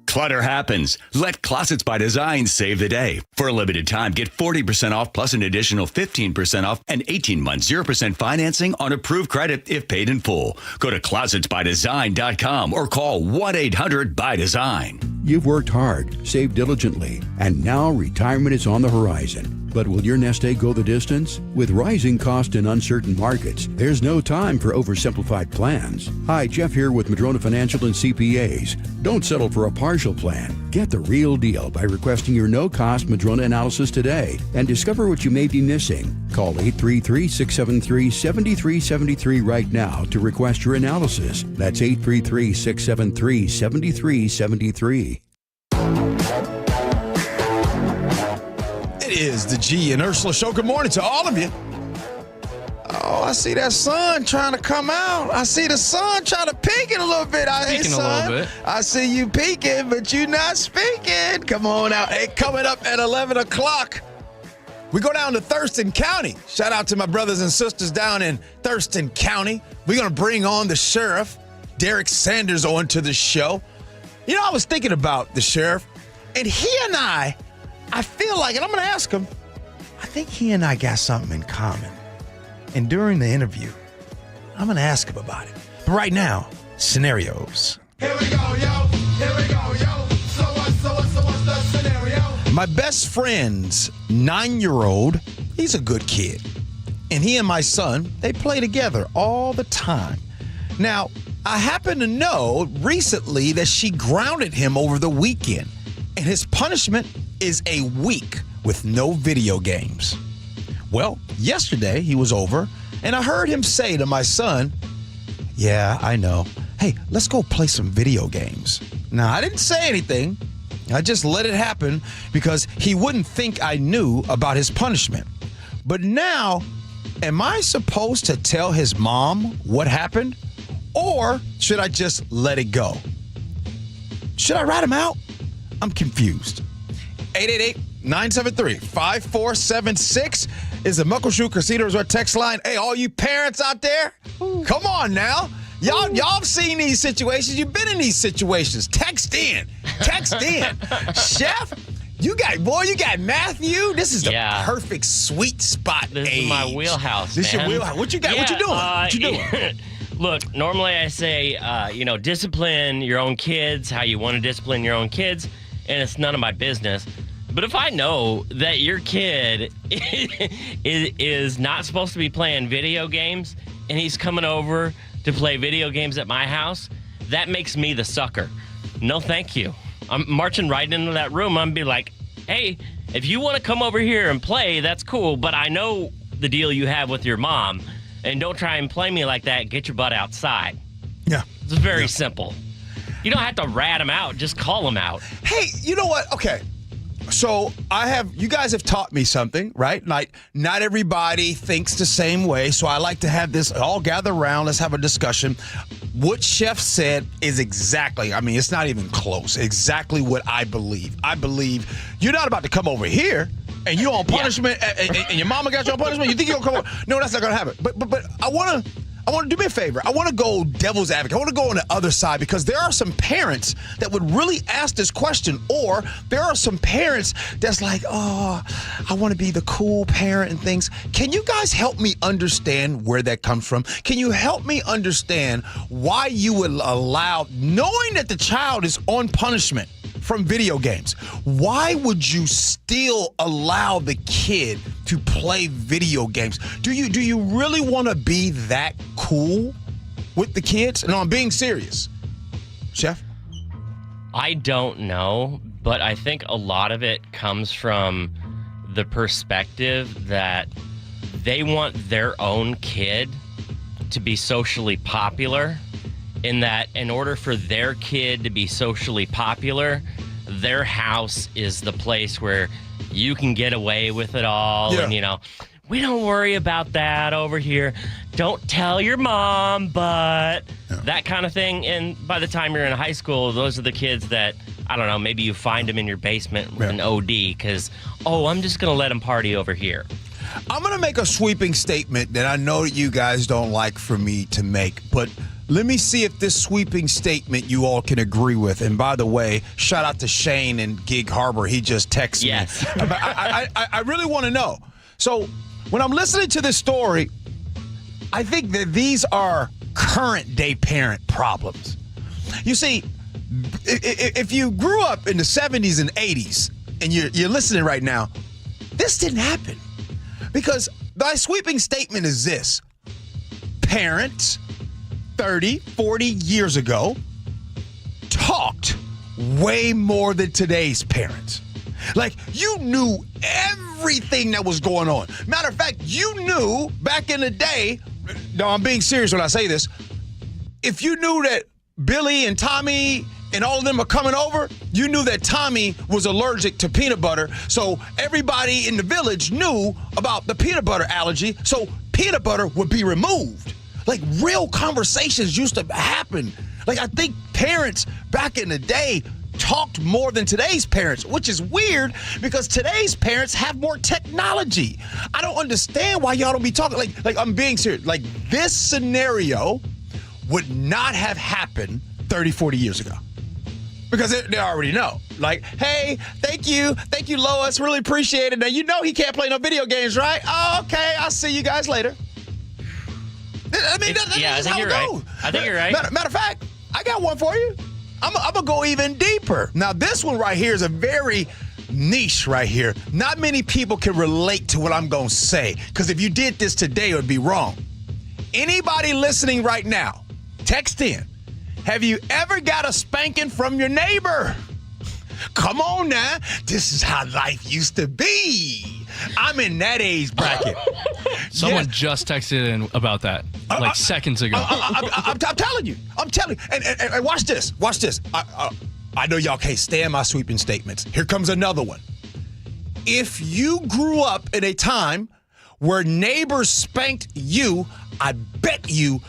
Clutter happens. Let Closets by Design save the day. For a limited time, get 40% off plus an additional 15% off and 18 months 0% financing on approved credit if paid in full. Go to closetsbydesign.com or call 1-800-BY-DESIGN. You've worked hard, saved diligently, and now retirement is on the horizon. But will your nest egg go the distance? With rising costs and uncertain markets, there's no time for oversimplified plans. Hi, Jeff here with Madrona Financial and CPAs. Don't settle for a partial plan. Get the real deal by requesting your no-cost Madrona analysis today and discover what you may be missing. Call 833-673-7373 right now to request your analysis. That's 833-673-7373. It is the Gee and Ursula Show. Good morning to all of you. Oh, I see that sun trying to come out. I see the sun trying to peek it a little bit. Peeking a little bit. I see you peeking, but you not speaking. Come on out. Hey, coming up at 11 o'clock, we go down to Thurston County. Shout out to my brothers and sisters down in Thurston County. We're going to bring on the sheriff, Derek Sanders, onto the show. I was thinking about the sheriff, and he and I feel like, and I'm going to ask him, I think he and I got something in common. And during the interview, I'm going to ask him about it. But right now, scenarios. Here we go, yo. Here we go, yo. So what's the scenario? My best friend's 9-year-old, he's a good kid. And he and my son, they play together all the time. Now, I happen to know recently that she grounded him over the weekend. And his punishment is a week with no video games. Well, yesterday he was over And I heard him say to my son, yeah, I know. Hey, let's go play some video games. Now, I didn't say anything. I just let it happen because he wouldn't think I knew about his punishment. But now, am I supposed to tell his mom what happened? Or should I just let it go? Should I rat him out? I'm confused. 888-973-5476 is the Muckleshoot Casino Resort text line. Hey, all you parents out there, come on now. Y'all have seen these situations. You've been in these situations. Text in. Chef, you got Matthew. This is the perfect sweet spot. This is my wheelhouse. This man. your wheelhouse. What you got? What you doing? What you doing? Look, normally I say, discipline your own kids, how you want to discipline your own kids, and it's none of my business. But if I know that your kid is not supposed to be playing video games and he's coming over to play video games at my house, that makes me the sucker. No, thank you. I'm marching right into that room. I'm be like, hey, if you want to come over here and play, that's cool. But I know the deal you have with your mom, and don't try and play me like that. Get your butt outside. Yeah. It's very simple. You don't have to rat him out. Just call him out. Hey, you know what? Okay. So you guys have taught me something, right? Like, not everybody thinks the same way. So I like to have this all gather around. Let's have a discussion. What Chef said is exactly, it's not even close, exactly what I believe. I believe you're not about to come over here and you on punishment and your mama got you on punishment. You think you're going to come over? No, that's not going to happen. But I want to do me a favor. I want to go devil's advocate. I want to go on the other side because there are some parents that would really ask this question, or there are some parents that's like, oh, I want to be the cool parent and things. Can you guys help me understand where that comes from? Can you help me understand why you would allow, knowing that the child is on punishment from video games, why would you still allow the kid to play video games? Do you really want to be that cool with the kids? No, I'm being serious. Chef? I don't know, but I think a lot of it comes from the perspective that they want their own kid to be socially popular, in that in order for their kid to be socially popular, their house is the place where you can get away with it all. Yeah. And, we don't worry about that over here. Don't tell your mom, but that kind of thing. And by the time you're in high school, those are the kids that, I don't know, maybe you find them in your basement with an OD because, I'm just going to let them party over here. I'm going to make a sweeping statement that I know that you guys don't like for me to make, but let me see if this sweeping statement you all can agree with. And by the way, shout out to Shane in Gig Harbor. He just texted me. I really want to know. So when I'm listening to this story, I think that these are current day parent problems. You see, if you grew up in the 70s and 80s and you're listening right now, this didn't happen. Because my sweeping statement is this. Parents 30, 40 years ago talked way more than today's parents. Like, you knew everything that was going on. Matter of fact, you knew back in the day, no, I'm being serious when I say this, if you knew that Billy and Tommy and all of them are coming over, you knew that Tommy was allergic to peanut butter, so everybody in the village knew about the peanut butter allergy, so peanut butter would be removed. Like, real conversations used to happen. Like, I think parents back in the day talked more than today's parents, which is weird because today's parents have more technology. I don't understand why y'all don't be talking. Like I'm being serious. Like, this scenario would not have happened 30, 40 years ago. Because they already know. Like, hey, thank you, Lois. Really appreciate it. Now, you know he can't play no video games, right? Oh, okay. I'll see you guys later. I mean, I think you're right. I think you're right. Matter of fact, I got one for you. I'm going to go even deeper. Now, this one right here is a very niche right here. Not many people can relate to what I'm going to say, because if you did this today, it would be wrong. Anybody listening right now, text in. Have you ever got a spanking from your neighbor? Come on now. This is how life used to be. I'm in that age bracket. Someone just texted in about that seconds ago. I'm telling you. And watch this. I know y'all can't stand my sweeping statements. Here comes another one. If you grew up in a time where neighbors spanked you, I bet you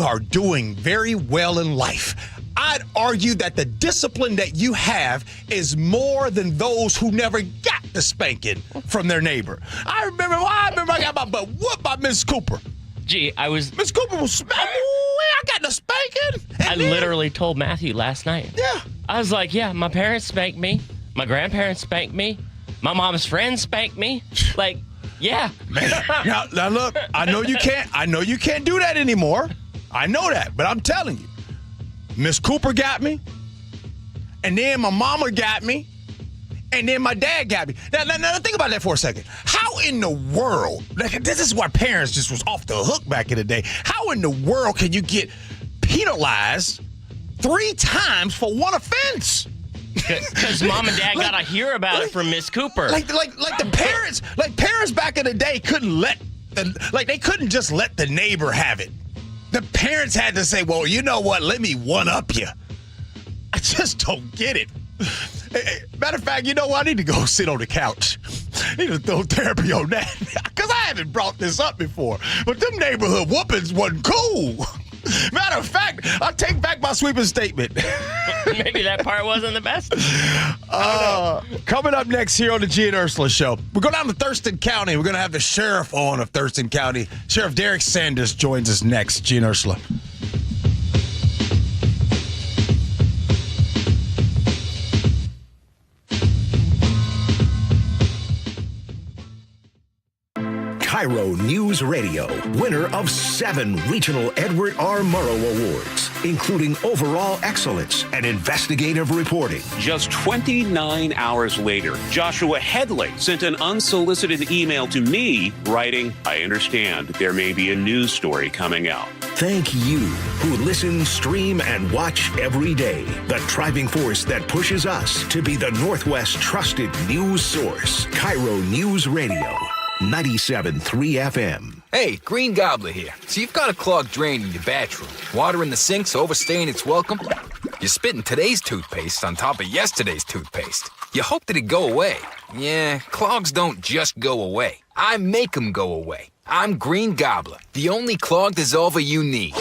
are doing very well in life. I'd argue that the discipline that you have is more than those who never got the spanking from their neighbor. I remember I got my butt whooped by Miss Cooper. Gee, Miss Cooper was I got the spanking. I literally told Matthew last night. Yeah. I was like, yeah, my parents spanked me. My grandparents spanked me. My mom's friends spanked me. Like, yeah. Man, now look, I know you can't do that anymore. I know that, but I'm telling you. Miss Cooper got me, and then my mama got me, and then my dad got me. Now think about that for a second. How in the world, this is why parents just was off the hook back in the day. How in the world can you get penalized 3 times for one offense? Because mom and dad got to hear about it from Miss Cooper. Like the parents back in the day they couldn't just let the neighbor have it. The parents had to say, well, you know what? Let me one-up you. I just don't get it. Matter of fact, you know what? I need to go sit on the couch. I need to throw therapy on that. Because I haven't brought this up before. But them neighborhood whoopings wasn't cool. Matter of fact, I'll take back my sweeping statement. Maybe that part wasn't the best. Coming up next here on the Gee and Ursula Show, we're going down to Thurston County. We're going to have the sheriff on of Thurston County. Sheriff Derek Sanders joins us next. Gee and Ursula. KIRO News Radio, winner of 7 regional Edward R. Murrow Awards, including overall excellence and investigative reporting. Just 29 hours later, Joshua Headley sent an unsolicited email to me writing, I understand there may be a news story coming out. Thank you who listen, stream, and watch every day. The driving force that pushes us to be the Northwest trusted news source. KIRO News Radio. 97.3 FM. Hey, Green Gobbler here. So you've got a clogged drain in your bathroom. Water in the sink's overstaying its welcome. You're spitting today's toothpaste on top of yesterday's toothpaste. You hope that it go away. Yeah, clogs don't just go away. I make them go away. I'm Green Gobbler, the only clog dissolver you need.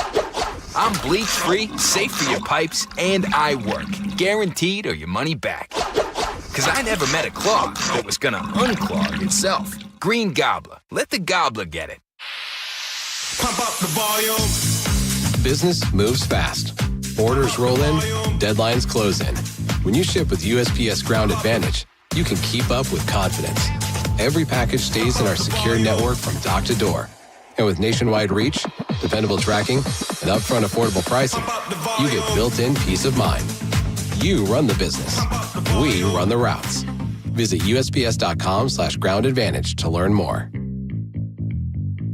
I'm bleach-free, safe for your pipes, and I work. Guaranteed or your money back. Because I never met a clog that was gonna unclog itself. Green Gobbler. Let the gobbler get it. Pump up the volume. Business moves fast. Orders roll in, deadlines close in. When you ship with USPS Ground Advantage, you can keep up with confidence. Every package stays in our secure network from dock to door. And with nationwide reach, dependable tracking, and upfront affordable pricing, you get built-in peace of mind. You run the business. We run the routes. Visit USPS.com/Ground Advantage to learn more.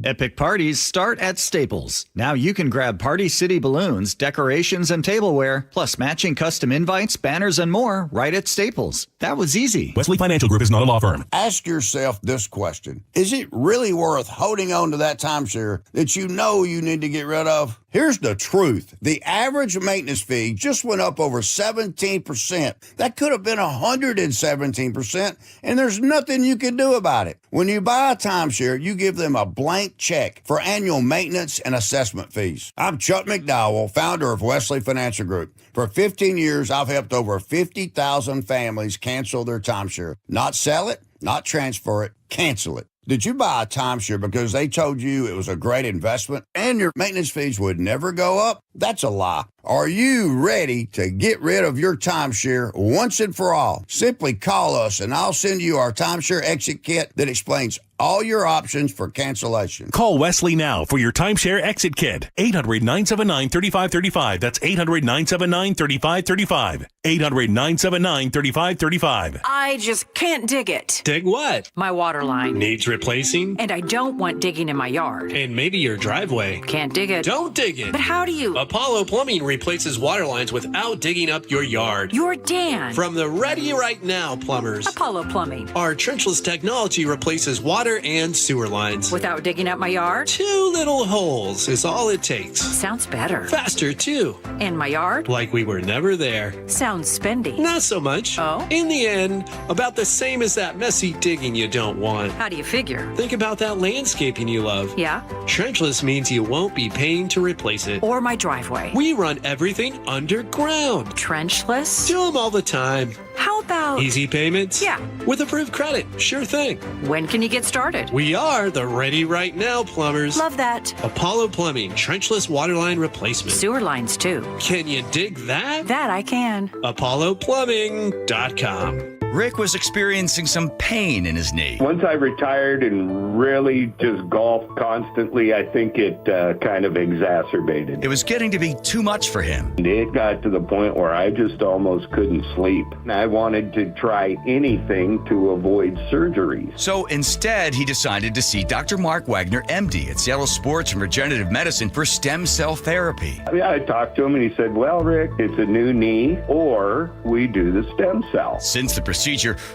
Epic parties start at Staples. Now you can grab Party City balloons, decorations, and tableware, plus matching custom invites, banners, and more right at Staples. That was easy. Wesley Financial Group is not a law firm. Ask yourself this question. Is it really worth holding on to that timeshare that you know you need to get rid of? Here's the truth. The average maintenance fee just went up over 17%. That could have been 117%, and there's nothing you can do about it. When you buy a timeshare, you give them a blank check for annual maintenance and assessment fees. I'm Chuck McDowell, founder of Wesley Financial Group. For 15 years, I've helped over 50,000 families cancel their timeshare. Not sell it, not transfer it, cancel it. Did you buy a timeshare because they told you it was a great investment and your maintenance fees would never go up? That's a lie. Are you ready to get rid of your timeshare once and for all? Simply call us and I'll send you our timeshare exit kit that explains all your options for cancellation. Call Wesley now for your timeshare exit kit. 800-979-3535. That's 800-979-3535. 800-979-3535. I just can't dig it. Dig what? My water line. Needs replacing? And I don't want digging in my yard. And maybe your driveway. Can't dig it. Don't dig it. But how do you? Apollo Plumbing replaces water lines without digging up your yard. You're Dan. From the Ready Right Now plumbers. Apollo Plumbing. Our trenchless technology replaces water and sewer lines. Without digging up my yard? 2 little holes is all it takes. Sounds better. Faster, too. And my yard? Like we were never there. Sounds spendy. Not so much. Oh? In the end, about the same as that messy digging you don't want. How do you figure? Think about that landscaping you love. Yeah? Trenchless means you won't be paying to replace it. Or my driveway. We run everything underground. Trenchless? Do them all the time. How about... Easy payments? Yeah. With approved credit. Sure thing. When can you get started? We are the Ready Right Now plumbers. Love that. Apollo Plumbing, trenchless waterline replacement. Sewer lines, too. Can you dig that? That I can. ApolloPlumbing.com. Rick was experiencing some pain in his knee. Once I retired and really just golfed constantly, I think it kind of exacerbated. It was getting to be too much for him. It got to the point where I just almost couldn't sleep. I wanted to try anything to avoid surgery. So instead, he decided to see Dr. Mark Wagner, MD, at Seattle Sports and Regenerative Medicine for stem cell therapy. I talked to him and he said, well, Rick, it's a new knee or we do the stem cell. Since the procedure,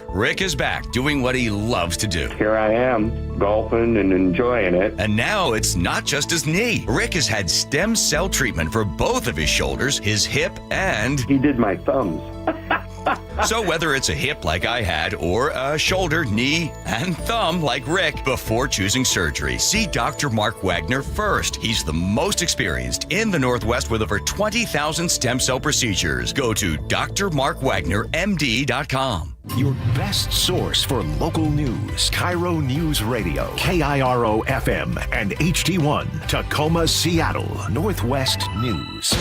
Rick is back doing what he loves to do. Here I am, golfing and enjoying it. And now it's not just his knee. Rick has had stem cell treatment for both of his shoulders, his hip, and... He did my thumbs. So whether it's a hip like I had or a shoulder, knee, and thumb like Rick, before choosing surgery, see Dr. Mark Wagner first. He's the most experienced in the Northwest with over 20,000 stem cell procedures. Go to drmarkwagnermd.com. Your best source for local news. KIRO News Radio. KIRO FM and HD1. Tacoma, Seattle. Northwest News.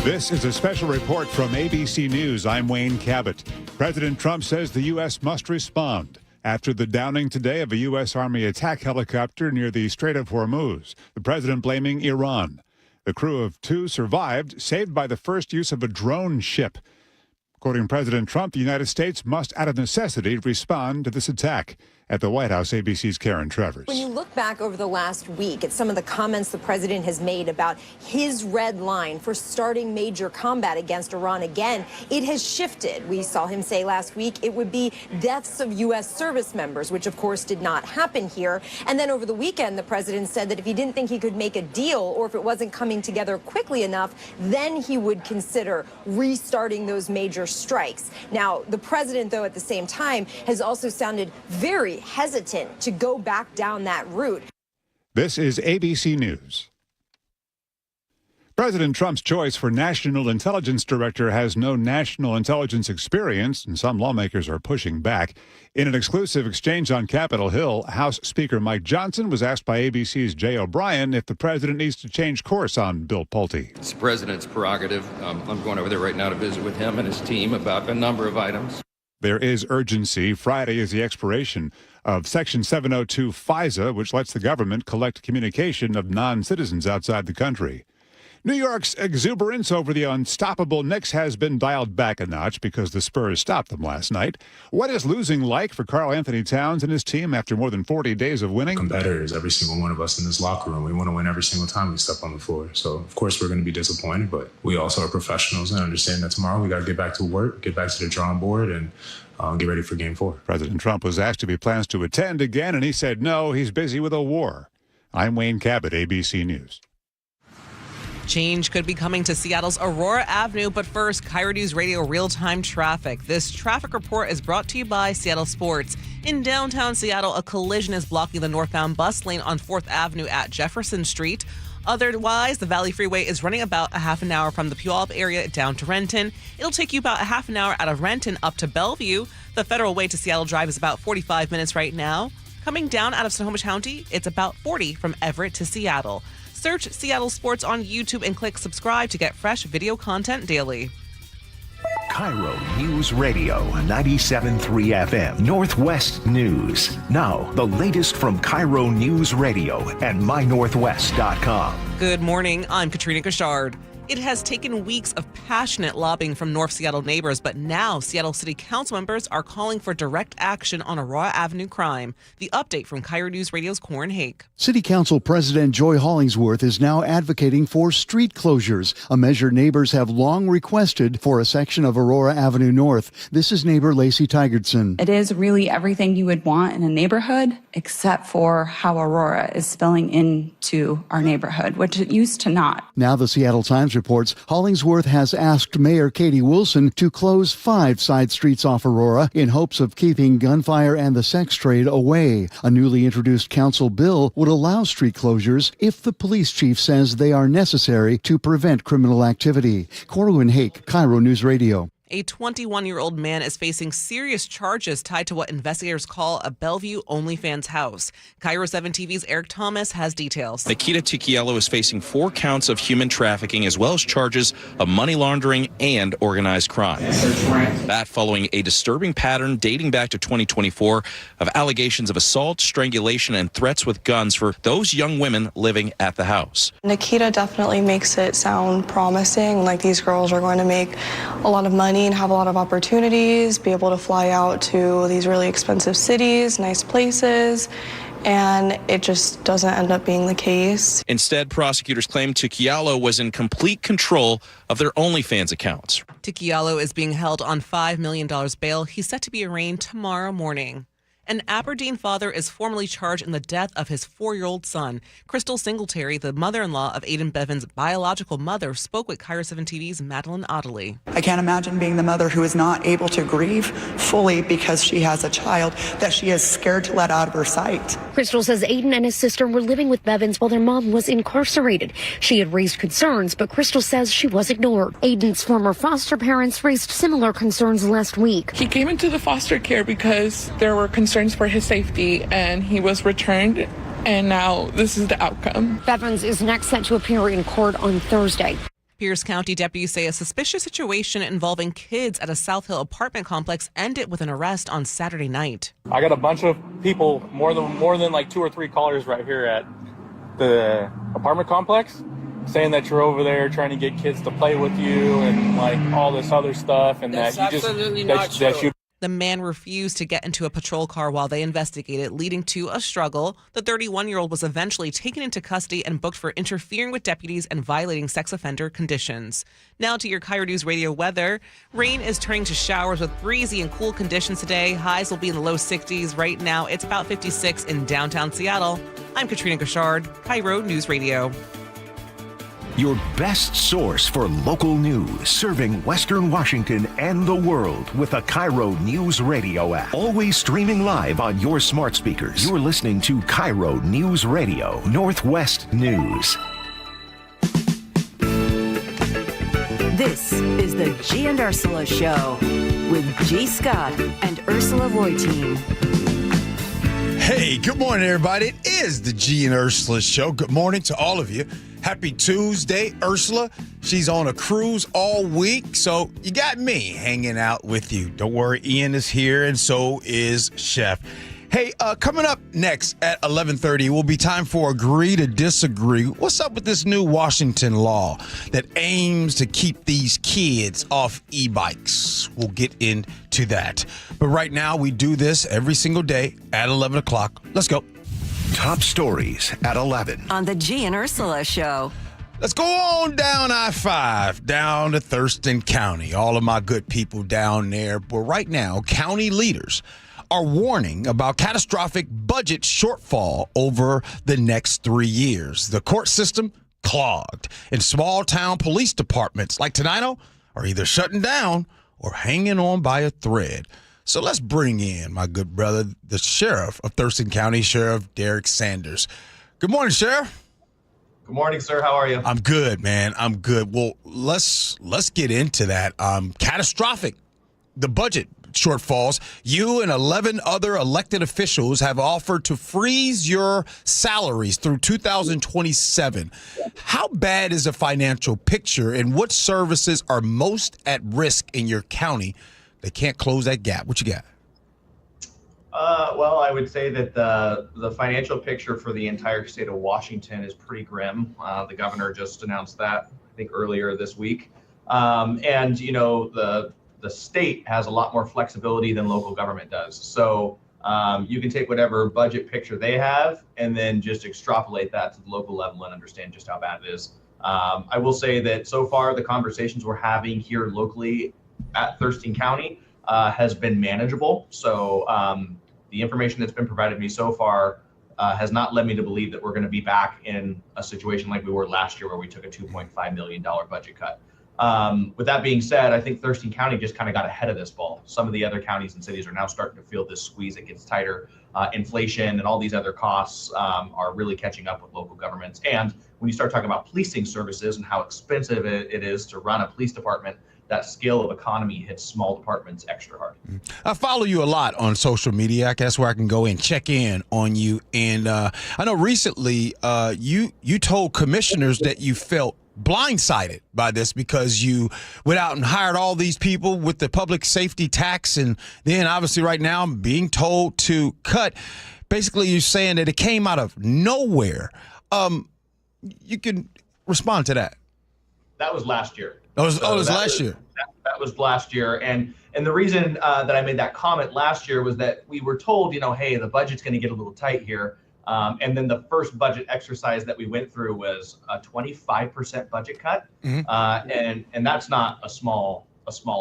This is a special report from ABC News. I'm Wayne Cabot. President Trump says the U.S. must respond after the downing today of a U.S. Army attack helicopter near the Strait of Hormuz. The president blaming Iran. The crew of 2 survived, saved by the first use of a drone ship. Quoting President Trump, the United States must, out of necessity, respond to this attack. At the White House, ABC's Karen Travers. When you look back over the last week at some of the comments the president has made about his red line for starting major combat against Iran again, it has shifted. We saw him say last week it would be deaths of U.S. service members, which of course did not happen here. And then over the weekend, the president said that if he didn't think he could make a deal or if it wasn't coming together quickly enough, then he would consider restarting those major strikes. Now, the president, though, at the same time, has also sounded very hesitant to go back down that route. This is ABC News. President Trump's choice for National Intelligence Director has no national intelligence experience, and some lawmakers are pushing back. In an exclusive exchange on Capitol Hill, House Speaker Mike Johnson was asked by ABC's Jay O'Brien if the president needs to change course on Bill Pulte. It's the president's prerogative. I'm going over there right now to visit with him and his team about a number of items. There is urgency. Friday is the expiration of Section 702 FISA, which lets the government collect communication of non-citizens outside the country. New York's exuberance over the unstoppable Knicks has been dialed back a notch because the Spurs stopped them last night. What is losing like for Karl Anthony Towns and his team after more than 40 days of winning? Competitors, every single one of us in this locker room. We want to win every single time we step on the floor. So, of course, we're going to be disappointed, but we also are professionals and understand that tomorrow we got to get back to work, get back to the drawing board, and get ready for Game 4. President Trump was asked if he plans to attend again, and he said no, he's busy with a war. I'm Wayne Cabot, ABC News. Change could be coming to Seattle's Aurora Avenue, but first, KIRO Newsradio real-time traffic. This traffic report is brought to you by Seattle Sports. In downtown Seattle, a collision is blocking the northbound bus lane on 4th Avenue at Jefferson Street. Otherwise, the Valley Freeway is running about a half an hour from the Puyallup area down to Renton. It'll take you about a half an hour out of Renton up to Bellevue. The Federal Way to Seattle Drive is about 45 minutes right now. Coming down out of Snohomish County, it's about 40 from Everett to Seattle. Search Seattle Sports on YouTube and click subscribe to get fresh video content daily. KIRO News Radio 97.3 FM Northwest News. Now, the latest from KIRO News Radio and mynorthwest.com. Good morning. I'm Katrina Gashard. It has taken weeks of passionate lobbying from North Seattle neighbors, but now Seattle City Council members are calling for direct action on Aurora Avenue crime. The update from KIRO News Radio's Corin Hake. City Council President Joy Hollingsworth is now advocating for street closures, a measure neighbors have long requested for a section of Aurora Avenue North. This is neighbor Lacey Tigardson. It is really everything you would want in a neighborhood, except for how Aurora is spilling into our neighborhood, which it used to not. Now the Seattle Times reports Hollingsworth has asked Mayor Katie Wilson to close 5 side streets off Aurora in hopes of keeping gunfire and the sex trade away. A newly introduced council bill would allow street closures if the police chief says they are necessary to prevent criminal activity. Corin Hake, KIRO News Radio. A 21-year-old man is facing serious charges tied to what investigators call a Bellevue OnlyFans house. KIRO 7 TV's Eric Thomas has details. Nikita Tikielo is facing 4 counts of human trafficking as well as charges of money laundering and organized crime. That following a disturbing pattern dating back to 2024 of allegations of assault, strangulation, and threats with guns for those young women living at the house. Nikita definitely makes it sound promising, like these girls are going to make a lot of money and have a lot of opportunities, be able to fly out to these really expensive cities, nice places, and it just doesn't end up being the case. Instead, prosecutors claim Tikielo was in complete control of their OnlyFans accounts. Tikielo is being held on $5 million bail. He's set to be arraigned tomorrow morning. An Aberdeen father is formally charged in the death of his 4-year-old son. Crystal Singletary, the mother-in-law of Aiden Bevan's biological mother, spoke with KIRO 7 TV's Madeline Ottley. I can't imagine being the mother who is not able to grieve fully because she has a child that she is scared to let out of her sight. Crystal says Aiden and his sister were living with Bevans while their mom was incarcerated. She had raised concerns, but Crystal says she was ignored. Aiden's former foster parents raised similar concerns last week. He came into the foster care because there were concerns for his safety, and he was returned, and now this is the outcome. Bevans is next set to appear in court on Thursday. Pierce County deputies say a suspicious situation involving kids at a South Hill apartment complex ended with an arrest on Saturday night. I got a bunch of people, more than like 2 or 3 callers right here at the apartment complex, saying that you're over there trying to get kids to play with you and like all this other stuff, and That's that you just absolutely not true. that you. The man refused to get into a patrol car while they investigated, leading to a struggle. The 31-year-old was eventually taken into custody and booked for interfering with deputies and violating sex offender conditions. Now to your KIRO News Radio weather. Rain is turning to showers with breezy and cool conditions today. Highs will be in the low 60s. Right now, it's about 56 in downtown Seattle. I'm Katrina Gashard, KIRO News Radio. Your best source for local news, serving Western Washington and the world with the KIRO News Radio app. Always streaming live on your smart speakers. You're listening to KIRO News Radio, Northwest News. This is the Gee and Ursula Show with G. Scott and Ursula Reutin. Hey, good morning, everybody. It is the Gee and Ursula Show. Good morning to all of you. Happy Tuesday, Ursula. She's on a cruise all week, so you got me hanging out with you. Don't worry, Ian is here, and so is Chef. Hey, coming up next at 11:30 will be time for Agree to Disagree. What's up with this new Washington law that aims to keep these kids off e-bikes? We'll get into that. But right now, we do this every single day at 11 o'clock. Let's go. Top stories at 11. On the Gee and Ursula Show. Let's go on down I-5, down to Thurston County. All of my good people down there. But right now, county leaders are warning about catastrophic budget shortfall over the next 3 years. The court system clogged, and small-town police departments like Tenino are either shutting down or hanging on by a thread. So let's bring in my good brother, the sheriff of Thurston County, Sheriff Derek Sanders. Good morning, Sheriff. Good morning, sir. How are you? I'm good, man. I'm good. Well, let's get into that. Catastrophic the budget shortfalls, you and 11 other elected officials have offered to freeze your salaries through 2027. How bad is the financial picture, and what services are most at risk in your county that can't close that gap? What you got? Well, I would say that the financial picture for the entire state of Washington is pretty grim. The governor just announced that, I think, earlier this week. And, you know, the state has a lot more flexibility than local government does. So you can take whatever budget picture they have and then just extrapolate that to the local level and understand just how bad it is. I will say that so far the conversations we're having here locally at Thurston County has been manageable. So the information that's been provided to me so far has not led me to believe that we're going to be back in a situation like we were last year where we took a $2.5 million budget cut. With that being said, I think Thurston County just kind of got ahead of this ball. Some of the other counties and cities are now starting to feel this squeeze. It gets tighter. Inflation and all these other costs are really catching up with local governments. And when you start talking about policing services and how expensive it is to run a police department, that scale of economy hits small departments extra hard. I follow you a lot on social media. I guess where I can go and check in on you. And I know recently you told commissioners that you felt blindsided by this because you went out and hired all these people with the public safety tax, and then obviously right now I'm being told to cut. Basically, you're saying that it came out of nowhere. You can respond to that. That was last year. It was last year. That was last year, and the reason that I made that comment last year was that we were told, you know, hey, the budget's going to get a little tight here. And then the first budget exercise that we went through was a 25% budget cut. And that's not a small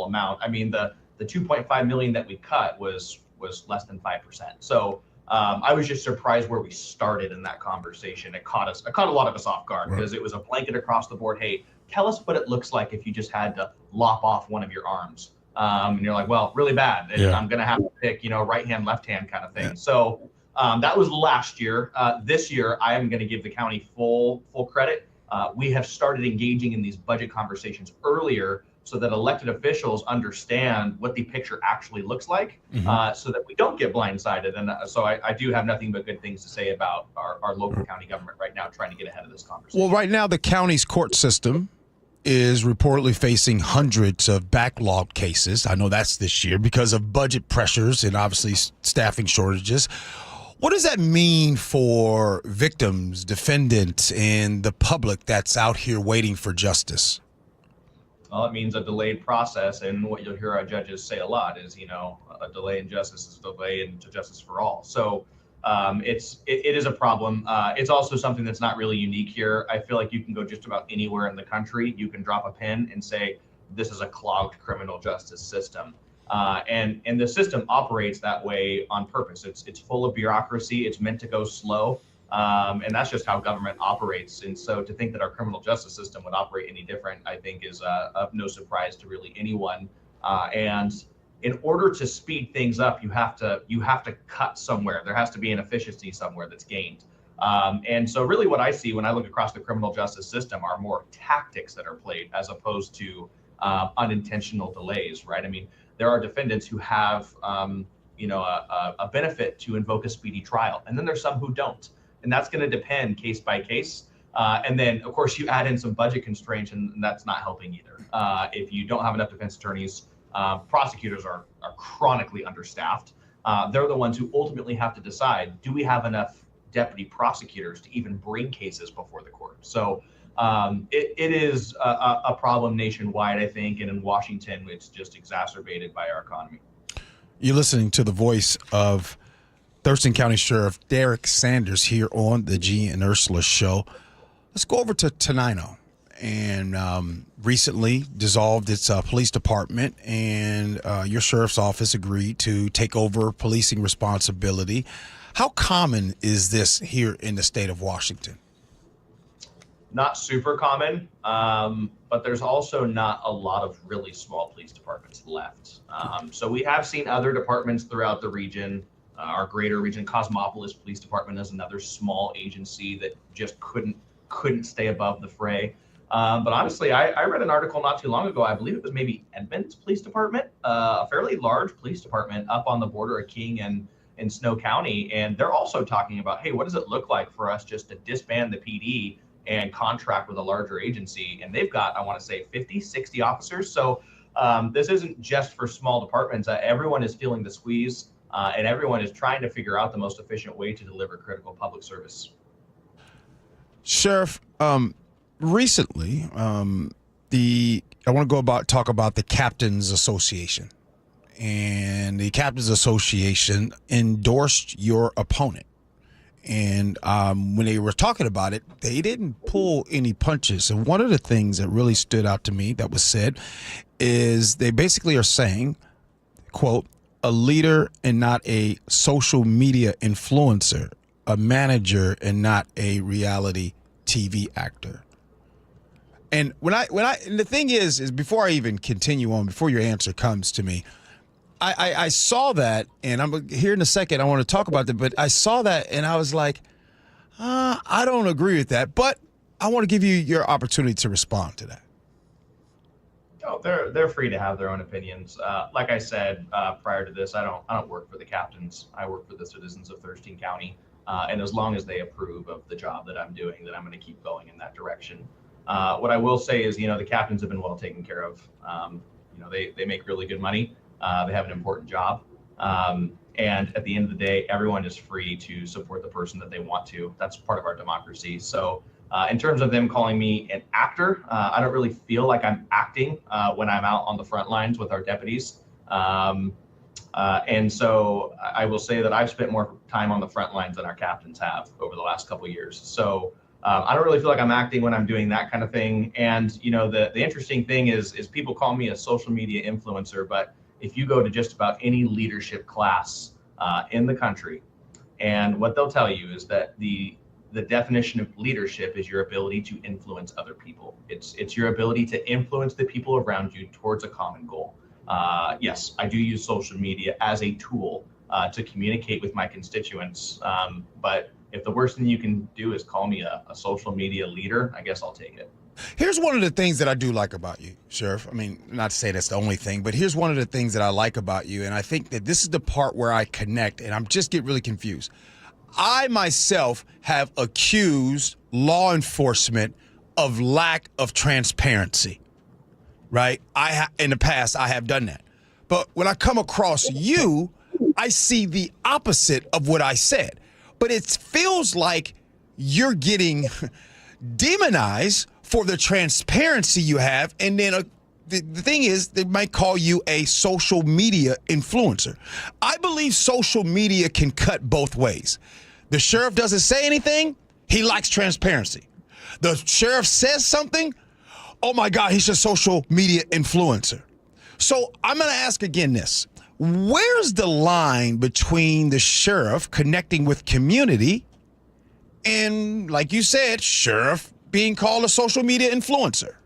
amount. I mean, the 2.5 million that we cut was less than 5%. So I was just surprised where we started in that conversation. It caught a lot of us off guard because it was a blanket across the board. Hey, tell us what it looks like if you just had to lop off one of your arms. And you're like, well, really bad. I'm going to have to pick, you know, right hand, left hand kind of thing. So that was last year. This year, I am going to give the county full credit. We have started engaging in these budget conversations earlier so that elected officials understand what the picture actually looks like, so that we don't get blindsided. And so I do have nothing but good things to say about our local county government right now, trying to get ahead of this conversation. Well, right now, the county's court system is reportedly facing hundreds of backlogged cases. I know that's this year because of budget pressures and obviously staffing shortages. What does that mean for victims, defendants, and the public that's out here waiting for justice? Well, it means a delayed process, and what you'll hear our judges say a lot is, you know, a delay in justice is a delay into justice for all. So it is a problem. It's also something that's not really unique here. I feel like you can go just about anywhere in the country. You can drop a pin and say, this is a clogged criminal justice system. And the system operates that way on purpose. It's full of bureaucracy. It's meant to go slow. And that's just how government operates. And so to think that our criminal justice system would operate any different, I think is of no surprise to really anyone. And in order to speed things up, you have to cut somewhere. There has to be an efficiency somewhere that's gained. And so really what I see when I look across the criminal justice system are more tactics that are played as opposed to unintentional delays, right? I mean, there are defendants who have, a benefit to invoke a speedy trial, and then there's some who don't, and that's going to depend case by case. And then, of course, you add in some budget constraints, and that's not helping either. If you don't have enough defense attorneys, prosecutors are chronically understaffed. They're the ones who ultimately have to decide: do we have enough deputy prosecutors to even bring cases before the court? So. It is a problem nationwide, I think, and in Washington, it's just exacerbated by our economy. You're listening to the voice of Thurston County Sheriff Derek Sanders here on the Gee and Ursula Show. Let's go over to Tenino, and recently dissolved its police department, and your sheriff's office agreed to take over policing responsibility. How common is this here in the state of Washington? Not super common, but there's also not a lot of really small police departments left. So we have seen other departments throughout the region. Our greater region, Cosmopolis Police Department, is another small agency that just couldn't stay above the fray. But honestly, I read an article not too long ago. I believe it was maybe Edmonds Police Department, a fairly large police department up on the border of King and in Snow County. And they're also talking about, hey, what does it look like for us just to disband the PD and contract with a larger agency? And they've got, I want to say, 50, 60 officers. So this isn't just for small departments. Everyone is feeling the squeeze, and everyone is trying to figure out the most efficient way to deliver critical public service. Sheriff, recently, I want to talk about the Captains Association. And the Captains Association endorsed your opponent. And when they were talking about it, they didn't pull any punches. And one of the things that really stood out to me that was said is they basically are saying, quote, a leader and not a social media influencer, a manager and not a reality TV actor. And and the thing is before I even continue on, before your answer comes to me, I saw that, and I'm here in a second. I want to talk about that, but I saw that and I was like, I don't agree with that, but I want to give you your opportunity to respond to that. Oh, they're free to have their own opinions. Like I said prior to this, I don't work for the captains. I work for the citizens of Thurston County, and as long as they approve of the job that I'm doing, then I'm going to keep going in that direction. What I will say is, the captains have been well taken care of. They make really good money. They have an important job. And at the end of the day, everyone is free to support the person that they want to. That's part of our democracy. So in terms of them calling me an actor, I don't really feel like I'm acting when I'm out on the front lines with our deputies. And so I will say that I've spent more time on the front lines than our captains have over the last couple of years. So I don't really feel like I'm acting when I'm doing that kind of thing. And, the interesting thing is people call me a social media influencer, but if you go to just about any leadership class in the country, and what they'll tell you is that the definition of leadership is your ability to influence other people. It's your ability to influence the people around you towards a common goal. Yes, I do use social media as a tool to communicate with my constituents, but if the worst thing you can do is call me a social media leader, I guess I'll take it. Here's one of the things that I do like about you, Sheriff. I mean, not to say that's the only thing, but here's one of the things that I like about you, and I think that this is the part where I connect, and I'm just get really confused. I myself have accused law enforcement of lack of transparency, right? In the past, I have done that. But when I come across you, I see the opposite of what I said. But it feels like you're getting demonized for the transparency you have. And then the thing is, they might call you a social media influencer. I believe social media can cut both ways. The sheriff doesn't say anything. He likes transparency. The sheriff says something. Oh, my God, he's a social media influencer. So I'm going to ask again this. Where's the line between the sheriff connecting with community and, like you said, sheriff being called a social media influencer?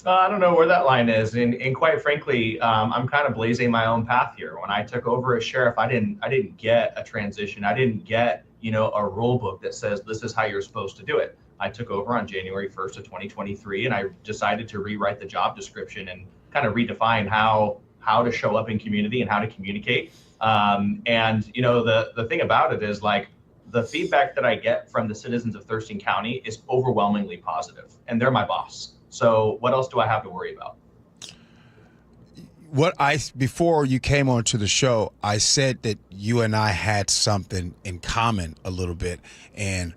I don't know where that line is, and quite frankly, I'm kind of blazing my own path here. When I took over as sheriff, I didn't get a transition. I didn't get a rule book that says this is how you're supposed to do it. I took over on January 1st of 2023, and I decided to rewrite the job description and kind of redefine how to show up in community and how to communicate. And the thing about it is, like, the feedback that I get from the citizens of Thurston County is overwhelmingly positive, and they're my boss. So what else do I have to worry about? Before you came onto the show, I said that you and I had something in common a little bit. And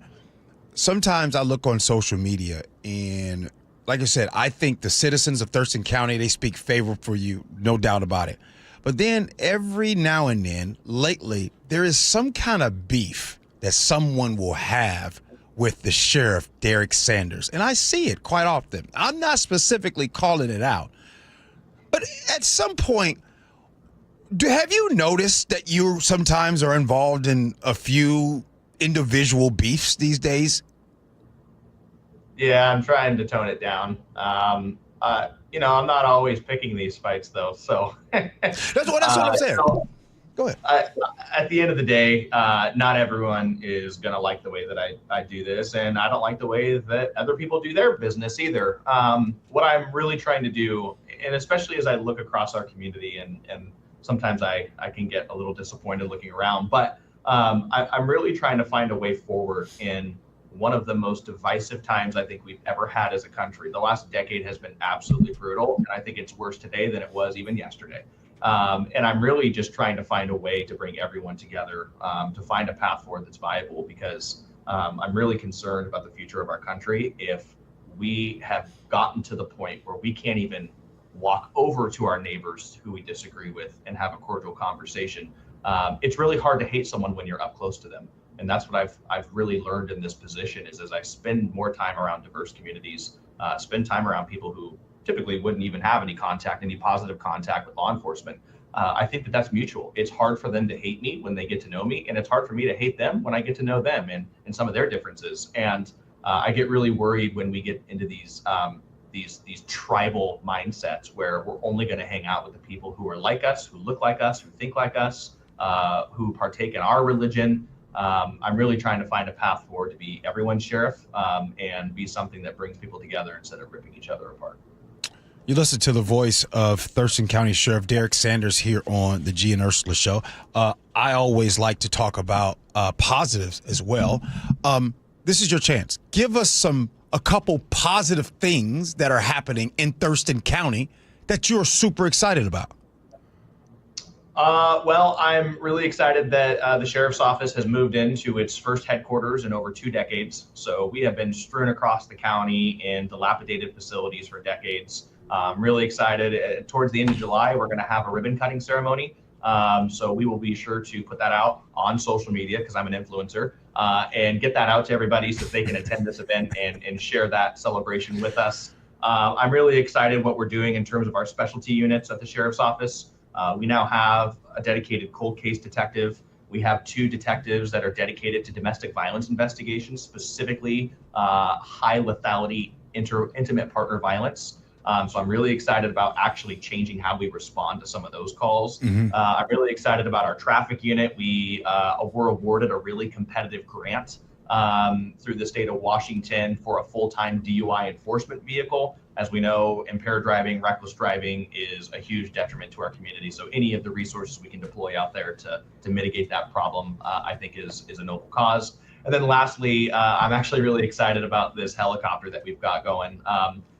sometimes I look on social media and, like I said, I think the citizens of Thurston County, they speak favor for you, no doubt about it. But then every now and then, lately, there is some kind of beef that someone will have with the sheriff, Derek Sanders. And I see it quite often. I'm not specifically calling it out. But at some point, have you noticed that you sometimes are involved in a few individual beefs these days? Yeah, I'm trying to tone it down. I'm not always picking these fights, though. So that's what I'm saying. Go ahead. At the end of the day, not everyone is going to like the way that I do this, and I don't like the way that other people do their business either. What I'm really trying to do, and especially as I look across our community, and sometimes I can get a little disappointed looking around, but I'm really trying to find a way forward in one of the most divisive times I think we've ever had as a country. The last decade has been absolutely brutal, and I think it's worse today than it was even yesterday. And I'm really just trying to find a way to bring everyone together, to find a path forward that's viable, because I'm really concerned about the future of our country. If we have gotten to the point where we can't even walk over to our neighbors who we disagree with and have a cordial conversation, it's really hard to hate someone when you're up close to them. And that's what I've really learned in this position, is as I spend more time around diverse communities, spend time around people who typically wouldn't even have any positive contact with law enforcement. I think that that's mutual. It's hard for them to hate me when they get to know me, and it's hard for me to hate them when I get to know them and some of their differences. And I get really worried when we get into these tribal mindsets where we're only going to hang out with the people who are like us, who look like us, who think like us, who partake in our religion. I'm really trying to find a path forward to be everyone's sheriff, and be something that brings people together instead of ripping each other apart. You listen to the voice of Thurston County Sheriff Derek Sanders here on the Gee and Ursula Show. I always like to talk about positives as well. This is your chance. Give us a couple positive things that are happening in Thurston County that you're super excited about. Well, I'm really excited that the sheriff's office has moved into its first headquarters in over 2 decades. So we have been strewn across the county in dilapidated facilities for decades. I'm really excited. Towards the end of July, we're going to have a ribbon cutting ceremony. So we will be sure to put that out on social media, because I'm an influencer, and get that out to everybody so that they can attend this event and share that celebration with us. I'm really excited what we're doing in terms of our specialty units at the sheriff's office. We now have a dedicated cold case detective. We have 2 detectives that are dedicated to domestic violence investigations, specifically high lethality intimate partner violence. So I'm really excited about actually changing how we respond to some of those calls. Mm-hmm. I'm really excited about our traffic unit. We were awarded a really competitive grant through the state of Washington for a full-time DUI enforcement vehicle. As we know, impaired driving, reckless driving is a huge detriment to our community. So any of the resources we can deploy out there to mitigate that problem, I think is a noble cause. And then lastly, I'm actually really excited about this helicopter that we've got going.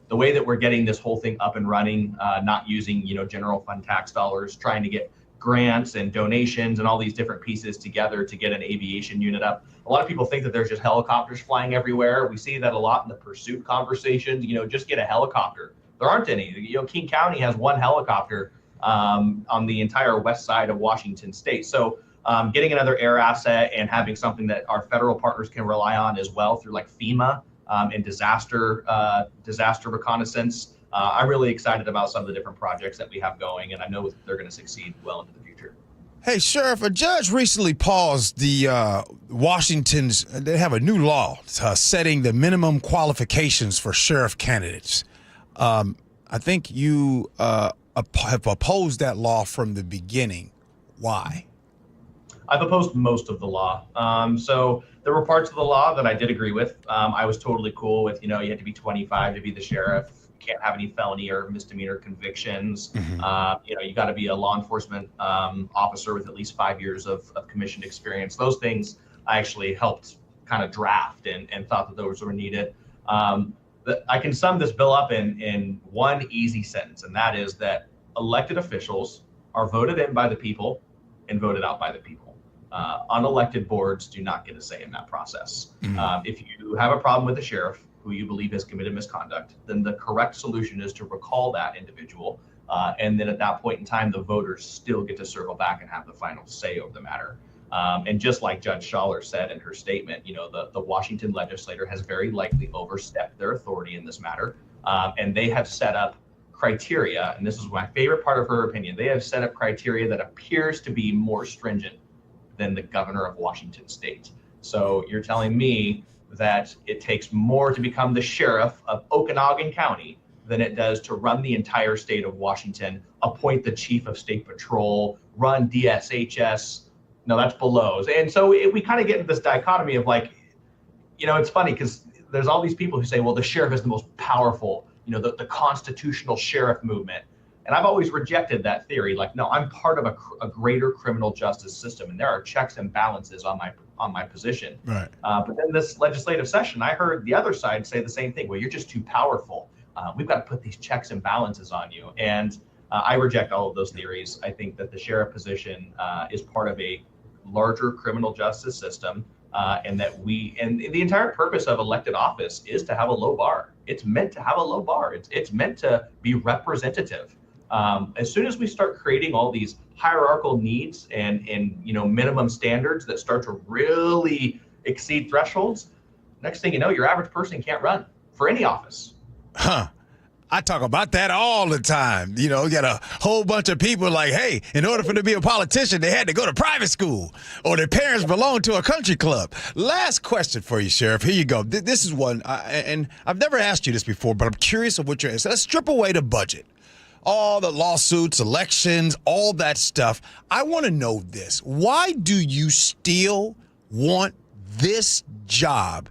The way that we're getting this whole thing up and running, not using general fund tax dollars, trying to get grants and donations and all these different pieces together to get an aviation unit up. A lot of people think that there's just helicopters flying everywhere. We see that a lot in the pursuit conversations, just get a helicopter. There aren't any. King County has 1 helicopter on the entire west side of Washington state. So getting another air asset and having something that our federal partners can rely on as well through like FEMA and disaster reconnaissance. I'm really excited about some of the different projects that we have going, and I know they're going to succeed well into the future. Hey, Sheriff, a judge recently paused the Washington's, they have a new law setting the minimum qualifications for sheriff candidates. I think you have opposed that law from the beginning. Why? I've opposed most of the law. So there were parts of the law that I did agree with. I was totally cool with, you had to be 25 to be the sheriff. You can't have any felony or misdemeanor convictions. Mm-hmm. You got to be a law enforcement officer with at least 5 years of commissioned experience. Those things I actually helped kind of draft and thought that those were needed. I can sum this bill up in one easy sentence, and that is that elected officials are voted in by the people and voted out by the people. Unelected boards do not get a say in that process. Mm-hmm. If you have a problem with the sheriff who you believe has committed misconduct, then the correct solution is to recall that individual. And then at that point in time, the voters still get to circle back and have the final say over the matter. And just like Judge Schaller said in her statement, the Washington legislature has very likely overstepped their authority in this matter. And they have set up criteria, and this is my favorite part of her opinion, they have set up criteria that appears to be more stringent than the governor of Washington state. So you're telling me that it takes more to become the sheriff of Okanogan County than it does to run the entire state of Washington, appoint the chief of state patrol, run DSHS. No, that's below. And so we kind of get into this dichotomy of like, it's funny because there's all these people who say, well, the sheriff is the most powerful, the constitutional sheriff movement. And I've always rejected that theory. Like, no, I'm part of a greater criminal justice system, and there are checks and balances on my position. Right. But then this legislative session, I heard the other side say the same thing. Well, you're just too powerful. We've got to put these checks and balances on you. And I reject all of those theories. I think that the sheriff position is part of a larger criminal justice system, and that the entire purpose of elected office is to have a low bar. It's meant to have a low bar. It's meant to be representative. As soon as we start creating all these hierarchical needs and minimum standards that start to really exceed thresholds, next thing you know, your average person can't run for any office. Huh. I talk about that all the time. You got a whole bunch of people like, hey, in order for them to be a politician, they had to go to private school or their parents belonged to a country club. Last question for you, Sheriff. Here you go. This is one, and I've never asked you this before, but I'm curious of what you're saying. Let's strip away the budget. All the lawsuits, elections, all that stuff. I want to know this. Why do you still want this job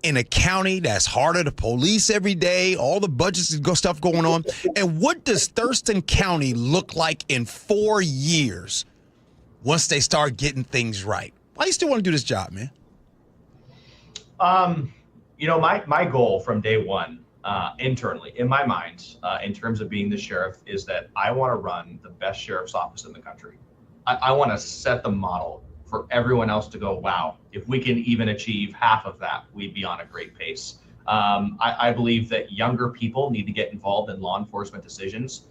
in a county that's harder to police every day, all the budgets and stuff going on? And what does Thurston County look like in 4 years once they start getting things right? Why do you still want to do this job, man? My goal from day one, internally, in my mind, in terms of being the sheriff, is that I want to run the best sheriff's office in the country. I want to set the model for everyone else to go, wow, if we can even achieve half of that, we'd be on a great pace. I believe that younger people need to get involved in law enforcement decisions.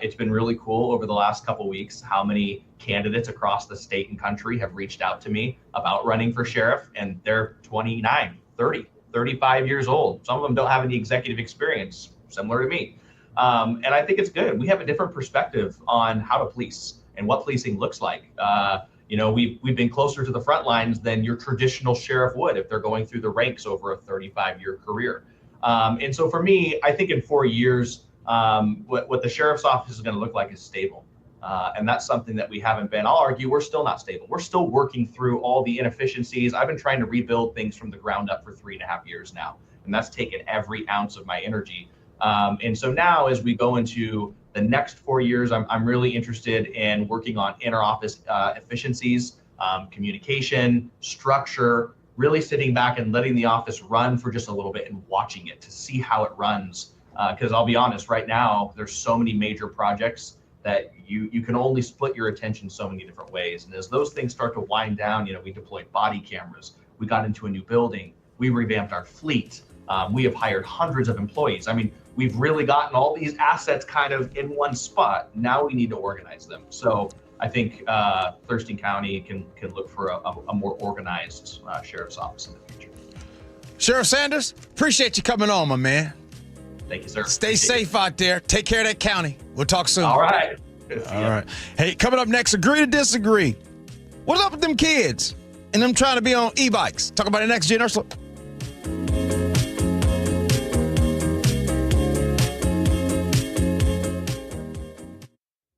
It's been really cool over the last couple weeks how many candidates across the state and country have reached out to me about running for sheriff, and they're 29, 30. 35 years old. Some of them don't have any executive experience, similar to me. And I think it's good. We have a different perspective on how to police and what policing looks like. We've been closer to the front lines than your traditional sheriff would if they're going through the ranks over a 35-year career. And so for me, I think in 4 years, what the sheriff's office is going to look like is stable. And that's something that we haven't been. I'll argue we're still not stable. We're still working through all the inefficiencies. I've been trying to rebuild things from the ground up for 3.5 years now, and that's taken every ounce of my energy. And so now as we go into the next 4 years, I'm really interested in working on inter-office efficiencies, communication, structure, really sitting back and letting the office run for just a little bit and watching it to see how it runs. Because I'll be honest, right now, there's so many major projects that you can only split your attention so many different ways. And as those things start to wind down, we deployed body cameras, we got into a new building, we revamped our fleet, we have hired hundreds of employees. I mean, we've really gotten all these assets kind of in one spot. Now we need to organize them. So I think Thurston County can look for a more organized sheriff's office in the future. Sheriff Sanders, appreciate you coming on, my man. Thank you, sir. Stay safe out there. Take care of that county. We'll talk soon. All right. All right. Hey, coming up next, agree to disagree. What's up with them kids and them trying to be on e-bikes? Talk about it next, Gee Ursula.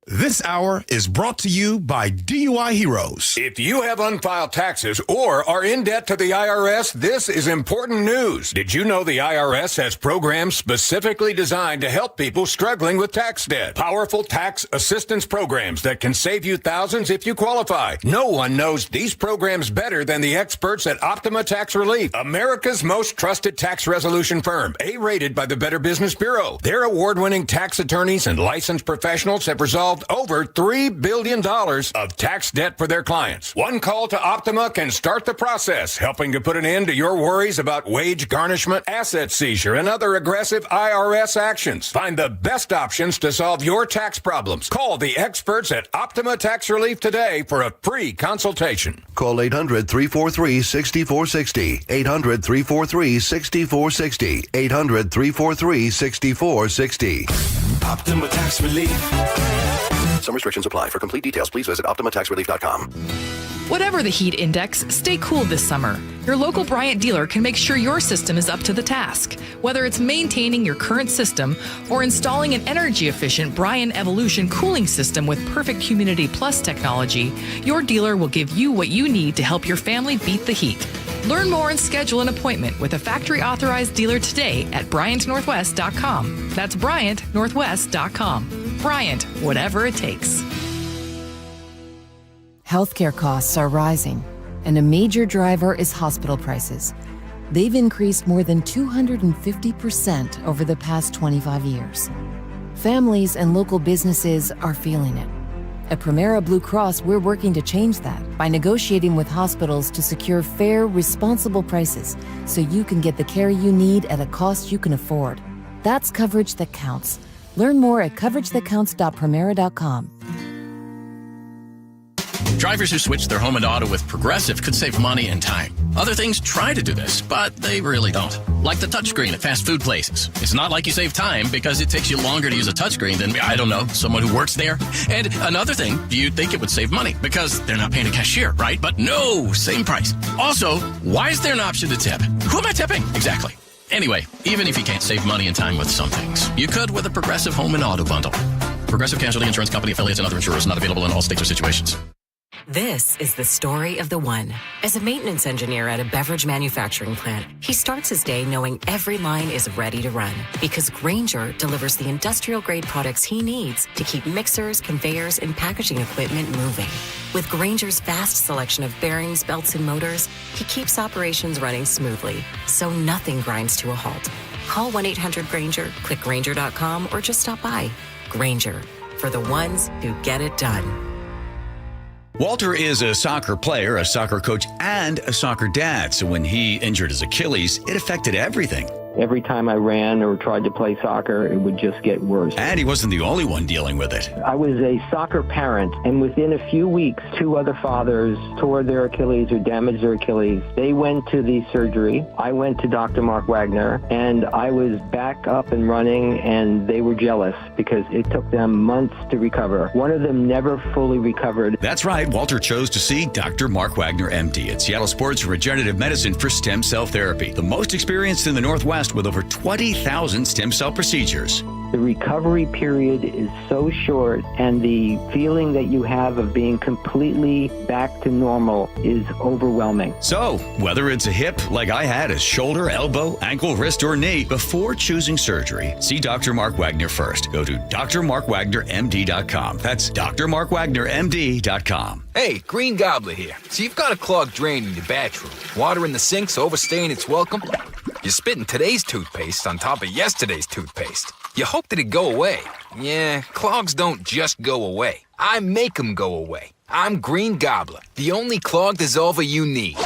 This hour is brought to you by DUI Heroes. If you have unfiled taxes or are in debt to the IRS, this is important news. Did you know the IRS has programs specifically designed to help people struggling with tax debt? Powerful tax assistance programs that can save you thousands if you qualify. No one knows these programs better than the experts at Optima Tax Relief, America's most trusted tax resolution firm, A-rated by the Better Business Bureau. Their award-winning tax attorneys and licensed professionals have resolved over $3 billion of tax debt for their clients. One call to Optima can start the process, helping to put an end to your worries about wage garnishment, asset seizure, and other aggressive IRS actions. Find the best options to solve your tax problems. Call the experts at Optima Tax Relief today for a free consultation. Call 800-343-6460. 800-343-6460. 800-343-6460. Optima Tax Relief. Some restrictions apply. For complete details, please visit OptimaTaxRelief.com. Whatever the heat index, stay cool this summer. Your local Bryant dealer can make sure your system is up to the task. Whether it's maintaining your current system or installing an energy-efficient Bryant Evolution cooling system with perfect Humidity Plus technology, your dealer will give you what you need to help your family beat the heat. Learn more and schedule an appointment with a factory-authorized dealer today at BryantNorthwest.com. That's BryantNorthwest.com. Bryant, whatever it takes. Healthcare costs are rising, and a major driver is hospital prices. They've increased more than 250% over the past 25 years. Families and local businesses are feeling it. At Primera Blue Cross, we're working to change that by negotiating with hospitals to secure fair, responsible prices so you can get the care you need at a cost you can afford. That's coverage that counts. Learn more at coveragethatcounts.primera.com. Drivers who switch their home and auto with Progressive could save money and time. Other things try to do this, but they really don't. Like the touchscreen at fast food places. It's not like you save time because it takes you longer to use a touchscreen than, I don't know, someone who works there. And another thing, you'd think it would save money because they're not paying a cashier, right? But no, same price. Also, why is there an option to tip? Who am I tipping? Exactly. Anyway, even if you can't save money and time with some things, you could with a Progressive home and auto bundle. Progressive Casualty Insurance Company, affiliates, and other insurers not available in all states or situations. This is the story of the one. As a maintenance engineer at a beverage manufacturing plant, he starts his day knowing every line is ready to run because Grainger delivers the industrial-grade products he needs to keep mixers, conveyors, and packaging equipment moving. With Grainger's vast selection of bearings, belts, and motors, he keeps operations running smoothly, so nothing grinds to a halt. Call 1-800-GRAINGER, click Grainger.com, or just stop by. Grainger, for the ones who get it done. Walter is a soccer player, a soccer coach, and a soccer dad. So when he injured his Achilles, it affected everything. Every time I ran or tried to play soccer, it would just get worse. And he wasn't the only one dealing with it. I was a soccer parent, and within a few weeks, 2 other fathers tore their Achilles or damaged their Achilles. They went to the surgery. I went to Dr. Mark Wagner, and I was back up and running, and they were jealous because it took them months to recover. One of them never fully recovered. That's right. Walter chose to see Dr. Mark Wagner, MD, at Seattle Sports Regenerative Medicine for stem cell therapy, the most experienced in the Northwest with over 20,000 stem cell procedures. The recovery period is so short, and the feeling that you have of being completely back to normal is overwhelming. So, whether it's a hip, like I had, a shoulder, elbow, ankle, wrist, or knee, before choosing surgery, see Dr. Mark Wagner first. Go to drmarkwagnermd.com. That's drmarkwagnermd.com. Hey, Green Gobbler here. So you've got a clogged drain in your bathroom. Water in the sink's overstaying its welcome. You're spitting today's toothpaste on top of yesterday's toothpaste. You hope that it go away. Yeah, clogs don't just go away. I make them go away. I'm Green Gobbler, the only clog dissolver you need.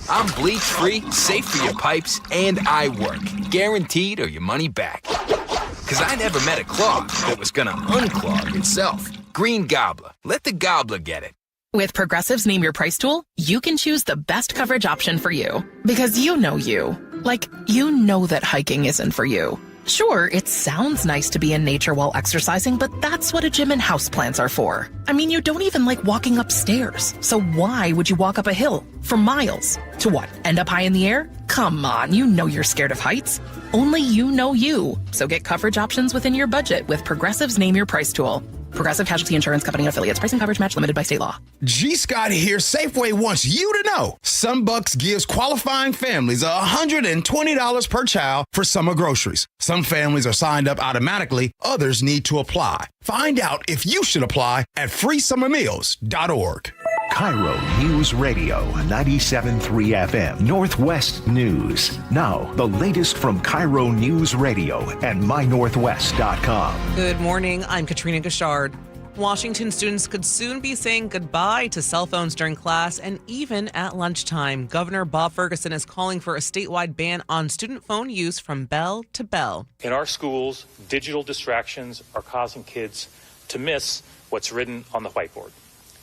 I'm bleach-free, safe for your pipes, and I work. Guaranteed or your money back. Because I never met a clog that was gonna unclog itself. Green Gobbler. Let the gobbler get it. With Progressive's Name Your Price tool, you can choose the best coverage option for you. Because you know you. Like, you know that hiking isn't for you. Sure, it sounds nice to be in nature while exercising, but that's what a gym and houseplants are for. I mean, you don't even like walking upstairs. So why would you walk up a hill for miles? To what, end up high in the air? Come on, you know you're scared of heights. Only you know you. So get coverage options within your budget with Progressive's Name Your Price tool. Progressive Casualty Insurance Company and affiliates. Price and coverage match limited by state law. G. Scott here. Safeway wants you to know Sunbucks gives qualifying families $120 per child for summer groceries. Some families are signed up automatically. Others need to apply. Find out if you should apply at freesummermeals.org. KIRO Newsradio 97.3 FM Northwest News. Now, the latest from KIRO Newsradio and mynorthwest.com. Good morning. I'm Katrina Gashard. Washington students could soon be saying goodbye to cell phones during class and even at lunchtime. Governor Bob Ferguson is calling for a statewide ban on student phone use from bell to bell. In our schools, digital distractions are causing kids to miss what's written on the whiteboard.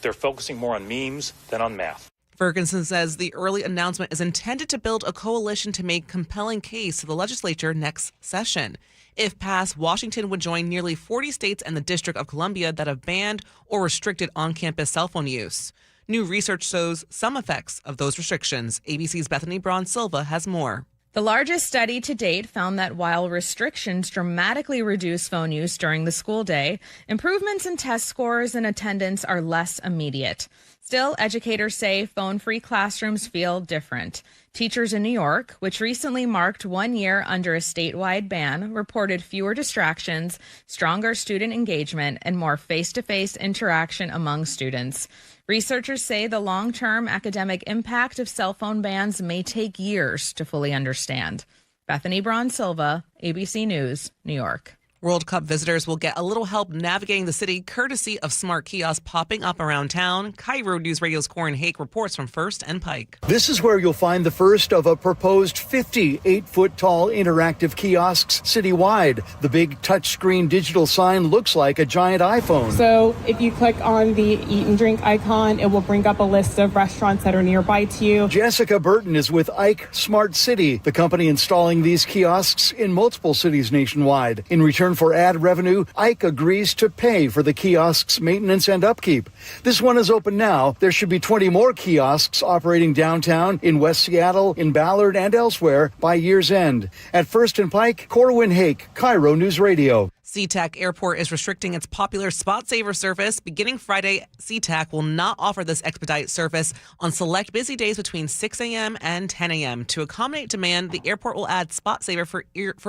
They're focusing more on memes than on math. Ferguson says the early announcement is intended to build a coalition to make compelling case to the legislature next session. If passed, Washington would join nearly 40 states and the District of Columbia that have banned or restricted on-campus cell phone use. New research shows some effects of those restrictions. ABC's Bethany Braun-Silva has more. The largest study to date found that while restrictions dramatically reduce phone use during the school day, improvements in test scores and attendance are less immediate. Still, educators say phone-free classrooms feel different. Teachers in New York, which recently marked 1 year under a statewide ban, reported fewer distractions, stronger student engagement, and more face-to-face interaction among students. Researchers say the long-term academic impact of cell phone bans may take years to fully understand. Bethany Braun-Silva, ABC News, New York. World Cup visitors will get a little help navigating the city courtesy of smart kiosks popping up around town. KIRO Newsradio's Corin Hake reports from First and Pike. This is where you'll find the first of a proposed 50 8-foot-tall interactive kiosks citywide. The big touchscreen digital sign looks like a giant iPhone. So if you click on the eat and drink icon, it will bring up a list of restaurants that are nearby to you. Jessica Burton is with Ike Smart City, the company installing these kiosks in multiple cities nationwide. In return for ad revenue, Ike agrees to pay for the kiosks' maintenance and upkeep. This one is open now. There should be 20 more kiosks operating downtown, in West Seattle, in Ballard, and elsewhere by year's end. At First and Pike, Corwin Hake, KIRO News Radio. SeaTac Airport is restricting its popular Spot Saver service. Beginning Friday, SeaTac will not offer this expedite service on select busy days between 6 a.m. and 10 a.m. To accommodate demand, the airport will add Spot Saver for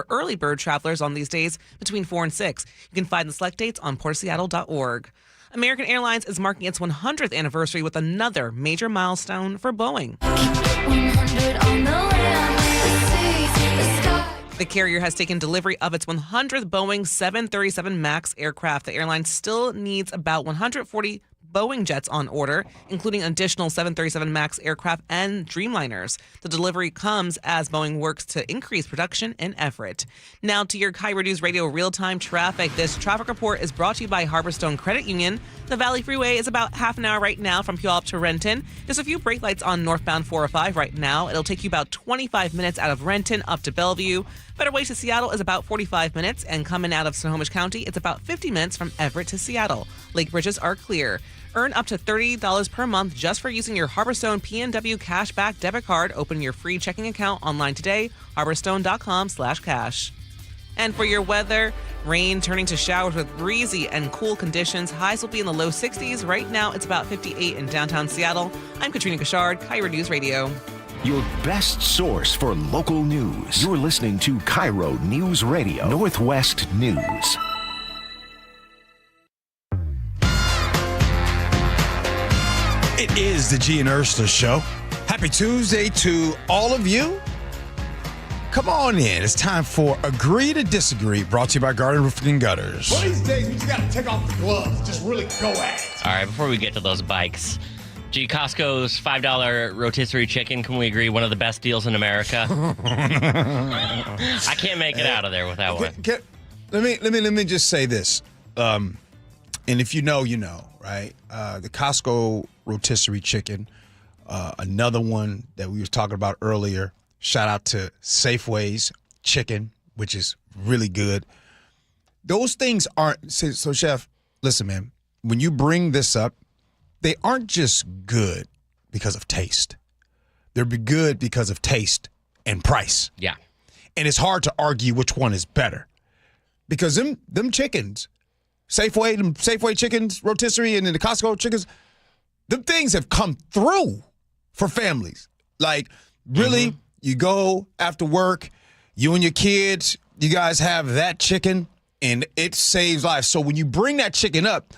early bird travelers on these days between 4 and 6. You can find the select dates on portseattle.org. American Airlines is marking its 100th anniversary with another major milestone for Boeing. The carrier has taken delivery of its 100th Boeing 737 MAX aircraft. The airline still needs about 140 Boeing jets on order, including additional 737 MAX aircraft and Dreamliners. The delivery comes as Boeing works to increase production in Everett. Now to your KIRO News Radio real-time traffic. This traffic report is brought to you by Harborstone Credit Union. The Valley Freeway is about half an hour right now from Puyallup to Renton. There's a few brake lights on northbound 405 right now. It'll take you about 25 minutes out of Renton up to Bellevue. Better way to Seattle is about 45 minutes, and coming out of Snohomish County, it's about 50 minutes from Everett to Seattle. Lake bridges are clear. Earn up to $30 per month just for using your Harborstone PNW Cashback debit card. Open your free checking account online today, harborstone.com/cash. And for your weather, rain turning to showers with breezy and cool conditions. Highs will be in the low 60s. Right now, it's about 58 in downtown Seattle. I'm Katrina Gashard, KIRO News Radio. Your best source for local news. You're listening to KIRO News Radio, Northwest News. It is the Gee and Ursula Show. Happy Tuesday to all of you. Come on in. It's time for Agree to Disagree, brought to you by Garden Roofing and Gutters. One of these days, we just got to take off the gloves. Just really go at it. All right, before we get to those bikes, Gee, Costco's $5 rotisserie chicken, can we agree, one of the best deals in America? I can't make it out of there without one. Let me just say this. And if you know, you know, right? The Costco rotisserie chicken, another one that we were talking about earlier. Shout out to Safeway's chicken, which is really good. Those things aren't, so Chef, listen, man, when you bring this up, they aren't just good because of taste. They're good because of taste and price. Yeah. And it's hard to argue which one is better. Because them chickens, Safeway chickens, rotisserie, and then the Costco chickens, them things have come through for families. Like, really, you go after work, you and your kids, you guys have that chicken, and it saves lives. So when you bring that chicken up,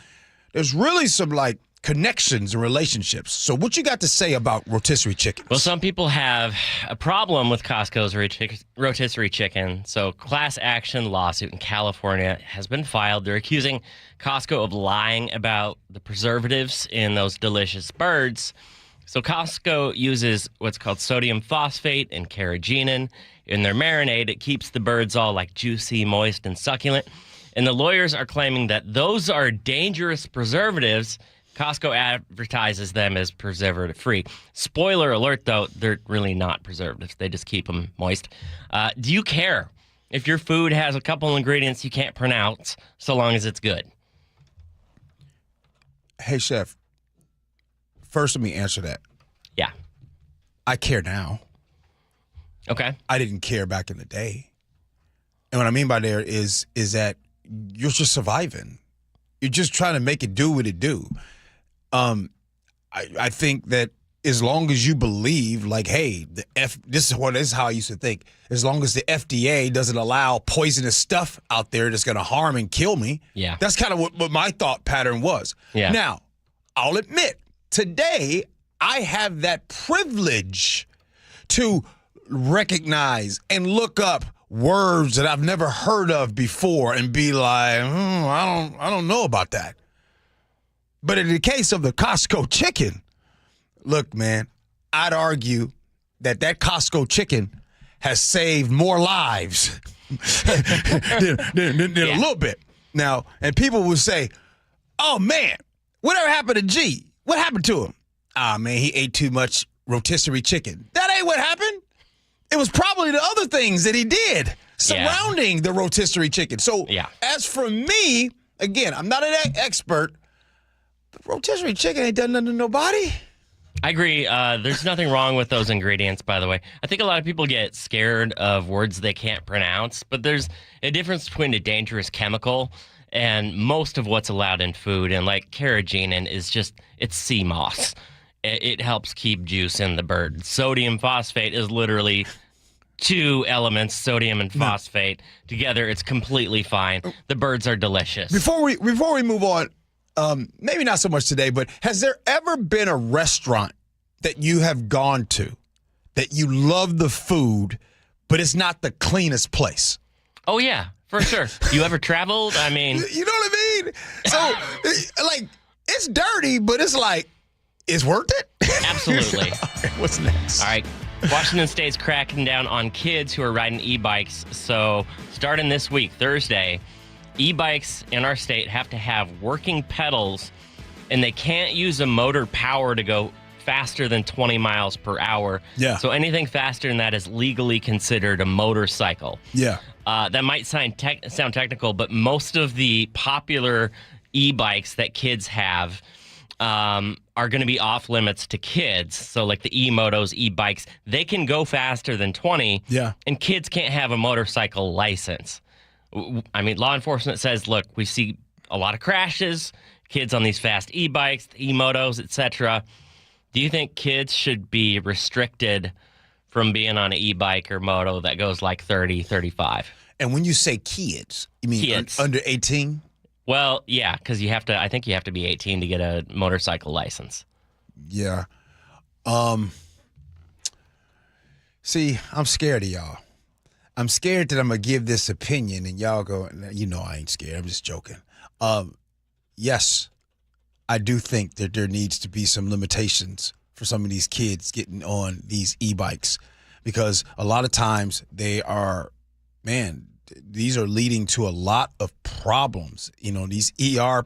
there's really some, like, connections and relationships. So what you got to say about rotisserie chickens? Well, some people have a problem with Costco's rotisserie chicken. So class action lawsuit in California has been filed. They're accusing Costco of lying about the preservatives in those delicious birds. So Costco uses what's called sodium phosphate and carrageenan in their marinade. It keeps the birds all like juicy, moist, and succulent. And the lawyers are claiming that those are dangerous preservatives. Costco advertises them as preservative-free. Spoiler alert, though, they're really not preservatives. They just keep them moist. Do you care if your food has a couple ingredients you can't pronounce so long as it's good? Hey, Chef. First, let me answer that. Yeah. I care now. Okay. I didn't care back in the day. And what I mean by there is that you're just surviving. You're just trying to make it do what it do. I think that as long as you believe, like, hey, this is how I used to think. As long as the FDA doesn't allow poisonous stuff out there that's going to harm and kill me, yeah, that's kind of what my thought pattern was. Yeah. Now, I'll admit, today I have that privilege to recognize and look up words that I've never heard of before and be like, I don't know about that. But in the case of the Costco chicken, look, man, I'd argue that Costco chicken has saved more lives than a little bit. Now, and people will say, oh, man, whatever happened to G? What happened to him? Ah, man, he ate too much rotisserie chicken. That ain't what happened. It was probably the other things that he did surrounding the rotisserie chicken. So as for me, again, I'm not an expert, but rotisserie chicken ain't done nothing to nobody. I agree. There's nothing wrong with those ingredients, by the way. I think a lot of people get scared of words they can't pronounce, but there's a difference between a dangerous chemical and most of what's allowed in food. And like carrageenan is just, it's sea moss. It helps keep juice in the bird. Sodium phosphate is literally two elements, sodium and phosphate. Together, it's completely fine. The birds are delicious. Before we move on, maybe not so much today, but has there ever been a restaurant that you have gone to that you love the food, but it's not the cleanest place? Oh, yeah, for sure. You ever traveled? I mean... You know what I mean? So, like, it's dirty, but it's like, it's worth it? Absolutely. Okay, what's next? All right. Washington State's cracking down on kids who are riding e-bikes. So starting this week, Thursday, e-bikes in our state have to have working pedals, and they can't use a motor power to go faster than 20 miles per hour. Yeah. So anything faster than that is legally considered a motorcycle. Yeah. That might sound technical, but most of the popular e-bikes that kids have are going to be off limits to kids. So like the e-motos, e-bikes, they can go faster than 20. Yeah. And kids can't have a motorcycle license. I mean, law enforcement says, look, we see a lot of crashes, kids on these fast e-bikes, e-motos, etc. Do you think kids should be restricted from being on an e-bike or moto that goes like 30, 35? And when you say kids, you mean kids under 18? Well, yeah, because I think you have to be 18 to get a motorcycle license. Yeah. See, I'm scared of y'all. I'm scared that I'm going to give this opinion and y'all go, you know I ain't scared. I'm just joking. Yes, I do think that there needs to be some limitations for some of these kids getting on these e-bikes because a lot of times they are, these are leading to a lot of problems. You know, these ER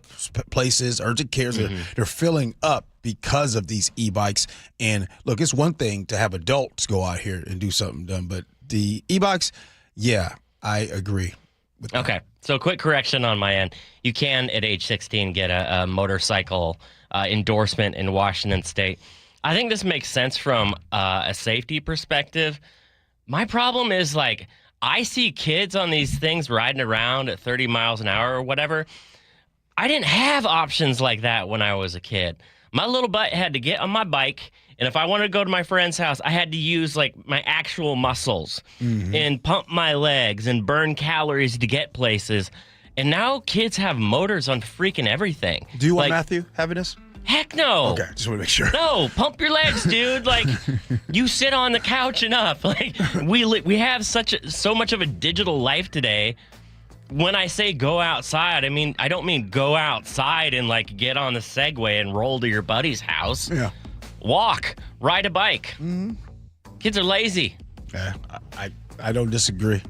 places, urgent cares, they're filling up because of these e-bikes. And look, it's one thing to have adults go out here and do something dumb, but the e-bikes, yeah, I agree with that. Okay, so quick correction on my end. You can, at age 16, get a motorcycle endorsement in Washington State. I think this makes sense from a safety perspective. My problem is, like, I see kids on these things riding around at 30 miles an hour or whatever. I didn't have options like that when I was a kid. My little butt had to get on my bike, and if I wanted to go to my friend's house, I had to use like my actual muscles and pump my legs and burn calories to get places. And now kids have motors on freaking everytheverything. Do you want Matthew having this? Heck no. Okay, just want to make sure. No, pump your legs, dude. Like, you sit on the couch enough. Like, we have so much of a digital life today. When I say go outside, I don't mean go outside and like get on the Segway and roll to your buddy's house. Yeah. Walk, ride a bike. Kids are lazy. Yeah, I don't disagree.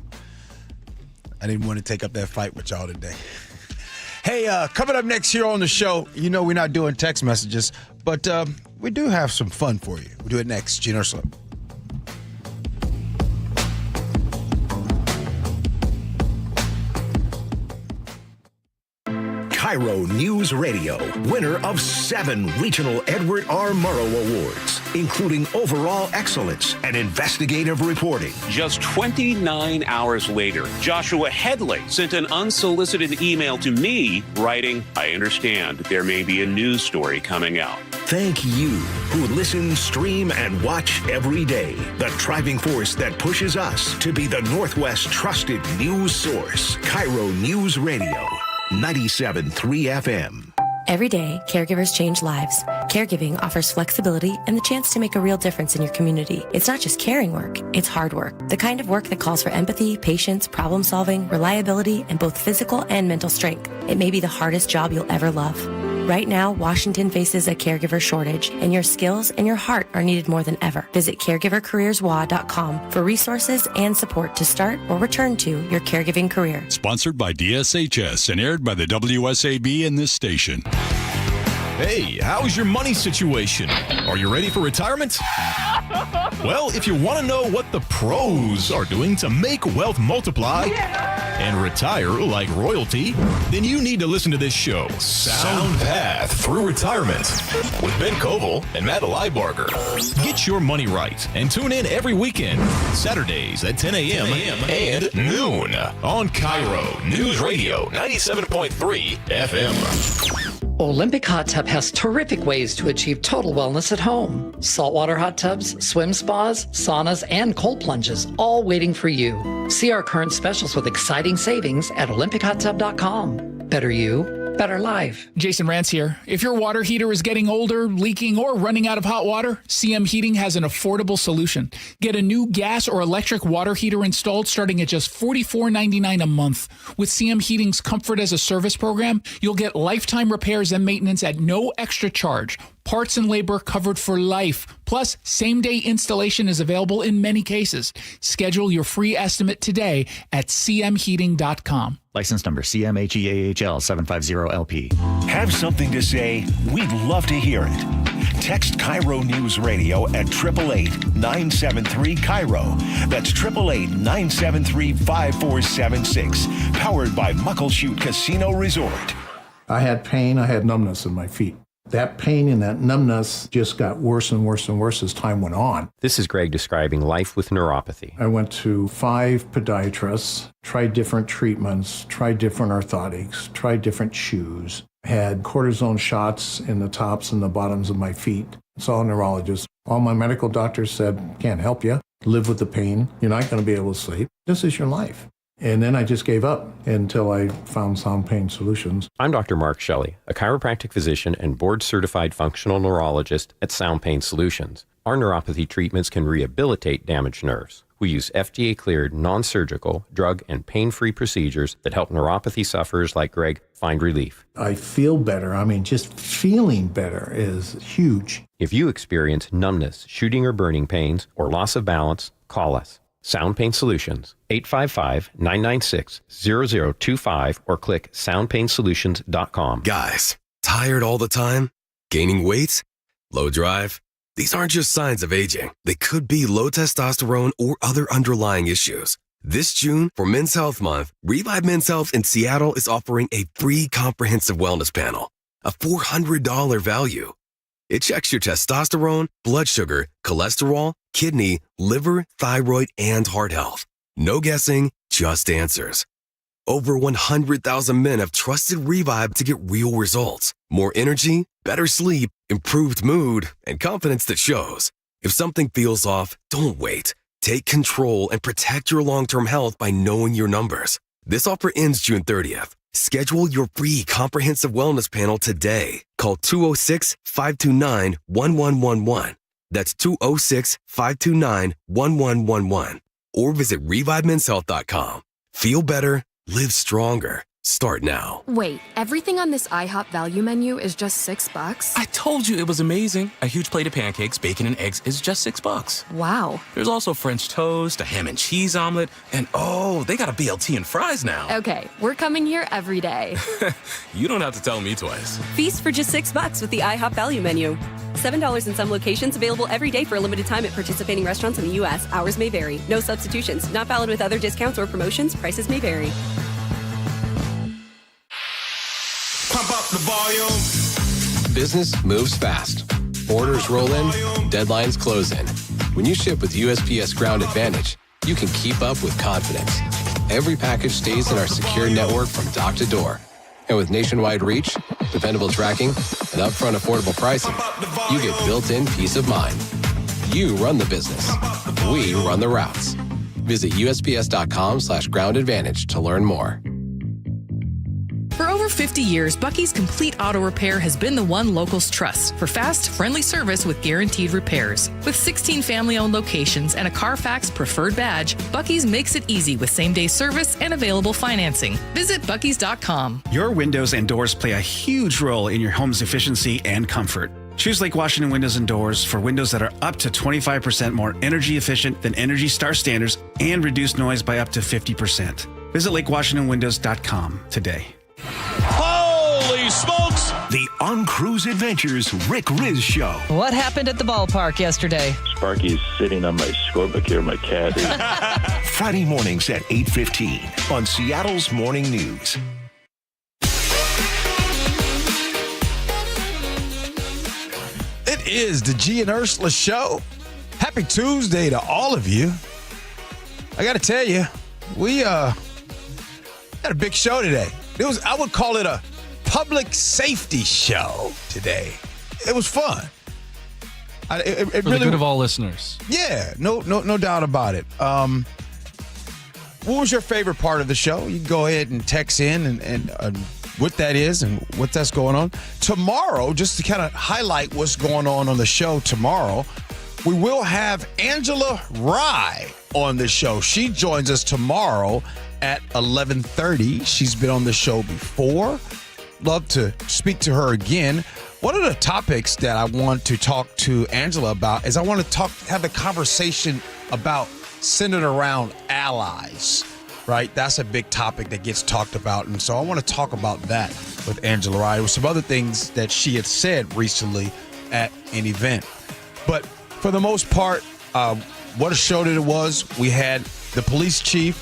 I didn't want to take up that fight with y'all today. Hey, coming up next here on the show, you know we're not doing text messages, but we do have some fun for you. We'll do it next. Gee Ursula. KIRO News Radio, winner of 7 regional Edward R. Murrow Awards, including overall excellence and investigative reporting. Just 29 hours later, Joshua Headley sent an unsolicited email to me writing, "I understand there may be a news story coming out." Thank you who listen, stream, and watch every day. The driving force that pushes us to be the Northwest trusted news source. KIRO News Radio, 97.3 FM. Every day, caregivers change lives. Caregiving offers flexibility and the chance to make a real difference in your community. It's not just caring work, it's hard work. The kind of work that calls for empathy, patience, problem solving, reliability, and both physical and mental strength. It may be the hardest job you'll ever love. Right now, Washington faces a caregiver shortage, and your skills and your heart are needed more than ever. Visit caregivercareerswa.com for resources and support to start or return to your caregiving career. Sponsored by DSHS and aired by the WSAB and this station. Hey, how's your money situation? Are you ready for retirement? Well, if you want to know what the pros are doing to make wealth multiply and retire like royalty, then you need to listen to this show, Sound Path Through Retirement, with Ben Koval and Matt Leibarger. Get your money right and tune in every weekend, Saturdays at 10 a.m. and noon on KIRO News Radio 97.3 FM. Olympic Hot Tub has terrific ways to achieve total wellness at home. Saltwater hot tubs, swim spas, saunas, and cold plunges, all waiting for you. See our current specials with exciting savings at OlympicHotTub.com. Better you, better life. Jason Rance here. If your water heater is getting older, leaking, or running out of hot water, CM Heating has an affordable solution. Get a new gas or electric water heater installed starting at just $44.99 a month. With CM Heating's Comfort as a Service program, you'll get lifetime repairs and maintenance at no extra charge. Parts and labor covered for life. Plus, same-day installation is available in many cases. Schedule your free estimate today at cmheating.com. License number CMHEAHL 750LP. Have something to say? We'd love to hear it. Text KIRO News Radio at 888-973-KIRO. That's 888-973-5476. Powered by Muckleshoot Casino Resort. I had pain. I had numbness in my feet. That pain and that numbness just got worse and worse and worse as time went on. This is Greg describing life with neuropathy. I went to 5 podiatrists, tried different treatments, tried different orthotics, tried different shoes, had cortisone shots in the tops and the bottoms of my feet. Saw a neurologist. All my medical doctors said, can't help you. Live with the pain. You're not going to be able to sleep. This is your life. And then I just gave up until I found Sound Pain Solutions. I'm Dr. Mark Shelley, a chiropractic physician and board-certified functional neurologist at Sound Pain Solutions. Our neuropathy treatments can rehabilitate damaged nerves. We use FDA-cleared, non-surgical, drug and pain-free procedures that help neuropathy sufferers like Greg find relief. I feel better. I mean, just feeling better is huge. If you experience numbness, shooting or burning pains, or loss of balance, call us. Sound Pain Solutions, 855-996-0025 or click soundpainsolutions.com. Guys, tired all the time? Gaining weight? Low drive? These aren't just signs of aging. They could be low testosterone or other underlying issues. This June, for Men's Health Month, Revive Men's Health in Seattle is offering a free comprehensive wellness panel, a $400 value. It checks your testosterone, blood sugar, cholesterol, kidney, liver, thyroid, and heart health. No guessing, just answers. Over 100,000 men have trusted Revive to get real results. More energy, better sleep, improved mood, and confidence that shows. If something feels off, don't wait. Take control and protect your long-term health by knowing your numbers. This offer ends June 30th. Schedule your free comprehensive wellness panel today. Call 206-529-1111. That's 206-529-1111. Or visit ReviveMen'sHealth.com. Feel better, live stronger. Start now. Wait, everything on this IHOP value menu is just $6? I told you it was amazing. A huge plate of pancakes, bacon, and eggs is just $6. Wow. There's also French toast, a ham and cheese omelet, and oh, they got a BLT and fries now. Okay, we're coming here every day. You don't have to tell me twice. Feast for just $6 with the IHOP value menu. $7 in some locations, available every day for a limited time at participating restaurants in the U.S. Hours may vary. No substitutions. Not valid with other discounts or promotions. Prices may vary. Pump the volume. Business moves fast. Orders roll in, deadlines close in. When you ship with USPS Ground Advantage, you can keep up with confidence. Every package stays in our secure network from dock to door. And with nationwide reach, dependable tracking, and upfront affordable pricing, you get built-in peace of mind. You run the business. We run the routes. Visit USPS.com/Ground Advantage to learn more. For over 50 years, Bucky's Complete Auto Repair has been the one locals trust for fast, friendly service with guaranteed repairs. With 16 family-owned locations and a Carfax preferred badge, Bucky's makes it easy with same-day service and available financing. Visit Bucky's.com. Your windows and doors play a huge role in your home's efficiency and comfort. Choose Lake Washington Windows and Doors for windows that are up to 25% more energy efficient than Energy Star standards and reduce noise by up to 50%. Visit LakeWashingtonWindows.com today. Holy smokes! The On Cruise Adventures Rick Riz Show. What happened at the ballpark yesterday? Sparky's sitting on my scorebook here, my cat. Friday mornings at 8:15 on Seattle's Morning News. It is the Gee and Ursula Show. Happy Tuesday to all of you. I got to tell you, we had a big show today. I would call it a public safety show today. It was fun. It for really, the good of all listeners. Yeah, no doubt about it. What was your favorite part of the show? You can go ahead and text in and what that is and what that's going on. Tomorrow, just to kind of highlight what's going on the show tomorrow, we will have Angela Rye on the show. She joins us tomorrow at 11:30. She's been on the show before. Love to speak to her again. One of the topics that I want to talk to Angela about is I want to have a conversation about centered around allies, right? That's a big topic that gets talked about. And so I want to talk about that with Angela Rye. There were some other things that she had said recently at an event. But for the most part, what a show that it was. We had the police chief,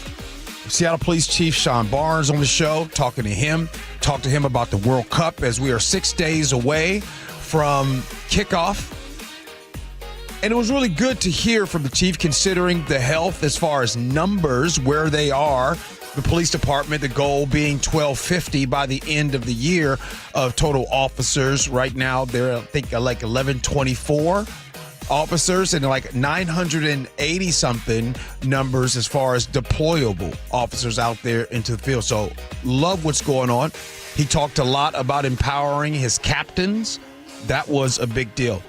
Seattle Police Chief Sean Barnes on the show, talked to him about the World Cup as we are 6 days away from kickoff. And it was really good to hear from the chief, considering the health as far as numbers, where they are. The police department, the goal being 1,250 by the end of the year of total officers. Right now, they're, I think, like 1,124 officers and like 980 something numbers as far as deployable officers out there into the field. So love what's going on. He talked a lot about empowering his captains. That was a big deal.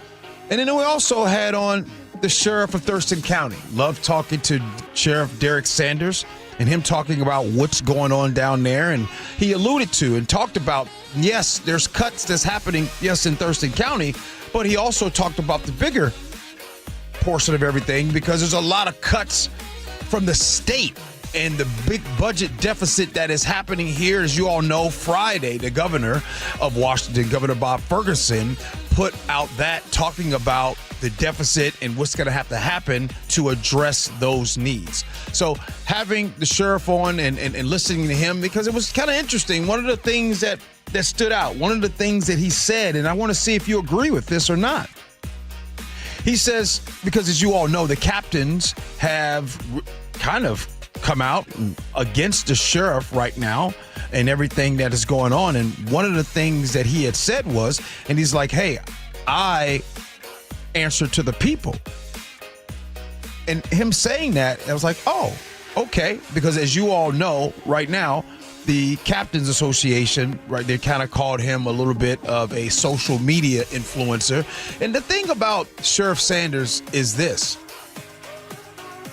And then we also had on the sheriff of Thurston County. Love talking to Sheriff Derek Sanders and him talking about what's going on down there. And he alluded to and talked about, yes, there's cuts that's happening, yes, in Thurston County, but he also talked about the bigger portion of everything, because there's a lot of cuts from the state and the big budget deficit that is happening here. As you all know, Friday, the governor of Washington, Governor Bob Ferguson, put out that talking about the deficit and what's going to have to happen to address those needs. So having the sheriff on and listening to him, because it was kind of interesting. One of the things that stood out, one of the things that he said, and I want to see if you agree with this or not. He says, because as you all know, the captains have kind of come out against the sheriff right now and everything that is going on. And one of the things that he had said was, and he's like, hey, I answer to the people. And him saying that, I was like, oh, okay. Because as you all know right now, the Captains Association, right, they kind of called him a little bit of a social media influencer. And the thing about Sheriff Sanders is this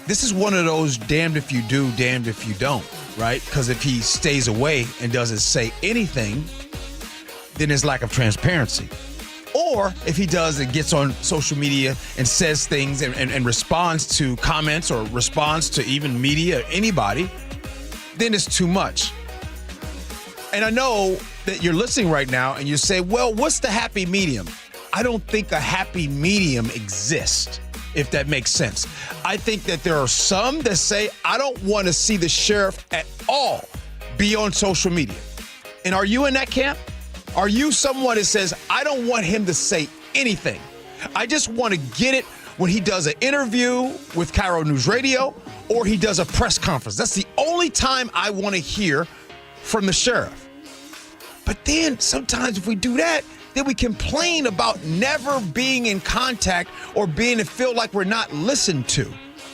is one of those damned if you do, damned if you don't, right? Because if he stays away and doesn't say anything, then there's lack of transparency. Or if he does and gets on social media and says things and responds to comments or responds to even media, anybody, then it's too much. And I know that you're listening right now and you say, well, what's the happy medium? I don't think a happy medium exists, if that makes sense. I think that there are some that say, I don't want to see the sheriff at all be on social media. And are you in that camp? Are you someone that says, I don't want him to say anything? I just want to get it when he does an interview with KIRO Newsradio or he does a press conference. That's the only time I want to hear from the sheriff. But then sometimes if we do that, then we complain about never being in contact or being to feel like we're not listened to.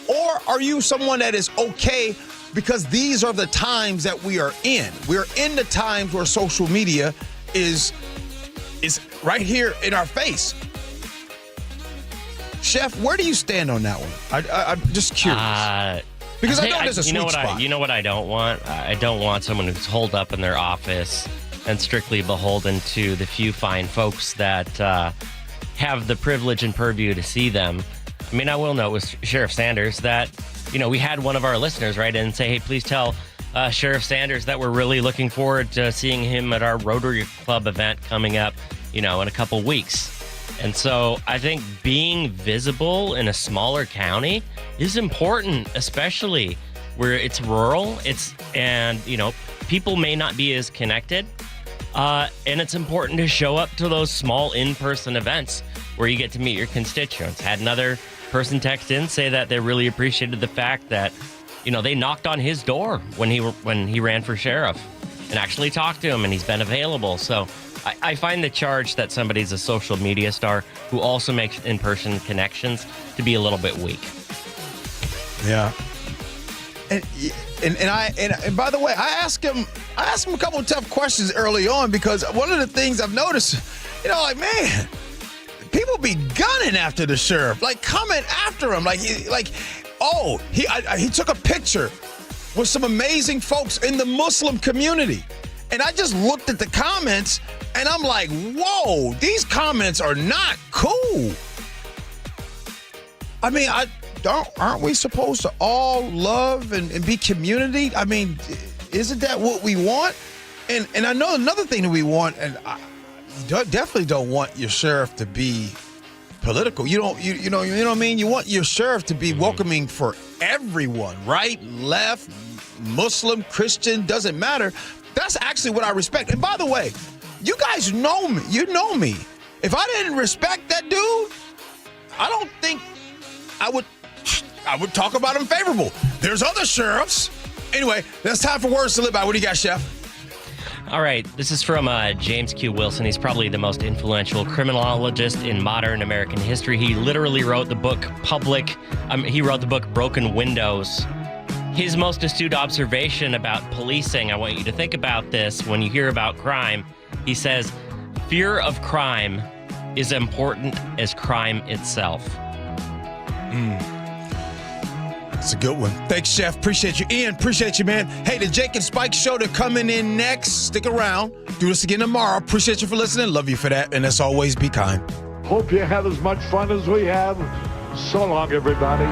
Or are you someone that is okay because these are the times that we are in? We're in the times where social media is right here in our face. Chef, where do you stand on that one? I'm just curious. Because I know there's a sweet spot. You know what I don't want? I don't want someone who's holed up in their office and strictly beholden to the few fine folks that have the privilege and purview to see them. I mean, I will note with Sheriff Sanders that, we had one of our listeners write in and say, hey, please tell Sheriff Sanders that we're really looking forward to seeing him at our Rotary Club event coming up, in a couple weeks. And so I think being visible in a smaller county is important, especially where it's rural. People may not be as connected. And it's important to show up to those small in-person events where you get to meet your constituents. Had another person text in, say that they really appreciated the fact that, they knocked on his door when he ran for sheriff and actually talked to him, and he's been available. So I find the charge that somebody's a social media star who also makes in-person connections to be a little bit weak. Yeah. And by the way, I asked him a couple of tough questions early on because one of the things I've noticed, man, people be gunning after the sheriff, like coming after him, he took a picture with some amazing folks in the Muslim community. And I just looked at the comments and I'm like, whoa, these comments are not cool. I mean, aren't we supposed to all love and be community? I mean, isn't that what we want? And I know another thing that we want, and I definitely don't want your sheriff to be political. You know what I mean? You want your sheriff to be welcoming for everyone, right? Left, Muslim, Christian, doesn't matter. That's actually what I respect. And by the way, you guys know me. You know me. If I didn't respect that dude, I don't think I would talk about him favorable. There's other sheriffs. Anyway, that's time for Words to Live By. What do you got, Chef? All right, this is from James Q. Wilson. He's probably the most influential criminologist in modern American history. He literally wrote the book Broken Windows. His most astute observation about policing, I want you to think about this when you hear about crime. He says, fear of crime is important as crime itself. That's a good one. Thanks, Chef. Appreciate you. Ian, appreciate you, man. Hey, the Jake and Spike Show, they're coming in next. Stick around. Do this again tomorrow. Appreciate you for listening. Love you for that. And as always, be kind. Hope you have as much fun as we have. So long, everybody.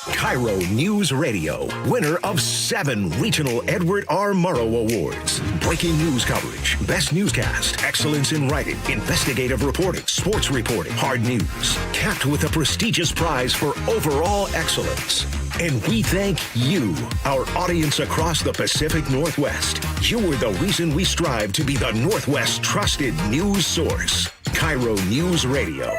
KIRO Newsradio, winner of 7 regional Edward R. Murrow Awards. Breaking news coverage, best newscast, excellence in writing, investigative reporting, sports reporting, hard news. Capped with a prestigious prize for overall excellence. And we thank you, our audience across the Pacific Northwest. You are the reason we strive to be the Northwest's trusted news source. KIRO Newsradio,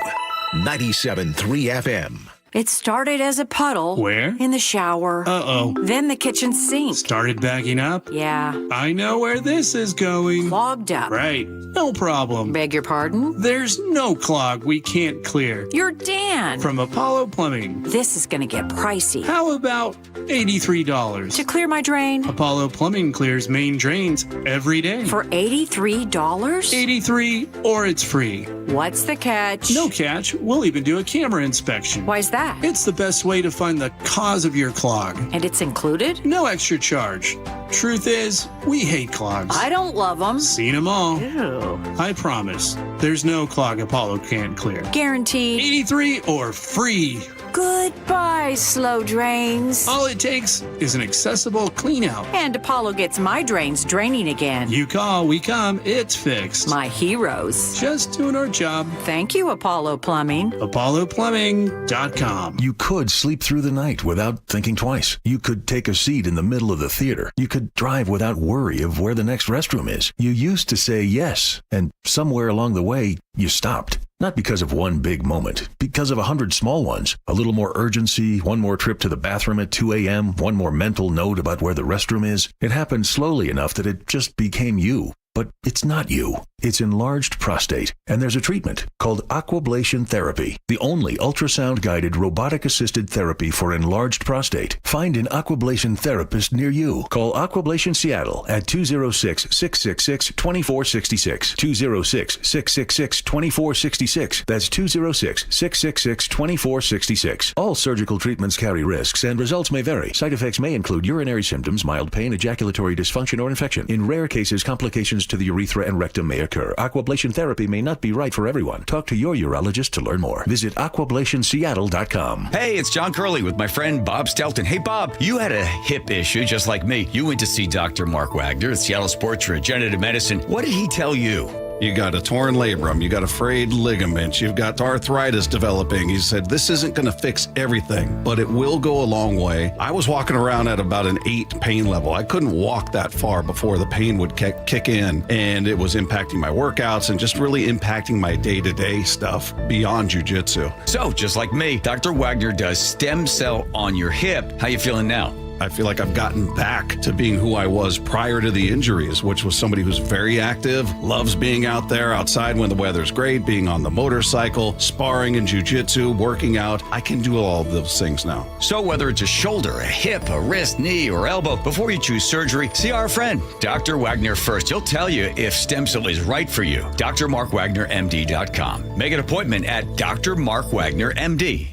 97.3 FM. It started as a puddle. Where? In the shower. Uh-oh. Then the kitchen sink. Started backing up? Yeah. I know where this is going. Clogged up. Right. No problem. Beg your pardon? There's no clog we can't clear. You're Dan. From Apollo Plumbing. This is going to get pricey. How about $83? To clear my drain? Apollo Plumbing clears main drains every day. For $83? $83 or it's free. What's the catch? No catch. We'll even do a camera inspection. Why's that? It's the best way to find the cause of your clog. And it's included? No extra charge. Truth is, we hate clogs. I don't love them. Seen them all. Ew. I promise, there's no clog Apollo can't clear. Guaranteed. 83 or free. Goodbye, slow drains. All it takes is an accessible clean out. And Apollo gets my drains draining again. You call, we come, it's fixed. My heroes. Just doing our job. Thank you, Apollo Plumbing. ApolloPlumbing.com. You could sleep through the night without thinking twice. You could take a seat in the middle of the theater. You could drive without worry of where the next restroom is. You used to say yes, and somewhere along the way, you stopped. Not because of one big moment, because of 100 small ones. A little more urgency, one more trip to the bathroom at 2 a.m., one more mental note about where the restroom is. It happened slowly enough that it just became you. But it's not you. It's enlarged prostate, and there's a treatment called aquablation therapy, the only ultrasound-guided robotic-assisted therapy for enlarged prostate. Find an aquablation therapist near you. Call Aquablation Seattle at 206-666-2466, 206-666-2466. That's 206-666-2466. All surgical treatments carry risks, and results may vary. Side effects may include urinary symptoms, mild pain, ejaculatory dysfunction, or infection. In rare cases, complications to the urethra and rectum may occur. Aquablation therapy may not be right for everyone. Talk to your urologist to learn more. Visit aquablationseattle.com. Hey, it's John Curley with my friend Bob Stelton. Hey, Bob, you had a hip issue just like me. You went to see Dr. Mark Wagner at Seattle Sports Regenerative Medicine. What did he tell you? You got a torn labrum, you got a frayed ligament, you've got arthritis developing. He said, this isn't going to fix everything, but it will go a long way. I was walking around at about an 8 pain level. I couldn't walk that far before the pain would kick in, and it was impacting my workouts and just really impacting my day-to-day stuff beyond jiu-jitsu. So, just like me, Dr. Wagner does stem cell on your hip. How you feeling now? I feel like I've gotten back to being who I was prior to the injuries, which was somebody who's very active, loves being out there outside when the weather's great, being on the motorcycle, sparring in jiu-jitsu, working out. I can do all of those things now. So whether it's a shoulder, a hip, a wrist, knee, or elbow, before you choose surgery, see our friend, Dr. Wagner first. He'll tell you if stem cell is right for you. drmarkwagnermd.com. Make an appointment at drmarkwagnermd.com.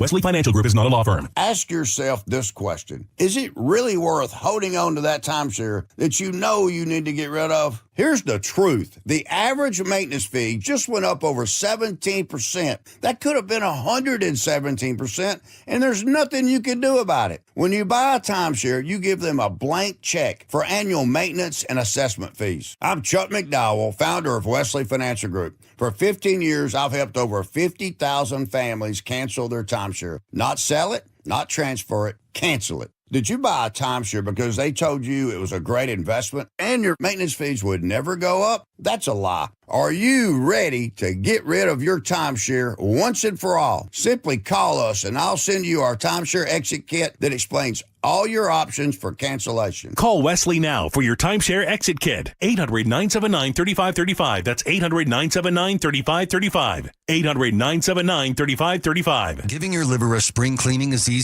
Wesley Financial Group is not a law firm. Ask yourself this question. Is it really worth holding on to that timeshare that you know you need to get rid of? Here's the truth. The average maintenance fee just went up over 17%. That could have been 117%, and there's nothing you can do about it. When you buy a timeshare, you give them a blank check for annual maintenance and assessment fees. I'm Chuck McDowell, founder of Wesley Financial Group. For 15 years, I've helped over 50,000 families cancel their timeshare. Not sell it, not transfer it, cancel it. Did you buy a timeshare because they told you it was a great investment and your maintenance fees would never go up? That's a lie. Are you ready to get rid of your timeshare once and for all? Simply call us and I'll send you our timeshare exit kit that explains all your options for cancellation. Call Wesley now for your timeshare exit kit. 800-979-3535. That's 800-979-3535. 800-979-3535. Giving your liver a spring cleaning is easy.